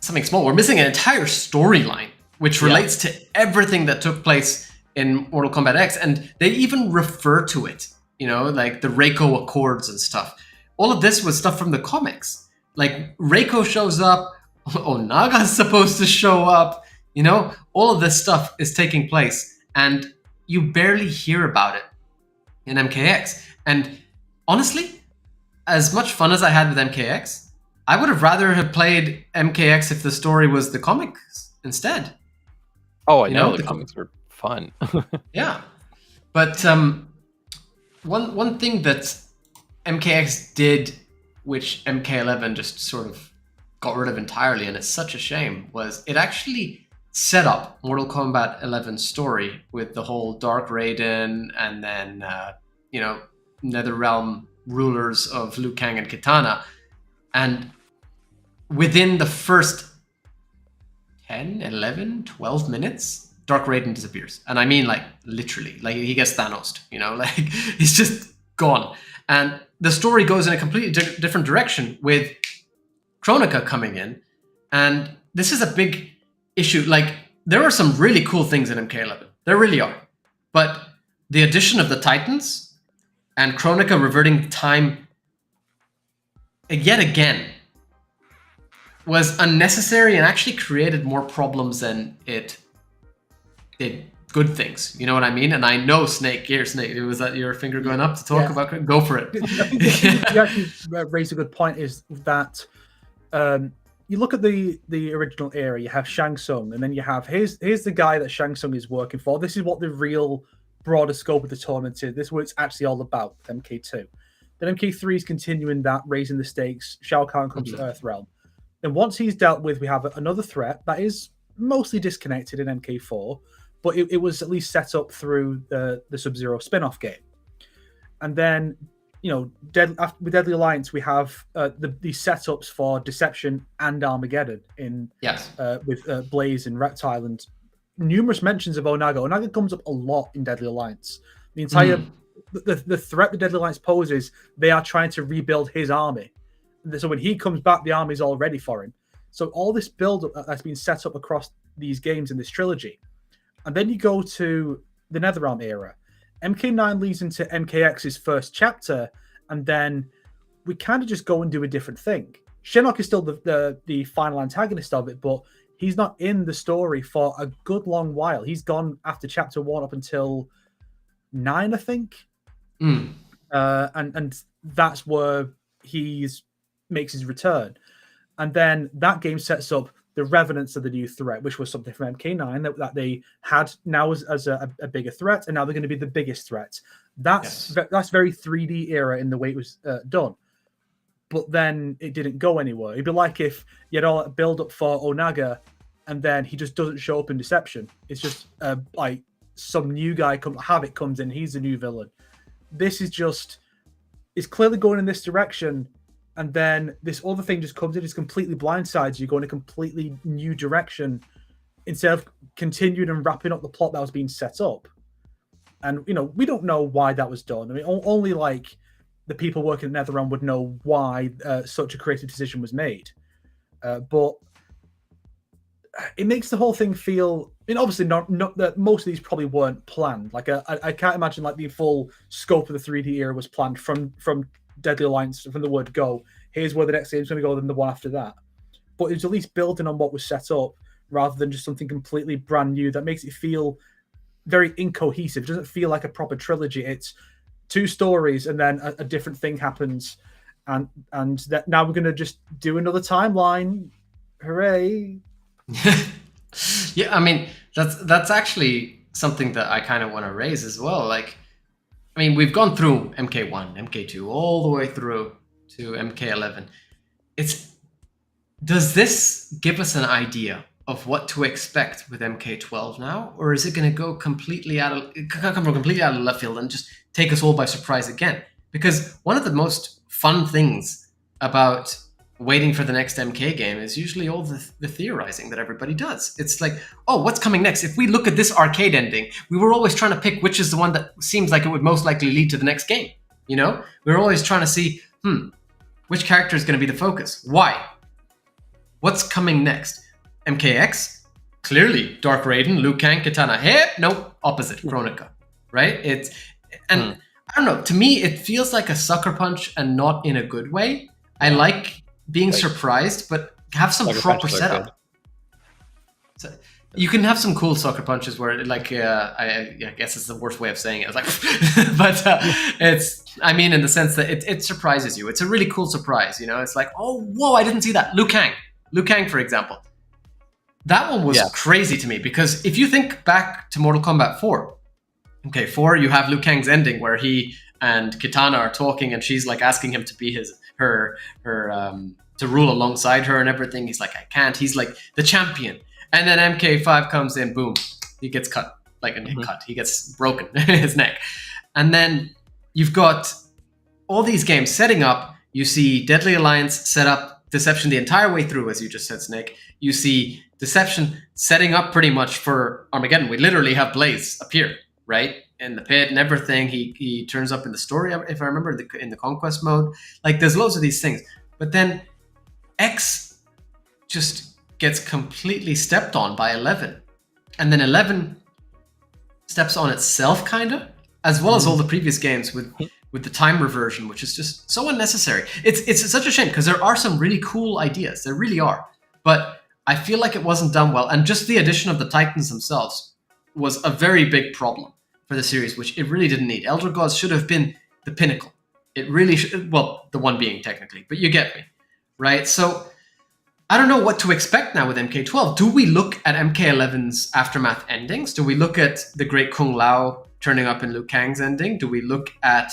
something small. We're missing an entire storyline which relates to everything that took place in Mortal Kombat X, and they even refer to it. You know, like the Reiko Accords and stuff. All of this was stuff from the comics. Like, Reiko shows up, Onaga's supposed to show up. You know, all of this stuff is taking place, and you barely hear about it in MKX. And honestly, as much fun as I had with MKX, I would have rather have played MKX if the story was the comics instead. Oh, I know the comics were fun. Yeah, but one thing that MKX did, which MK11 just sort of got rid of entirely, and it's such a shame, was it actually set up Mortal Kombat 11's story with the whole Dark Raiden and then Netherrealm rulers of Liu Kang and Kitana, and within the first 10, 11, 12 minutes, Dark Raiden disappears. And I mean, like, literally. Like, he gets Thanos'd, you know? Like, he's just gone. And the story goes in a completely different direction with Kronika coming in. And this is a big issue. Like, there are some really cool things in MK11. There really are. But the addition of the Titans and Kronika reverting time yet again was unnecessary and actually created more problems than it did good things. You know what I mean? And I know Snake, was that your finger going up to talk about it? Go for it. I think you actually raised a good point, is that you look at the original era, you have Shang Tsung, and then you have, here's the guy that Shang Tsung is working for. This is what the real broader scope of the tournament is. This is what it's actually all about, MK2. Then MK3 is continuing that, raising the stakes. Shao Kahn comes to Earthrealm. And once he's dealt with, we have another threat that is mostly disconnected in MK4, but it was at least set up through the Sub-Zero spin-off game. And then, you know, with Deadly Alliance, we have the setups for Deception and Armageddon with Blaze and Reptile, and numerous mentions of Onaga. Onaga comes up a lot in Deadly Alliance. The entire the threat the Deadly Alliance poses, they are trying to rebuild his army. So when he comes back, the army's all ready for him. So all this build that's been set up across these games in this trilogy. And then you go to the Netherrealm era. MK9 leads into MKX's first chapter, and then we kind of just go and do a different thing. Shinnok is still the final antagonist of it, but he's not in the story for a good long while. He's gone after chapter 1 up until 9, I think. And that's where he makes his return. And then that game sets up the Revenants of the new threat, which was something from MK9 that they had now as a bigger threat, and now they're going to be the biggest threat. That's very 3D era in the way it was done. But then it didn't go anywhere. It'd be like if you had all that build up for Onaga, and then he just doesn't show up in Deception. It's just like some new guy Havoc comes in, he's the new villain. This is just, it's clearly going in this direction, and then this other thing just comes in, just completely blindsides you, go in a completely new direction instead of continuing and wrapping up the plot that was being set up. And, you know, we don't know why that was done. I mean, only like the people working at NetherRealm would know why such a creative decision was made. But it makes the whole thing feel, I mean, obviously not that most of these probably weren't planned. Like I can't imagine like the full scope of the 3D era was planned from Deadly Alliance, from the word go. Here's where the next game's going to go, then the one after that. But it's at least building on what was set up rather than just something completely brand new that makes it feel very incohesive. It doesn't feel like a proper trilogy. It's two stories and then a different thing happens, and that now we're going to just do another timeline. Hooray! Yeah, I mean that's actually something that I kind of want to raise as well. Like, I mean, we've gone through MK1, MK2, all the way through to MK11. Does this give us an idea of what to expect with MK12 now, or is it going to come from completely out of left field and just take us all by surprise again? Because one of the most fun things about waiting for the next MK game is usually all the theorizing that everybody does. It's like, oh, what's coming next? If we look at this arcade ending, we were always trying to pick which is the one that seems like it would most likely lead to the next game. You know, we were always trying to see, which character is going to be the focus? Why? What's coming next? MKX? Clearly, Dark Raiden, Liu Kang, Kitana. Hey, no, opposite, Kronika, right? I don't know. To me, it feels like a sucker punch, and not in a good way. I like being surprised, but have some proper setup. So you can have some cool sucker punches where, like, I guess it's the worst way of saying it. It's like, but it's, I mean, in the sense that it surprises you. It's a really cool surprise, you know. It's like, oh, whoa, I didn't see that. Liu Kang, for example. That one was crazy to me, because if you think back to Mortal Kombat 4, okay, 4, you have Liu Kang's ending where he and Kitana are talking, and she's like asking him to be her to rule alongside her and everything. He's like, I can't. He's like the champion. And then MK5 comes in, boom, he gets cut, like a cut. He gets broken, his neck. And then you've got all these games setting up. You see Deadly Alliance set up Deception the entire way through, as you just said, Snake. You see Deception setting up pretty much for Armageddon. We literally have Blaze appear, right? In the pit and everything. He turns up in the story, if I remember, in the conquest mode. Like, there's loads of these things. But then X just gets completely stepped on by 11. And then 11 steps on itself, kind of, as well as all the previous games with the time reversion, which is just so unnecessary. It's such a shame, because there are some really cool ideas. There really are. But I feel like it wasn't done well. And just the addition of the Titans themselves was a very big problem for the series, which it really didn't need. Elder Gods should have been the pinnacle. It really should, well, the one being technically, but you get me, right? So I don't know what to expect now with MK12. Do we look at MK11's aftermath endings? Do we look at the Great Kung Lao turning up in Liu Kang's ending? Do we look at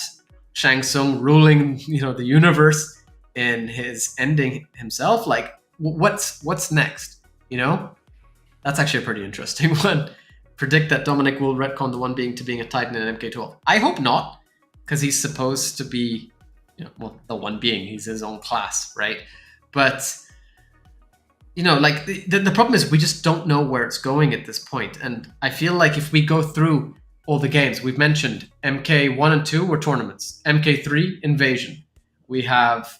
Shang Tsung ruling, the universe in his ending himself? Like, what's next? That's actually a pretty interesting one. Predict that Dominic will retcon the one being a Titan in MK12. I hope not, because he's supposed to be, the one being. He's his own class, right? But like the problem is we just don't know where it's going at this point. And I feel like if we go through all the games we've mentioned, MK1 and 2 were tournaments. MK3, Invasion. We have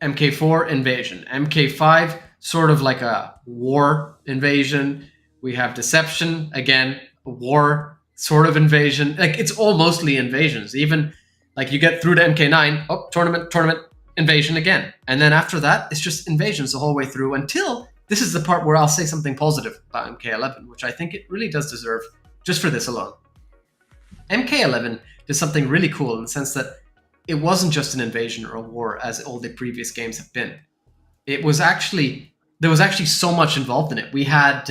MK4, Invasion. MK5, sort of like a war invasion. We have Deception, again, a war sort of invasion. Like, it's all mostly invasions. Even like you get through to MK9, tournament, invasion again. And then after that, it's just invasions the whole way through, until this is the part where I'll say something positive about MK11, which I think it really does deserve just for this alone. MK11 did something really cool in the sense that it wasn't just an invasion or a war as all the previous games have been. There was actually so much involved in it. We had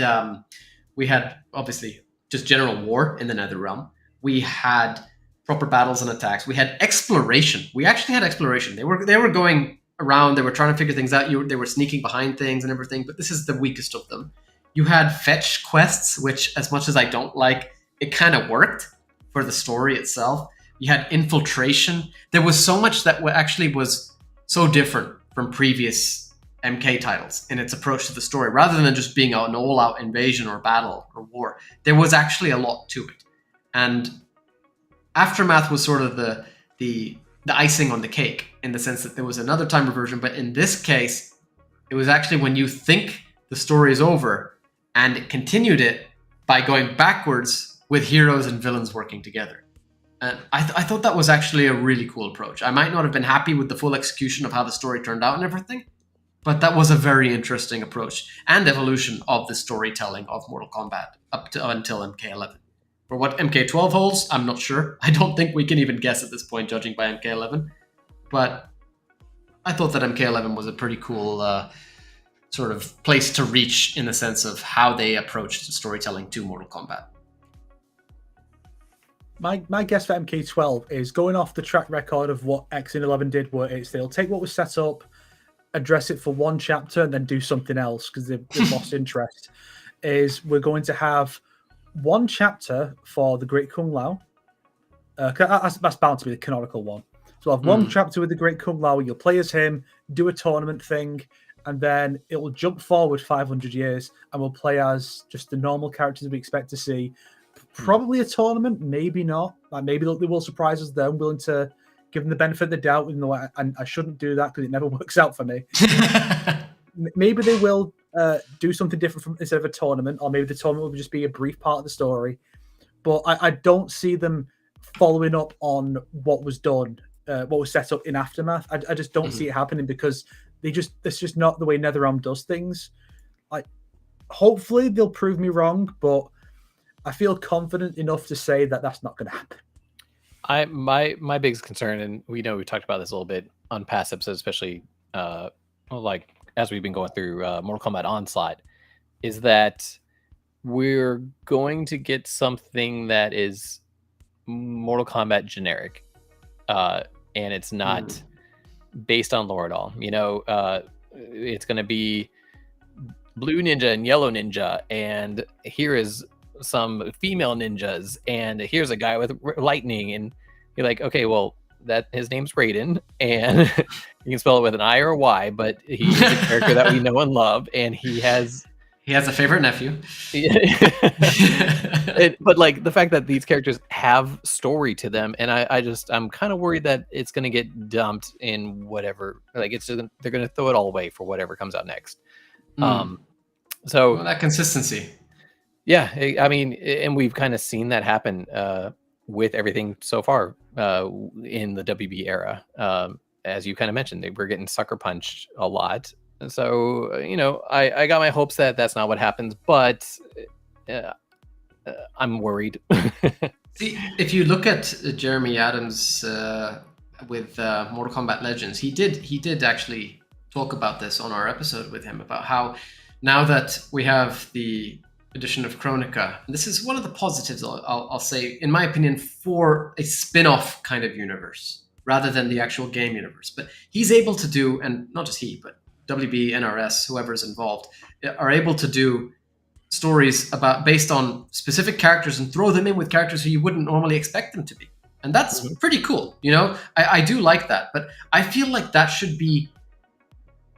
obviously just general war in the Nether Realm. We had proper battles and attacks. We had exploration. We actually had exploration. They were going around. They were trying to figure things out. They were sneaking behind things and everything. But this is the weakest of them. You had fetch quests, which, as much as I don't like, it kind of worked for the story itself. You had infiltration. There was so much that actually was so different from previous MK titles in its approach to the story. Rather than just being an all-out invasion or battle or war, there was actually a lot to it. And Aftermath was sort of the icing on the cake, in the sense that there was another time reversion. But in this case, it was actually when you think the story is over, and it continued it by going backwards with heroes and villains working together. And I thought that was actually a really cool approach. I might not have been happy with the full execution of how the story turned out and everything, but that was a very interesting approach and evolution of the storytelling of Mortal Kombat until MK11. For what MK12 holds, I'm not sure. I don't think we can even guess at this point, judging by MK11. But I thought that MK11 was a pretty cool sort of place to reach, in the sense of how they approached the storytelling to Mortal Kombat. My guess for MK12 is going off the track record of what X and 11 did, where they'll take what was set up, address it for one chapter, and then do something else because they've lost interest. Is we're going to have one chapter for the Great Kung Lao. That's bound to be the canonical one. So So I'll have one chapter with the Great Kung Lao, you'll play as him, do a tournament thing, and then it will jump forward 500 years, and we'll play as just the normal characters we expect to see. Probably a tournament, maybe not. Like maybe they will surprise us there. I'm willing to give them the benefit of the doubt, even though I shouldn't do that because it never works out for me. Maybe they will do something different instead of a tournament, or maybe the tournament will just be a brief part of the story. But I don't see them following up on what was done, what was set up in Aftermath. I just don't see it happening because that's just not the way NetherRealm does things. Hopefully they'll prove me wrong, but I feel confident enough to say that that's not going to happen. My biggest concern, and we talked about this a little bit on past episodes, especially like as we've been going through Mortal Kombat Onslaught, is that we're going to get something that is Mortal Kombat generic, and it's not based on lore at all. It's going to be blue ninja and yellow ninja, and here is some female ninjas, and here's a guy with lightning, and you're like, okay, well, that his name's Raiden, and you can spell it with an I or a Y, but he's a character that we know and love, and he has a favorite nephew. But like the fact that these characters have story to them, and I'm kind of worried that it's going to get dumped in whatever, like they're going to throw it all away for whatever comes out next. So that consistency. Yeah, I mean, and we've kind of seen that happen with everything so far in the WB era. As you kind of mentioned, we're getting sucker punched a lot. So, I got my hopes that that's not what happens, but I'm worried. See, if you look at Jeremy Adams with Mortal Kombat Legends, he did actually talk about this on our episode with him, about how now that we have the edition of Chronica, and this is one of the positives I'll say, in my opinion, for a spin-off kind of universe rather than the actual game universe. But he's able to do, and not just he, but WB, NRS, whoever's involved, are able to do stories based on specific characters and throw them in with characters who you wouldn't normally expect them to be. And that's pretty cool. I do like that, but I feel like that should be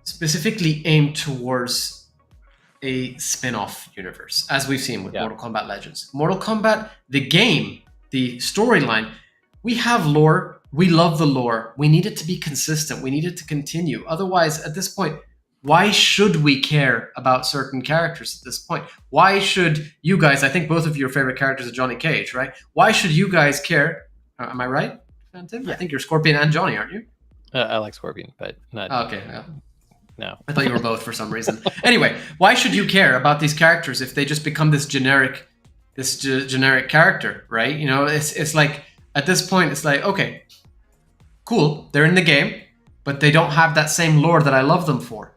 specifically aimed towards a spin-off universe, as we've seen with Mortal Kombat Legends. Mortal Kombat, the game, the storyline, we have lore, we love the lore, we need it to be consistent, we need it to continue. Otherwise, at this point, why should we care about certain characters at this point? Why should you guys, I think both of your favorite characters are Johnny Cage, right? Why should you guys care? Am I right, FANTiM? Yeah. I think you're Scorpion and Johnny, aren't you? I like Scorpion, but not... Okay, yeah. No. I thought you were both for some reason. Anyway, why should you care about these characters if they just become this generic character, right? It's like, at this point, it's like, okay, cool, they're in the game, but they don't have that same lore that I love them for,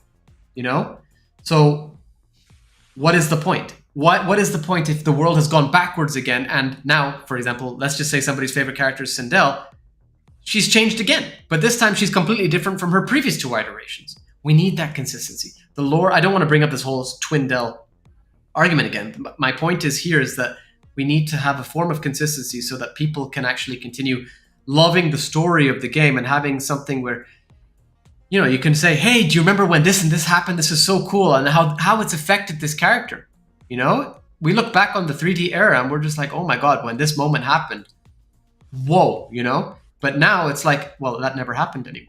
So what is the point? What is the point if the world has gone backwards again, and now, for example, let's just say somebody's favorite character is Sindel, she's changed again, but this time she's completely different from her previous two iterations. We need that consistency. The lore, I don't want to bring up this whole Twindell argument again. But my point is that we need to have a form of consistency so that people can actually continue loving the story of the game and having something where, you can say, hey, do you remember when this and this happened? This is so cool. And how it's affected this character. We look back on the 3D era and we're just like, oh my God, when this moment happened, whoa, But now it's like, well, that never happened anymore.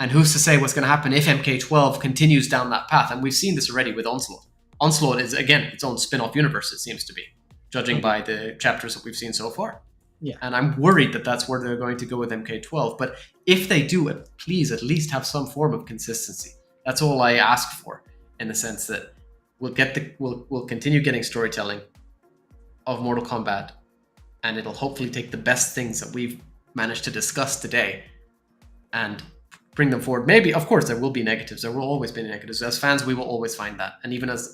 And who's to say what's going to happen if MK12 continues down that path? And we've seen this already with Onslaught. Onslaught is, again, its own spin-off universe, it seems to be, judging by the chapters that we've seen so far. Yeah. And I'm worried that that's where they're going to go with MK12. But if they do it, please at least have some form of consistency. That's all I ask for, in the sense that we'll continue getting storytelling of Mortal Kombat, and it'll hopefully take the best things that we've managed to discuss today and bring them forward. Maybe, of course, there will be negatives. There will always be negatives. As fans, we will always find that. And even as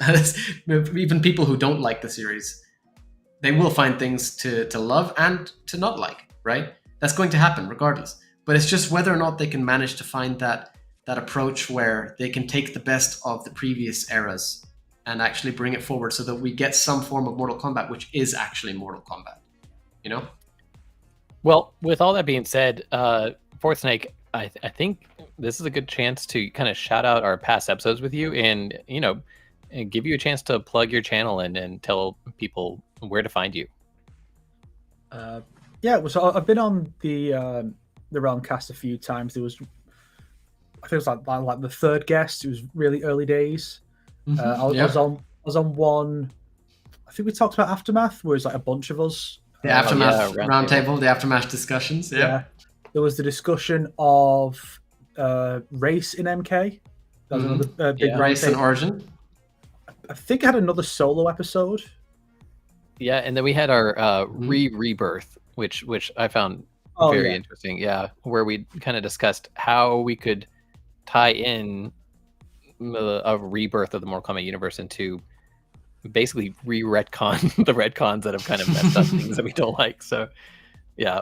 even people who don't like the series, they will find things to love and to not like, right? That's going to happen regardless. But it's just whether or not they can manage to find that approach where they can take the best of the previous eras and actually bring it forward so that we get some form of Mortal Kombat, which is actually Mortal Kombat, Well, with all that being said, Fourth Snake, I think this is a good chance to kind of shout out our past episodes with you, and and give you a chance to plug your channel and tell people where to find you. Yeah, so I've been on the Realm Cast a few times. There was, I think it was like the third guest. It was really early days. I was on one. I think we talked about Aftermath, where it's like a bunch of us. The Aftermath roundtable, the Aftermath discussions. Yeah. There was the discussion of race in MK. That was another big race and origin. I think I had another solo episode. Yeah, and then we had our rebirth, which I found very interesting. Yeah, where we kind of discussed how we could tie in a rebirth of the Mortal Kombat universe into basically retcon the retcons that have kind of messed up things that we don't like. So yeah,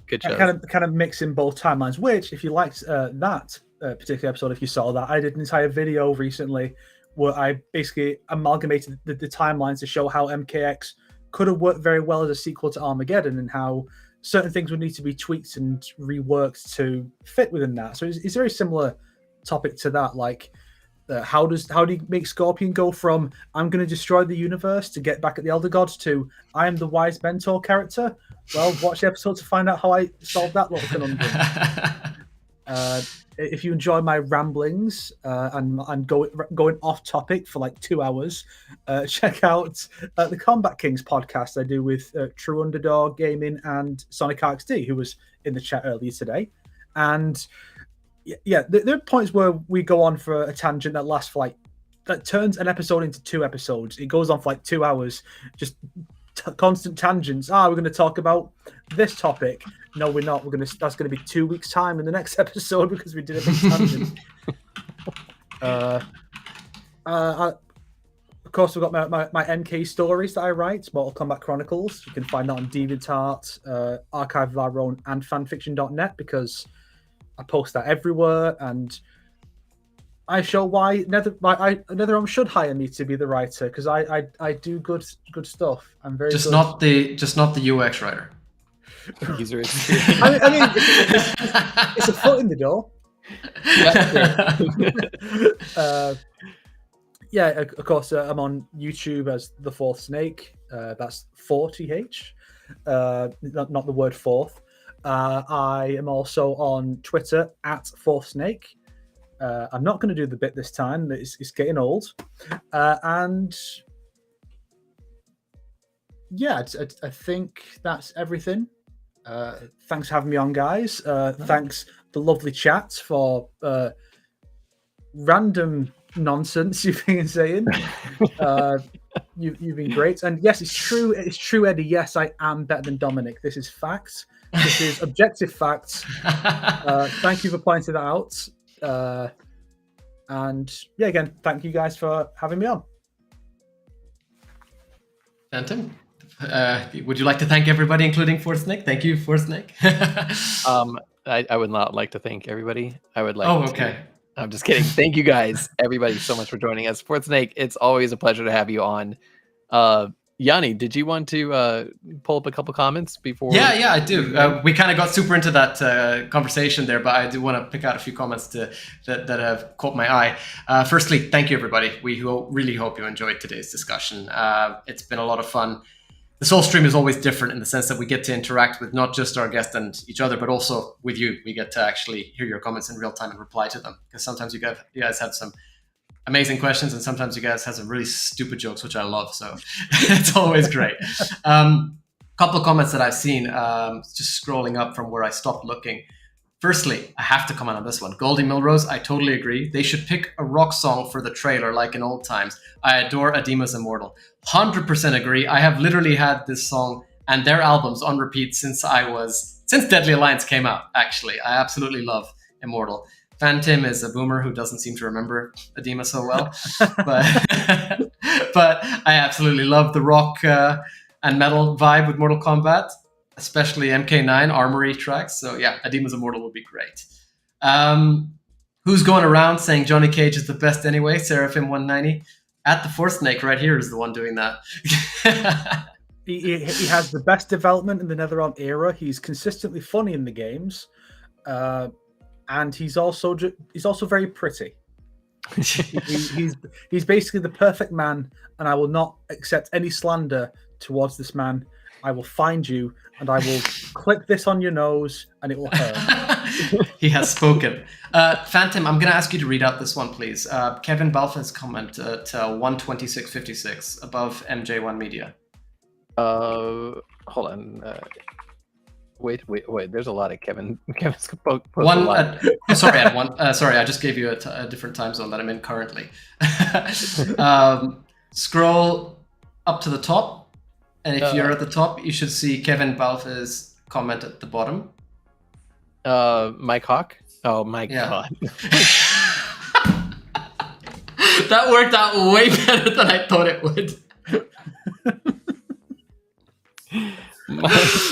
good shows. Kind of mixing both timelines. Which, if you liked that particular episode, if you saw that, I did an entire video recently where I basically amalgamated the timelines to show how MKX could have worked very well as a sequel to Armageddon, and how certain things would need to be tweaked and reworked to fit within that. So it's a very similar topic to that. Like, how do you make Scorpion go from "I'm going to destroy the universe" to get back at the Elder Gods to "I am the wise mentor" character? Well, watch the episode to find out how I solved that little conundrum. If you enjoy my ramblings and going off topic for like 2 hours, check out the Combat Kings podcast I do with True Underdog Gaming and Sonic RxD, who was in the chat earlier today. And yeah, there are points where we go on for a tangent that lasts for that turns an episode into 2 episodes. It goes on for like 2 hours, just constant tangents. We're going to talk about this topic. No, we're not. That's going to be 2 weeks' time in the next episode because we did a big tangent. Of course, we've got my MK stories that I write, Mortal Kombat Chronicles. You can find that on DeviantArt, Archive of Our Own, and fanfiction.net, because I post that everywhere, and I show why NetherRealm should hire me to be the writer, because I do good stuff. I'm very just good. not the UX writer. User experience. I mean, it's a foot in the door. Yeah, of course, I'm on YouTube as the Fourth Snake. That's 4th, not the word fourth. I am also on Twitter at Fourth Snake. I'm not going to do the bit this time. It's getting old. And yeah, I think that's everything. Thanks for having me on, guys. Thanks the lovely chats for random nonsense you've been saying. You've been great. And yes, it's true, Eddie. Yes, I am better than Dominic. This is facts. This is objective facts. Thank you for pointing that out. And yeah, again, thank you guys for having me on. FANTiM, would you like to thank everybody, including Fourth Snake? Thank you, Fourth Snake. I would not like to thank everybody. I would like. Oh, okay. I'm just kidding. Thank you guys, everybody, so much for joining us. Fourth Snake, it's always a pleasure to have you on. Yanni, did you want to pull up a couple comments before? Yeah, I do. We kind of got super into that conversation there, but I do want to pick out a few comments that have caught my eye. Firstly, thank you, everybody. We really hope you enjoyed today's discussion. It's been a lot of fun. The Soul Stream is always different in the sense that we get to interact with not just our guest and each other, but also with you. We get to actually hear your comments in real time and reply to them, because sometimes you guys have some amazing questions, and sometimes you guys have some really stupid jokes, which I love. So it's always great. Couple of comments that I've seen, just scrolling up from where I stopped looking. Firstly, I have to comment on this one. Goldie Milrose, I totally agree. They should pick a rock song for the trailer, like in old times. I adore Adima's Immortal. 100% agree. I have literally had this song and their albums on repeat since Deadly Alliance came out, actually. I absolutely love Immortal. FANTiM is a boomer who doesn't seem to remember Adima so well. but I absolutely love the rock and metal vibe with Mortal Kombat, especially MK9 Armory tracks. So yeah, Adima's Immortal would be great. Who's going around saying Johnny Cage is the best anyway? Seraphim 190. At the Fourth Snake right here is the one doing that. He has the best development in the NetherRealm era. He's consistently funny in the games. and he's also very pretty. he's basically the perfect man, and I will not accept any slander towards this man. I will find you, and I will clip this on your nose, and it will hurt. He has spoken. FANTiM, I'm going to ask you to read out this one, please. Kevin Balfa's comment at 126.56 above MJ1 Media. Hold on. Wait. There's a lot of Kevin. Kevin's sorry, I just gave you a different time zone that I'm in currently. Scroll up to the top, and if you're at the top, you should see Kevin Balfa's comment at the bottom. Mike Hawk. Oh my god. That worked out way better than I thought it would.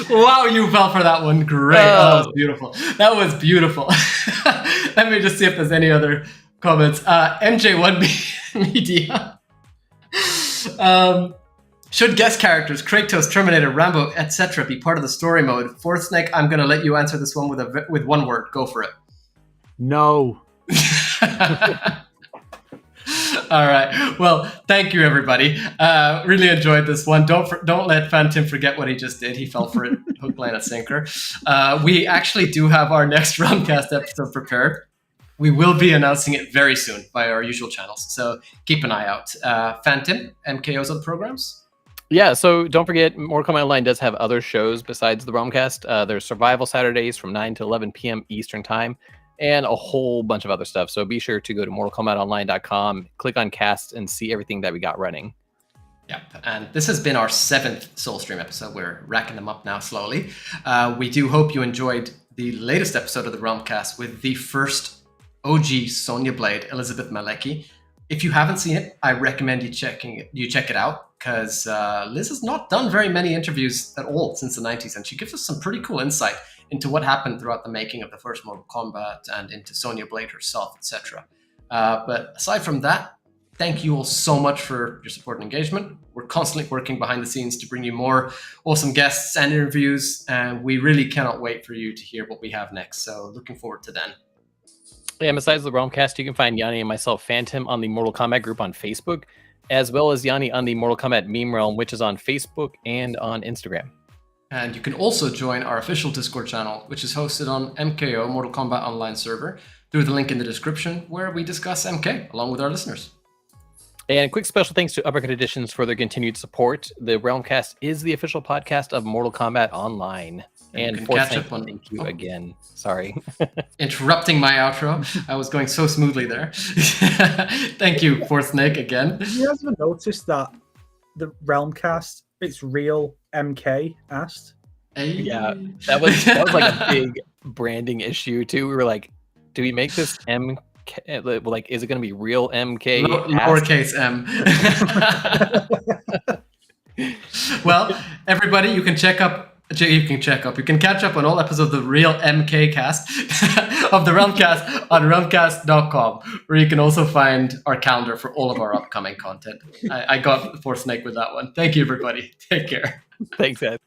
Wow, you fell for that one. Great. That was beautiful. That was beautiful. Let me just see if there's any other comments. MJ1 Media. Should guest characters, Kratos, Terminator, Rambo, etc. be part of the story mode? Fourth Snake, I'm going to let you answer this one with one word. Go for it. No. All right. Well, thank you, everybody. Really enjoyed this one. Don't let FANTiM forget what he just did. He fell for it, hook, line, and sinker. We actually do have our next Roundcast episode prepared. We will be announcing it very soon by our usual channels, so keep an eye out. FANTiM, MKO's other programs? Yeah, so don't forget, Mortal Kombat Online does have other shows besides the Realmcast. There's Survival Saturdays from 9 to 11 p.m. Eastern Time, and a whole bunch of other stuff. So be sure to go to mortalkombatonline.com, click on Kast, and see everything that we got running. Yeah, and this has been our 7th Soulstream episode. We're racking them up now slowly. We do hope you enjoyed the latest episode of the Realmcast with the first OG Sonya Blade, Elizabeth Malecki. If you haven't seen it, I recommend you check it out, because Liz has not done very many interviews at all since the 90s, and she gives us some pretty cool insight into what happened throughout the making of the first Mortal Kombat and into Sonya Blade herself, etc. But aside from that, thank you all so much for your support and engagement. We're constantly working behind the scenes to bring you more awesome guests and interviews, and we really cannot wait for you to hear what we have next. So looking forward to then. And besides the Realmcast, you can find Yani and myself, FANTiM, on the Mortal Kombat Group on Facebook, as well as Yani on the Mortal Kombat Meme Realm, which is on Facebook and on Instagram. And you can also join our official Discord channel, which is hosted on MKO Mortal Kombat Online server, through the link in the description, where we discuss MK along with our listeners. And quick special thanks to Uppercut Editions for their continued support. The Realmcast is the official podcast of Mortal Kombat Online. And catch up on. Thank you again. Sorry. Interrupting my outro. I was going so smoothly there. Thank you, Fourth Snake, again. Have you ever noticed that the Realmcast, it's real MK asked? Yeah, that was like a big branding issue too. We were like, do we make this MK? Like, is it going to be real MK? Lowercase m. Well, everybody, you can catch up on all episodes of the real MK cast of the Realmcast on realmcast.com, where you can also find our calendar for all of our upcoming content. I got Fourth Snake with that one. Thank you, everybody. Take care. Thanks, Ed.